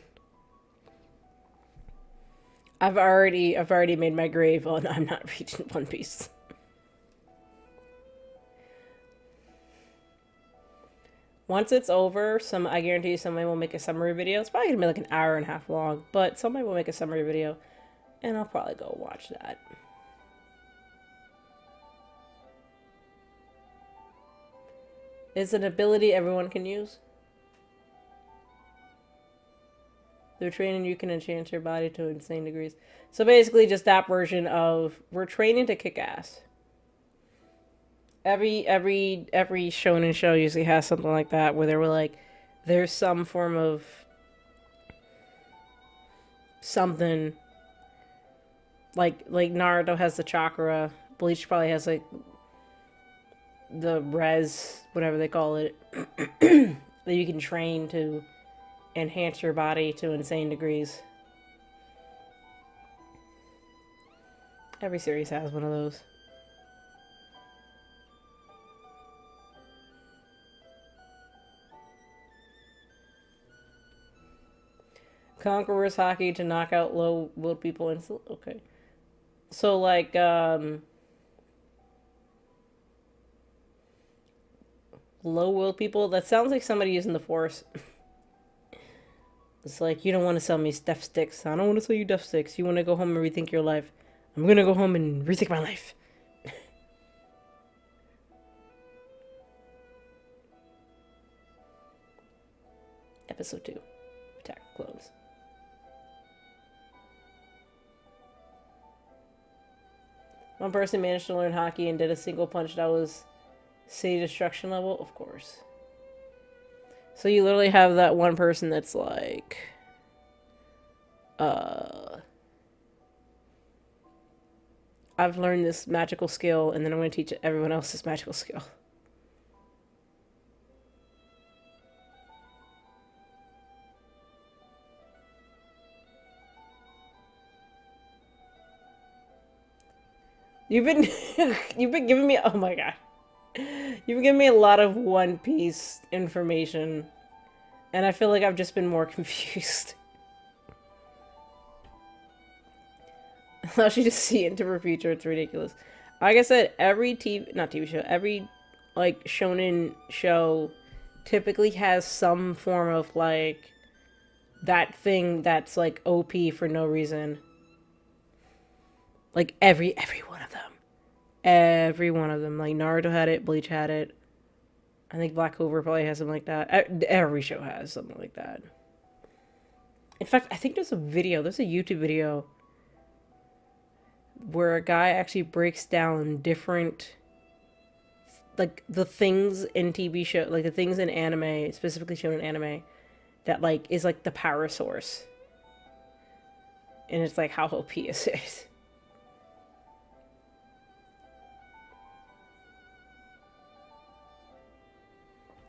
I've already made my grave on I'm not reading One Piece. Once it's over, I guarantee you somebody will make a summary video. It's probably gonna be like an hour and a half long, but somebody will make a summary video, and I'll probably go watch that. It's an ability everyone can use. Through training, you can enchant your body to insane degrees. So basically, just that version of we're training to kick ass. Every shonen show usually has something like that where they were like, there's some form of something. Like Naruto has the chakra. Bleach probably has like the res, whatever they call it, that you can train to enhance your body to insane degrees. Every series has one of those. Conqueror's Hockey to knock out low-willed people instantly. Okay. So, like, low-willed people? That sounds like somebody using the Force. It's like, you don't want to sell me death sticks. I don't want to sell you death sticks. You want to go home and rethink your life. I'm going to go home and rethink my life. Episode 2. Attack clones. One person managed to learn hockey and did a single punch that was city destruction level, of course. So you literally have that one person that's like, I've learned this magical skill, and then I'm going to teach everyone else this magical skill. You've been giving me, oh my god. You've been giving me a lot of One Piece information, and I feel like I've just been more confused. Allows you to see into her future. It's ridiculous. Like I said, every every like shonen show typically has some form of like that thing that's like OP for no reason. Like every one of them. Every one of them. Like Naruto had it, Bleach had it. I think Black Clover probably has something like that. Every show has something like that. In fact, I think there's a YouTube video where a guy actually breaks down different, like, the things in TV show, like the things in anime, specifically shown in anime, that like is like the power source And it's like, how OP is it?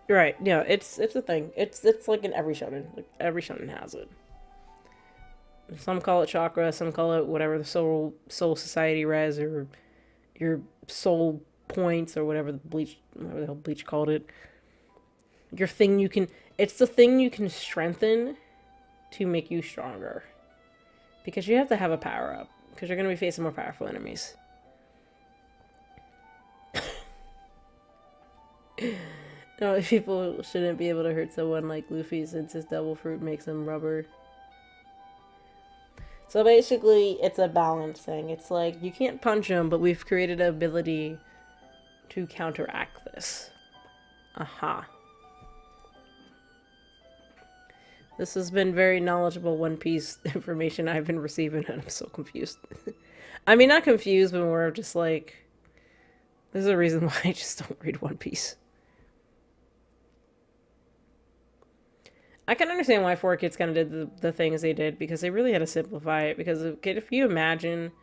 Right, yeah, it's a thing. It's like in every shonen. Like every shonen has it. Some call it chakra, some call it whatever the soul society res or your soul points or whatever the hell Bleach called it. Your thing you can, it's the thing you can strengthen to make you stronger. Because you have to have a power up. Because you're going to be facing more powerful enemies. No, people shouldn't be able to hurt someone like Luffy since his devil fruit makes him rubber. So basically, it's a balance thing. It's like, you can't punch him, but we've created an ability to counteract this. Aha. This has been very knowledgeable One Piece information I've been receiving, and I'm so confused. I mean, not confused, but more just like, there's a reason why I just don't read One Piece. I can understand why 4Kids kind of did the things they did, because they really had to simplify it. Because if you imagine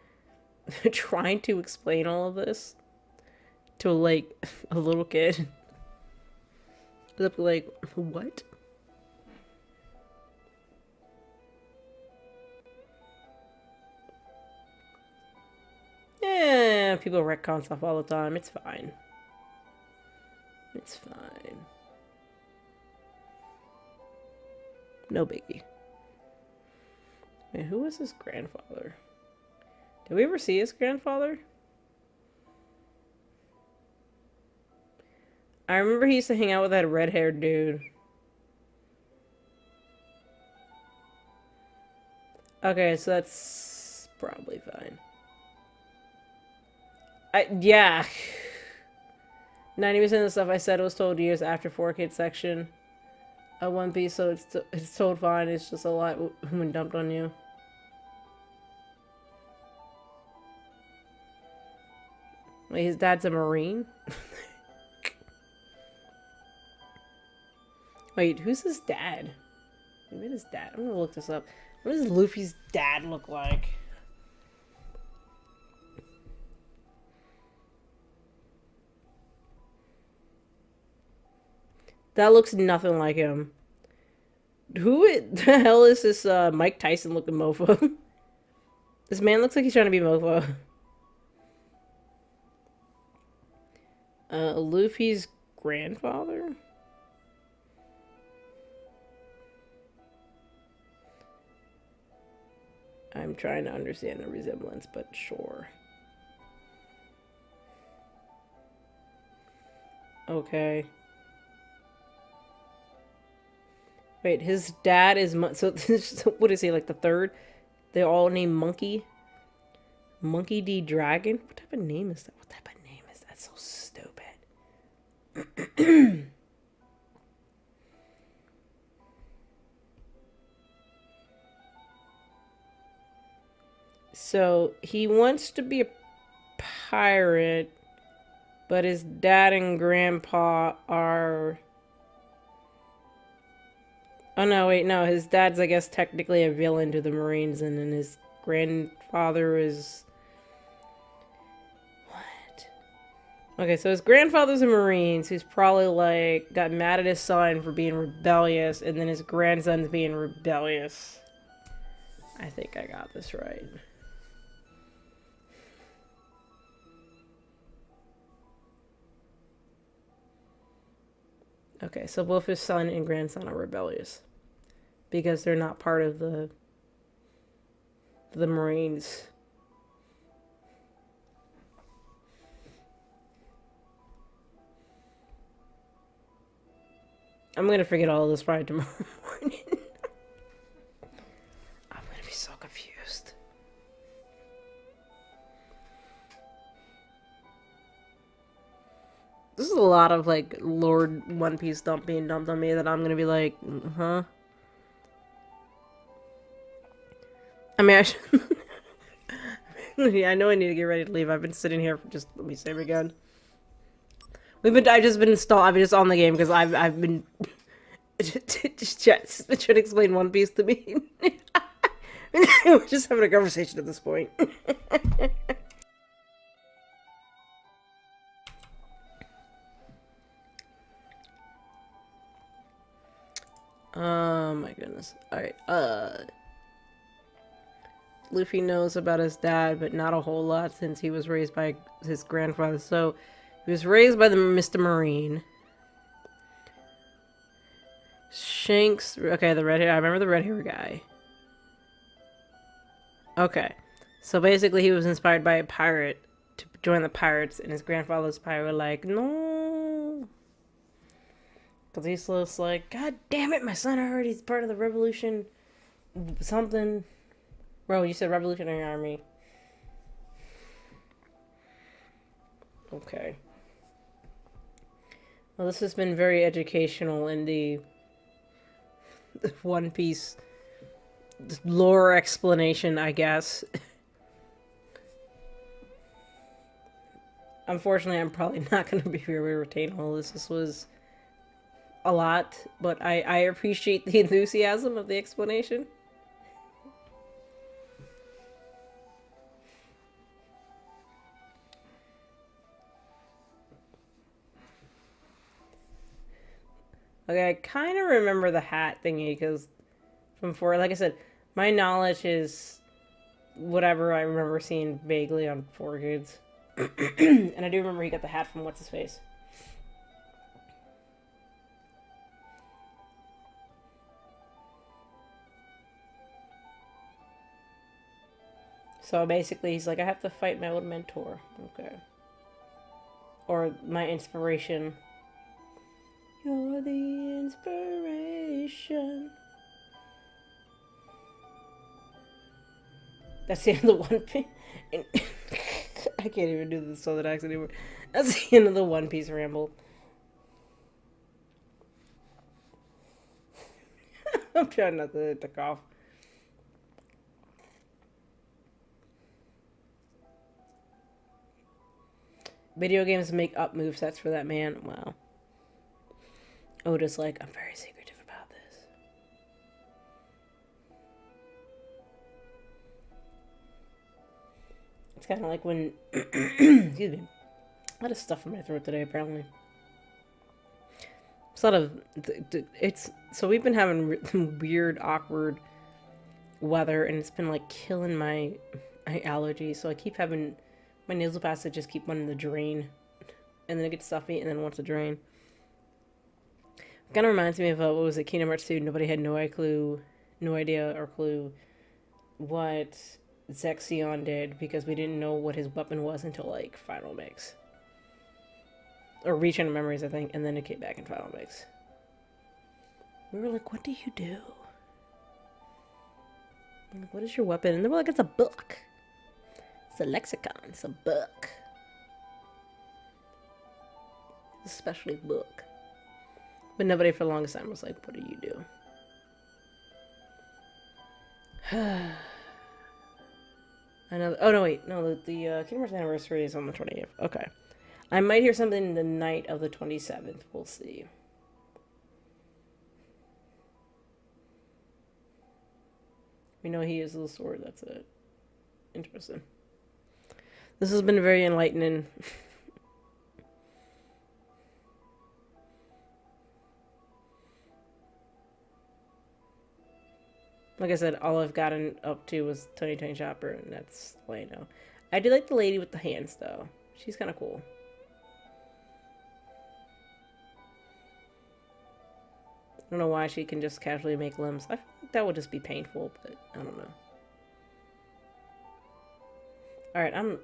trying to explain all of this to like a little kid, they'll be like, what? Yeah, people retcon stuff all the time. It's fine. It's fine. No biggie. Wait, who was his grandfather? Did we ever see his grandfather? I remember he used to hang out with that red-haired dude. Okay, so that's probably fine. Yeah. 90% of the stuff I said was told years after 4Kids section. One Piece, so it's told fine. It's just a lot when dumped on you. Wait, his dad's a Marine? Wait, who's his dad? Who made his dad? I'm gonna look this up. What does Luffy's dad look like? That looks nothing like him. Who the hell is this Mike Tyson looking mofo? This man looks like he's trying to be mofo. Luffy's grandfather? I'm trying to understand the resemblance, but sure. Okay. Wait, his dad is... So, what is he, like the third? They're all named Monkey? Monkey D. Dragon? What type of name is that? What type of name is that? So stupid. So, he wants to be a pirate, but his dad and grandpa are... Oh, no, wait, no. His dad's, I guess, technically a villain to the Marines, and then his grandfather is... What? Okay, so his grandfather's a Marine, who's probably, like, got mad at his son for being rebellious, and then his grandson's being rebellious. I think I got this right. Okay, so both his son and grandson are rebellious. Because they're not part of the Marines. I'm gonna forget all of this probably tomorrow morning. I'm gonna be so confused. This is a lot of like Lord One Piece dump being dumped on me that I'm gonna be like, huh? I mean, I know I need to get ready to leave. I've been sitting here for just, let me save again. I've just been installed, I've been just on the game because I've been just trying to explain One Piece to me We're just having a conversation at this point. Oh my goodness. Alright, Luffy knows about his dad, but not a whole lot since he was raised by his grandfather. So, he was raised by the Mr. Marine. Shanks, okay, the red hair, I remember the red hair guy. Okay, so basically he was inspired by a pirate to join the pirates, and his grandfather's pirate were like, no. Because he's just like, God damn it, my son, I heard he's part of the revolution, something. Bro, you said Revolutionary Army. Okay. Well, this has been very educational in the One Piece lore explanation, I guess. Unfortunately, I'm probably not going to be able to retain all this. This was a lot, but I appreciate the enthusiasm of the explanation. Okay, I kind of remember the hat thingy because from before, like I said, my knowledge is whatever I remember seeing vaguely on 4Kids. And I do remember he got the hat from What's-His-Face. So basically, he's like, I have to fight my old mentor. Okay. Or my inspiration. You're the inspiration. That's the end of the One Piece. I can't even do the Southern accent anymore. That's the end of the One Piece ramble. I'm trying not to cough. Video games make up movesets for that man. Wow. Oda's like, I'm very secretive about this. It's kind of like when... Excuse me. A lot of stuff in my throat today, apparently. It's a lot of... It's... So we've been having weird, awkward weather, and it's been, like, killing my allergies. So I keep having... My nasal passages just keep wanting to drain. And then it gets stuffy, and then wants to drain. Kind of reminds me of what was it, Kingdom Hearts 2. Nobody had no idea or clue what Zexion did because we didn't know what his weapon was until like Final Mix. Or Reach Into Memories, I think, and then it came back in Final Mix. We were like, what do you do? I'm like, what is your weapon? And they were like, it's a book. It's a lexicon. It's a book. It's a specialty book. But nobody for the longest time was like, what do you do? Another, oh no, wait. No, the Kingdom Hearts anniversary is on the 28th. Okay. I might hear something the night of the 27th. We'll see. We know he uses the sword. That's it. Interesting. This has been very enlightening. Like I said, all I've gotten up to was Tony Tony Chopper, and that's all I know. I do like the lady with the hands, though. She's kind of cool. I don't know why she can just casually make limbs. I feel like that would just be painful, but I don't know. Alright, I'm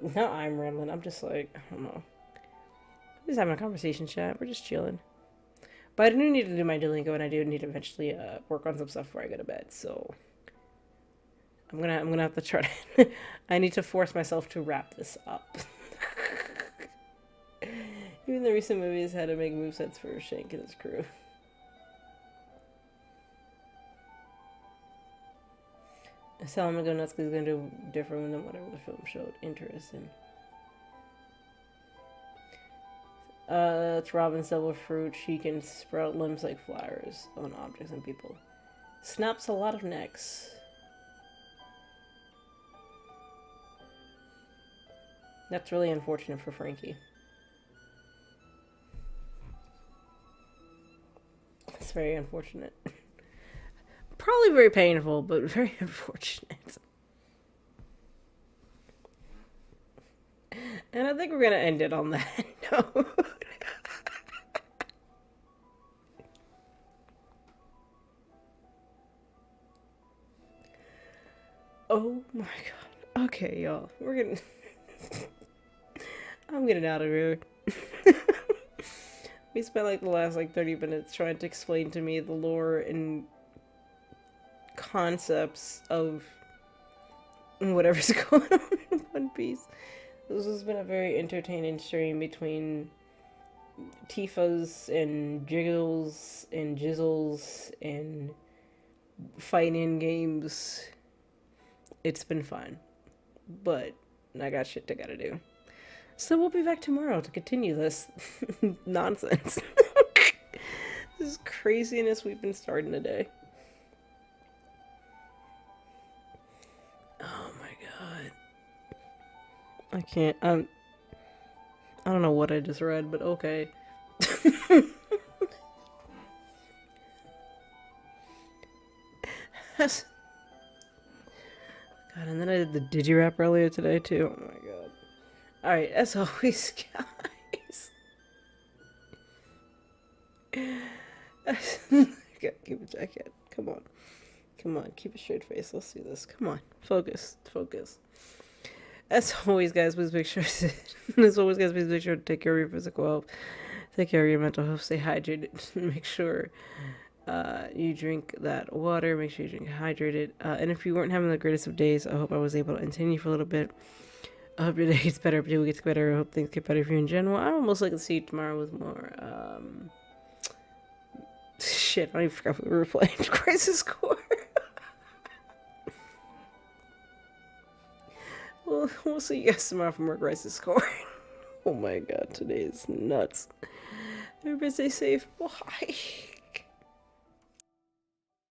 rambling. I'm just like, I don't know. I'm just having a conversation, chat. We're just chilling. But I do need to do my Duolingo, and I do need to eventually work on some stuff before I go to bed. So I'm gonna have to try to. I need to force myself to wrap this up. Even the recent movies had to make movesets for Shank and his crew. Salama Gonetsuki is gonna do different than whatever the film showed. Interesting. It's Robin Silver Fruit. She can sprout limbs like flowers on objects and people. Snaps a lot of necks. That's really unfortunate for Frankie. It's very unfortunate. Probably very painful, but very unfortunate. And I think we're gonna end it on that note. Oh my god. Okay, y'all. We're gonna... I'm getting out of here. We spent like the last like 30 minutes trying to explain to me the lore and concepts of whatever's going on in One Piece. This has been a very entertaining stream between Tifas and Jiggles and Jizzles and fighting games. It's been fun, but I got shit I gotta do. So we'll be back tomorrow to continue this nonsense. This craziness we've been starting today. Oh my god. I can't, I don't know what I just read, but okay. God, and then I did the Digirap earlier today too. Oh my god. Alright, as always, guys. Keep a jacket. Come on. Come on, keep a straight face. Let's do this. Come on. Focus. Focus. As always, guys, please make sure to, as always, guys, please make sure to take care of your physical health. Take care of your mental health. Stay hydrated. Make sure you drink that water. Make sure you drink hydrated. And if you weren't having the greatest of days, I hope I was able to entertain you for a little bit. I hope your day gets better. If your day gets better, I hope things get better for you in general. I almost like to see you tomorrow with more, shit, I even forgot we were playing Crisis Core. We'll see you guys tomorrow for more Crisis Core. Oh my god, today is nuts. Everybody stay safe. Bye.